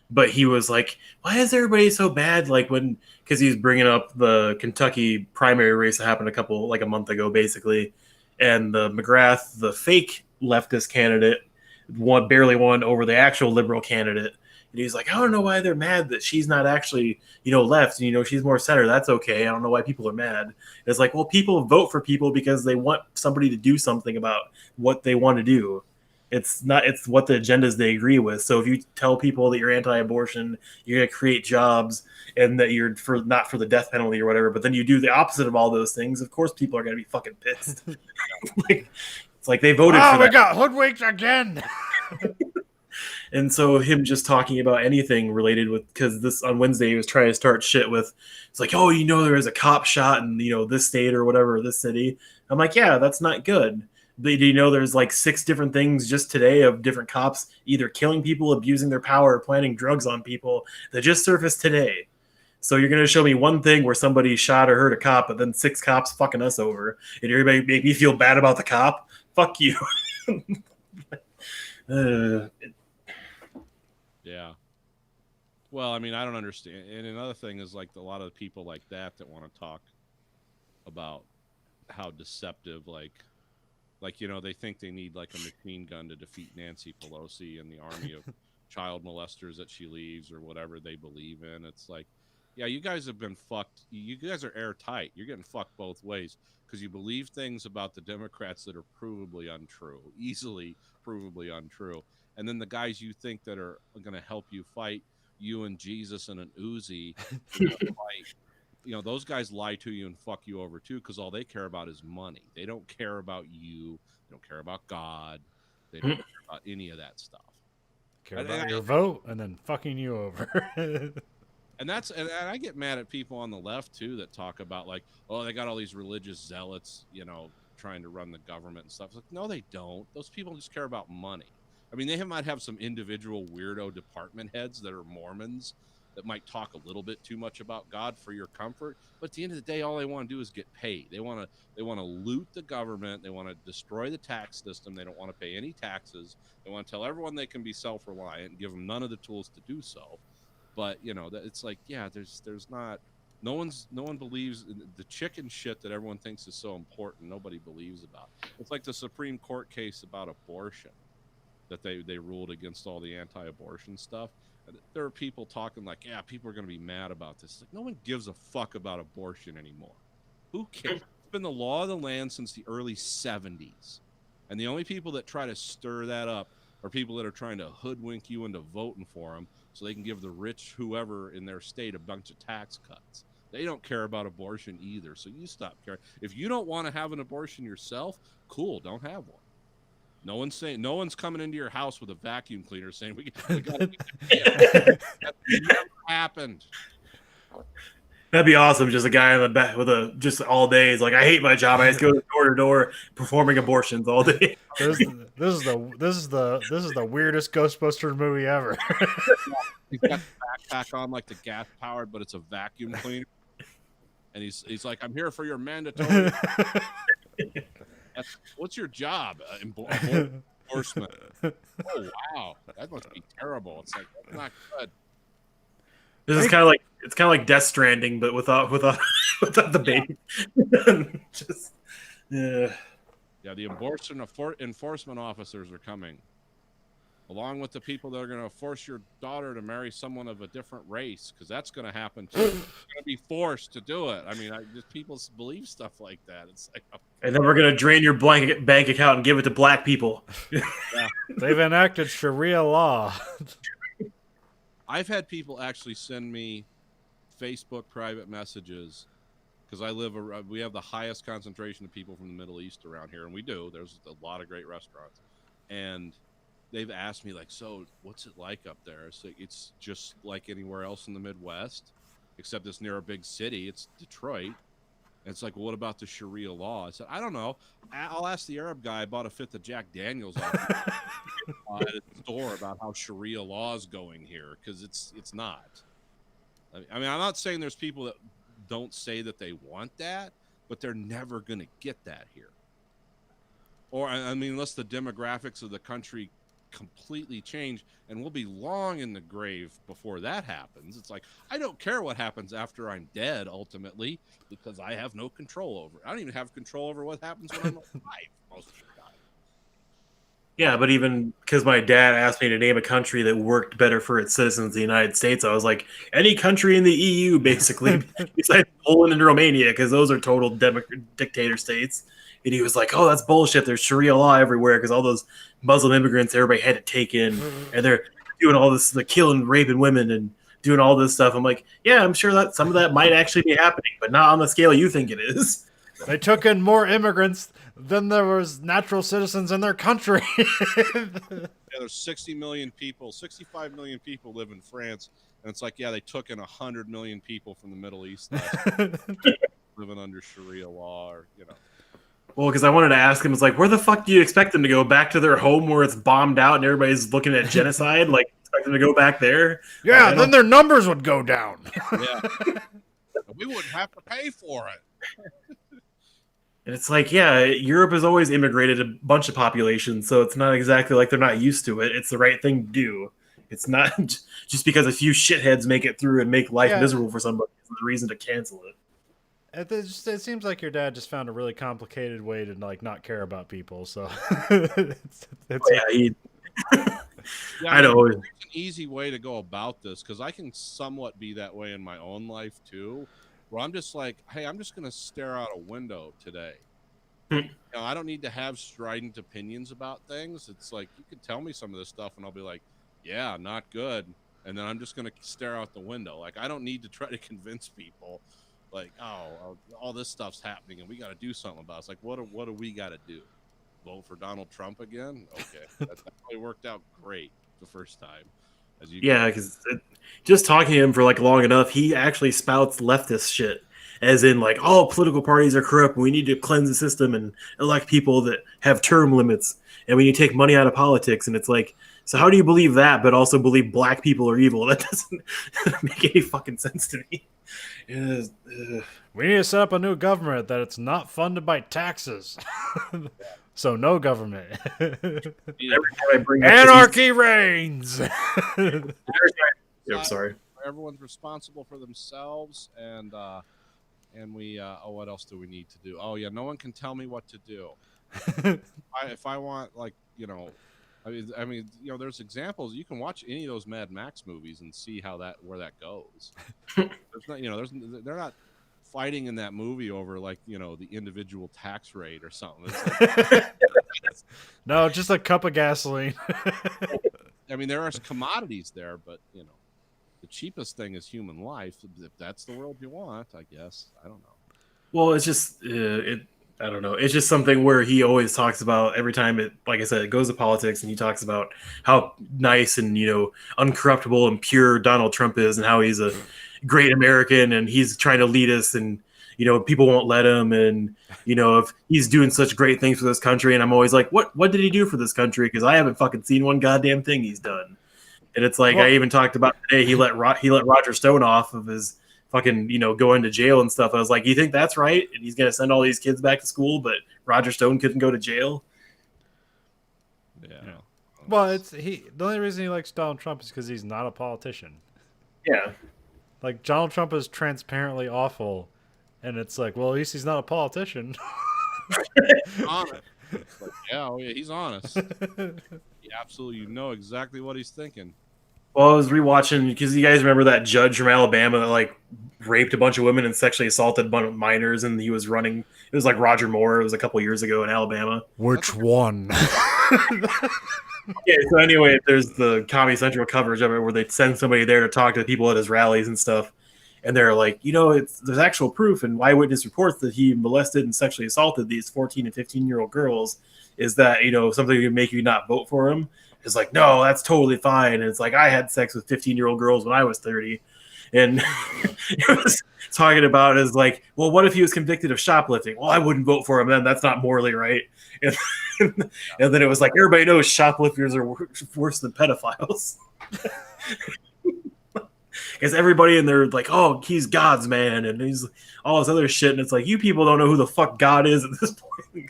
But he was like, why is everybody so bad? Like because he's bringing up the Kentucky primary race that happened a month ago, basically. And the McGrath, the fake leftist candidate, barely won over the actual liberal candidate. And he's like, I don't know why they're mad that she's not actually, left. And, she's more center. That's okay. I don't know why people are mad. And it's like, well, people vote for people because they want somebody to do something about what they want to do. It's what the agendas they agree with. So if you tell people that you're anti-abortion, you're going to create jobs and that you're not for the death penalty or whatever, but then you do the opposite of all those things, of course people are going to be fucking pissed. It's like they voted for that. We got hoodwinked again. And so him just talking about anything related with, because this on Wednesday he was trying to start shit with, it's like, oh, there was a cop shot in this state or whatever, this city. I'm like, yeah, that's not good. But do you know there's like 6 different things just today of different cops either killing people, abusing their power, or planting drugs on people that just surfaced today. So you're going to show me one thing where somebody shot or hurt a cop, but then 6 cops fucking us over, and everybody make me feel bad about the cop? Fuck you. Yeah. Well, I mean, I don't understand. And another thing is like a lot of people like that want to talk about how deceptive, like they think they need like a machine gun to defeat Nancy Pelosi and the army of child molesters that she leaves or whatever they believe in. It's like, yeah, you guys have been fucked. You guys are airtight. You're getting fucked both ways because you believe things about the Democrats that are provably untrue, easily provably untrue. And then the guys you think that are going to help you fight, you and Jesus and an Uzi, those guys lie to you and fuck you over too, because all they care about is money. They don't care about you. They don't care about God. They don't care about any of that stuff. Care about your vote and then fucking you over. And I get mad at people on the left too that talk about like, oh, they got all these religious zealots, trying to run the government and stuff. It's like, no, they don't. Those people just care about money. I mean, they might have some individual weirdo department heads that are Mormons that might talk a little bit too much about God for your comfort. But at the end of the day, all they want to do is get paid. They want to loot the government. They want to destroy the tax system. They don't want to pay any taxes. They want to tell everyone they can be self-reliant and give them none of the tools to do so. But it's like, yeah, there's not. No one believes in the chicken shit that everyone thinks is so important. Nobody believes about. It's like the Supreme Court case about abortion that they ruled against all the anti-abortion stuff. There are people talking like, yeah, people are going to be mad about this. Like, no one gives a fuck about abortion anymore. Who cares? It's been the law of the land since the early 70s. And the only people that try to stir that up are people that are trying to hoodwink you into voting for them so they can give the rich whoever in their state a bunch of tax cuts. They don't care about abortion either, so you stop caring. If you don't want to have an abortion yourself, cool, don't have one. No one's coming into your house with a vacuum cleaner saying we got to. That never happened. That'd be awesome. Just a guy in the back with just all day. He's like, I hate my job. I just go door to door performing abortions all day. This is the weirdest Ghostbusters movie ever. He's got the backpack on like the gas powered, but it's a vacuum cleaner. And he's like, I'm here for your mandatory. What's your job? Enforcement. Oh wow, that must be terrible. It's like, that's not good. This is kind of like Death Stranding, but without the baby. Just yeah. Yeah, the abortion enforcement officers are coming, along with the people that are going to force your daughter to marry someone of a different race, because that's going to happen too. You're going to be forced to do it. I mean, just people believe stuff like that. It's like, and then we're going to drain your bank account and give it to black people. Yeah. They've enacted Sharia law. I've had people actually send me Facebook private messages because we have the highest concentration of people from the Middle East around here, and we do. There's a lot of great restaurants, and they've asked me like, so what's it like up there? It's just like anywhere else in the Midwest, except it's near a big city. It's Detroit. And it's like, well, what about the Sharia law? I said, I don't know. I'll ask the Arab guy I bought a fifth of Jack Daniels off at a store about how Sharia law is going here, because it's not. I mean, I'm not saying there's people that don't say that they want that, but they're never going to get that here. Or, I mean, unless the demographics of the country completely change, and we'll be long in the grave before that happens. It's like, I don't care what happens after I'm dead, ultimately, because I have no control over it. I don't even have control over what happens when I'm alive most of the time. Yeah, but even because my dad asked me to name a country that worked better for its citizens, the United States, I was like, any country in the EU, basically, besides Poland and Romania, because those are total dictator states. And he was like, oh, that's bullshit. There's Sharia law everywhere because all those Muslim immigrants everybody had to take in. And they're doing all this, they're killing, raping women and doing all this stuff. I'm like, yeah, I'm sure that some of that might actually be happening, but not on the scale you think it is. They took in more immigrants than there was natural citizens in their country. Yeah, there's 60 million people, 65 million people live in France. And it's like, yeah, they took in 100 million people from the Middle East living under Sharia law, or, Well, because I wanted to ask him, it's like, where the fuck do you expect them to go? Back to their home where it's bombed out and everybody's looking at genocide? Like, expect them to go back there? Yeah, then their numbers would go down. Yeah. We wouldn't have to pay for it. And it's like, yeah, Europe has always immigrated a bunch of populations, so it's not exactly like they're not used to it. It's the right thing to do. It's not just because a few shitheads make it through and make life miserable for somebody. It's the reason to cancel it. It seems like your dad just found a really complicated way to not care about people. So I know there's an easy way to go about this, because I can somewhat be that way in my own life too, where I'm just like, hey, I'm just going to stare out a window today. I don't need to have strident opinions about things. It's like, you can tell me some of this stuff and I'll be like, yeah, not good. And then I'm just going to stare out the window. Like, I don't need to try to convince people. Like, oh, all this stuff's happening and we got to do something about it. It's like, what do we got to do? Vote for Donald Trump again? Okay. That probably worked out great the first time. Yeah, because just talking to him for like long enough, he actually spouts leftist shit. As in, like, all political parties are corrupt. We need to cleanse the system and elect people that have term limits. And when you take money out of politics, and it's like, So how do you believe that, but also believe black people are evil? That doesn't make any fucking sense to me. It is, We need to set up a new government that it's not funded by taxes. So no government. every time I bring up Anarchy reigns. I'm sorry. Everyone's responsible for themselves, and we what else do we need to do? Oh yeah, no one can tell me what to do. If I want, like, I mean, there's examples. You can watch any of those Mad Max movies and see where that goes. There's not, they're not fighting in that movie over, like, the individual tax rate or something. It's like, No, just a cup of gasoline. I mean, there are commodities there, but the cheapest thing is human life. If that's the world you want, I guess. I don't know. Well, it's just I don't know. It's just something where he always talks about every time like I said, it goes to politics, and he talks about how nice and uncorruptible and pure Donald Trump is, and how he's a great American, and he's trying to lead us, and people won't let him, and if he's doing such great things for this country, and I'm always like, what did he do for this country? Because I haven't fucking seen one goddamn thing he's done. And it's like, I even talked about today, he let Roger Stone off of his fucking, going to jail and stuff. I was like, you think that's right? And he's going to send all these kids back to school, but Roger Stone couldn't go to jail? Yeah. Well, the only reason he likes Donald Trump is because he's not a politician. Yeah. Like, Donald Trump is transparently awful, and it's like, well, at least he's not a politician. Honest. Like, yeah, he's honest. He absolutely exactly what he's thinking. Well, I was rewatching, because you guys remember that judge from Alabama that, like, raped a bunch of women and sexually assaulted a bunch of minors, and he was running. It was like Roger Moore. It was a couple years ago in Alabama. Which one? Yeah, so anyway, there's the Comedy Central coverage of it where they send somebody there to talk to the people at his rallies and stuff. And they're like, there's actual proof and eyewitness reports that he molested and sexually assaulted these 14 and 15-year-old girls. Is that, something that would make you not vote for him? It's like, no, that's totally fine. And it's like, I had sex with 15-year-old girls when I was 30. And it was talking about is like, well, what if he was convicted of shoplifting? Well, I wouldn't vote for him then. That's not morally right. And then it was like, everybody knows shoplifters are worse than pedophiles. Because everybody in there like, oh, he's God's man, and he's all this other shit, and it's like, you people don't know who the fuck God is at this point.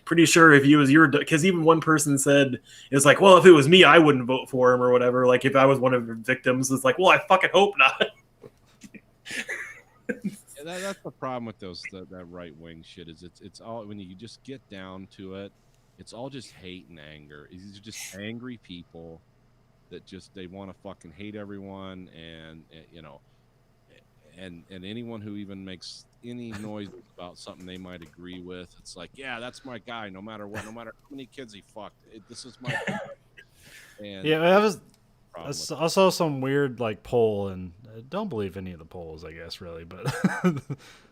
Pretty sure if he was because even one person said, it's like, well, if it was me, I wouldn't vote for him or whatever. Like, if I was one of the victims, it's like, well, I fucking hope not. That's the problem with that right wing shit. Is it's all, when you just get down to it, it's all just hate and anger. These are just angry people that they want to fucking hate everyone, and and anyone who even makes any noise about something they might agree with, it's like, yeah, that's my guy, no matter what, no matter how many kids he fucked, this is my guy. And yeah, I saw some weird like poll, and I don't believe any of the polls, I guess, really, but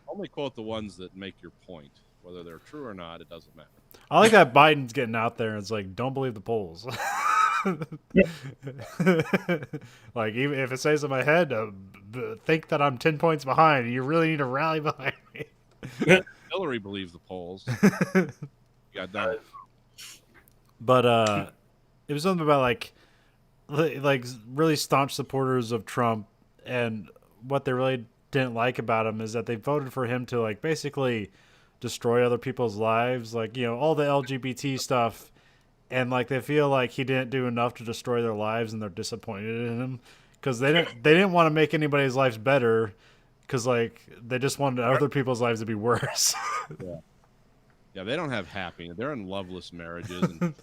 only quote the ones that make your point. Whether they're true or not, it doesn't matter. I like that Biden's getting out there and it's like, don't believe the polls. Like, even if it says in my head, think that I'm 10 points behind, you really need to rally behind me. Hillary believes the polls. Got that. But it was something about like really staunch supporters of Trump, and what they really didn't like about him is that they voted for him to like basically destroy other people's lives, like, all the LGBT stuff. And like they feel like he didn't do enough to destroy their lives, and they're disappointed in him because they didn't want to make anybody's lives better, because like they just wanted other people's lives to be worse. Yeah, they don't have happiness. They're in loveless marriages and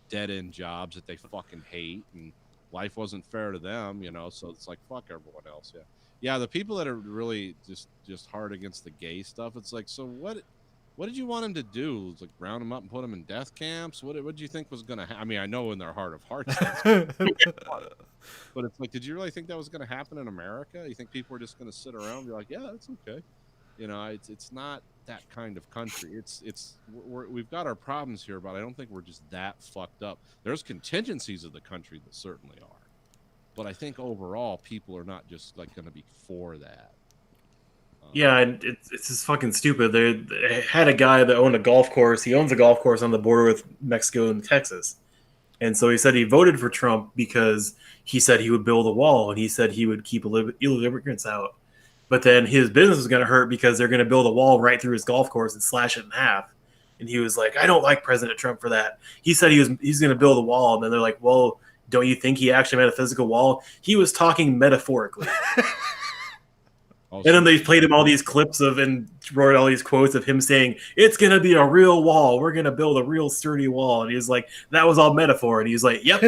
dead end jobs that they fucking hate, and life wasn't fair to them, So it's like, fuck everyone else. Yeah. The people that are really just hard against the gay stuff, it's like, so what did you want him to do? It's like round him up and put him in death camps? What did you think was going to happen? I mean, I know in their heart of hearts, but it's like, did you really think that was going to happen in America? You think people are just going to sit around and be like, yeah, that's okay? It's not that kind of country. We've got our problems here, but I don't think we're just that fucked up. There's contingencies of the country that certainly are, but I think overall people are not just like going to be for that. Yeah, and it's just fucking stupid. They had a guy that owned a golf course. He owns a golf course on the border with Mexico and Texas. And so he said he voted for Trump because he said he would build a wall and he said he would keep illegal immigrants out. But then his business was going to hurt because they're going to build a wall right through his golf course and slash it in half. And he was like, I don't like President Trump for that. He said he's going to build a wall. And then they're like, well, don't you think he actually made a physical wall? He was talking metaphorically. And then they played him all these clips of and wrote all these quotes of him saying, it's going to be a real wall. We're going to build a real sturdy wall. And he was like, that was all metaphor. And he's like, yep.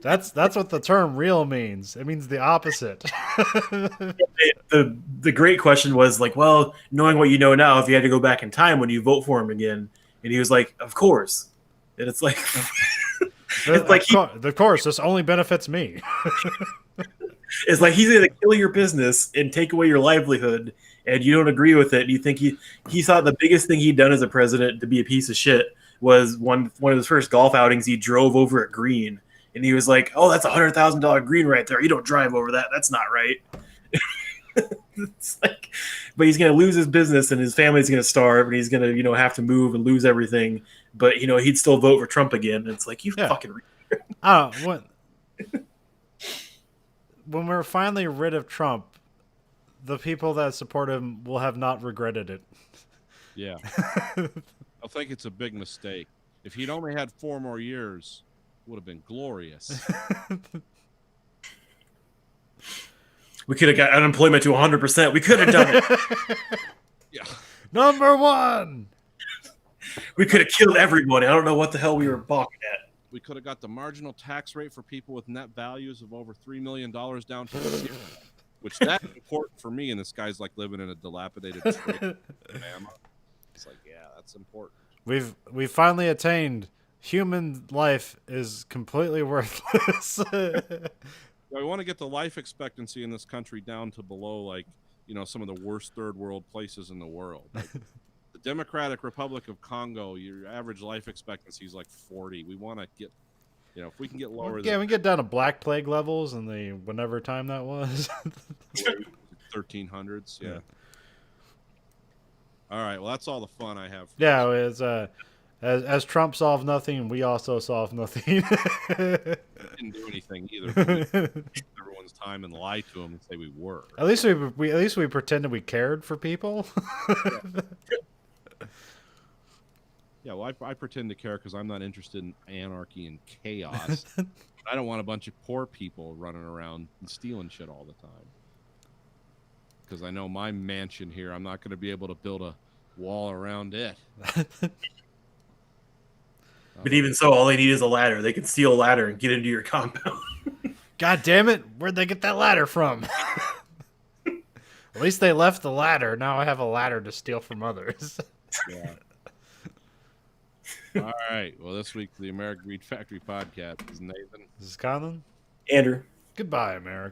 That's what the term real means. It means the opposite. The great question was like, well, knowing what you know now, if you had to go back in time, would you vote for him again? And he was like, of course. And it's like, it's like of course, this only benefits me. It's like he's going to kill your business and take away your livelihood, and you don't agree with it. And you think he thought the biggest thing he'd done as a president to be a piece of shit was one of his first golf outings. He drove over a green, and he was like, "Oh, that's $100,000 green right there. You don't drive over that. That's not right." It's like, but he's going to lose his business, and his family's going to starve, and he's going to have to move and lose everything. But he'd still vote for Trump again. And it's like fucking. I don't know what. When we're finally rid of Trump, the people that support him will have not regretted it. Yeah. I think it's a big mistake. If he'd only had 4 more years, it would have been glorious. We could have got unemployment to 100%. We could have done it. Yeah. Number 1. We could have killed everyone. I don't know what the hell we were balking at. We could have got the marginal tax rate for people with net values of over $3 million down to 0, which that's important for me. And this guy's like living in a dilapidated trailer in Alabama. It's like, yeah, that's important. We've finally attained human life is completely worthless. We want to get the life expectancy in this country down to below some of the worst third world places in the world. Like, the Democratic Republic of Congo, your average life expectancy is like 40. We want to get, if we can get lower. Yeah, we get down to Black Plague levels in the whenever time that was. 1300s. Yeah. All right. Well, that's all the fun I have. Yeah, it's as Trump solved nothing, we also solved nothing. Didn't do anything either. Everyone's time and lie to them and say we were. At least we pretended we cared for people. Yeah, well, I pretend to care because I'm not interested in anarchy and chaos. I don't want a bunch of poor people running around and stealing shit all the time. Because I know my mansion here, I'm not going to be able to build a wall around it. But even so, all they need is a ladder. They can steal a ladder and get into your compound. God damn it! Where'd they get that ladder from? At least they left the ladder. Now I have a ladder to steal from others. Yeah. All right. Well, this week, the American Greed Factory podcast is Nathan. This is Colin. Andrew. Goodbye, America.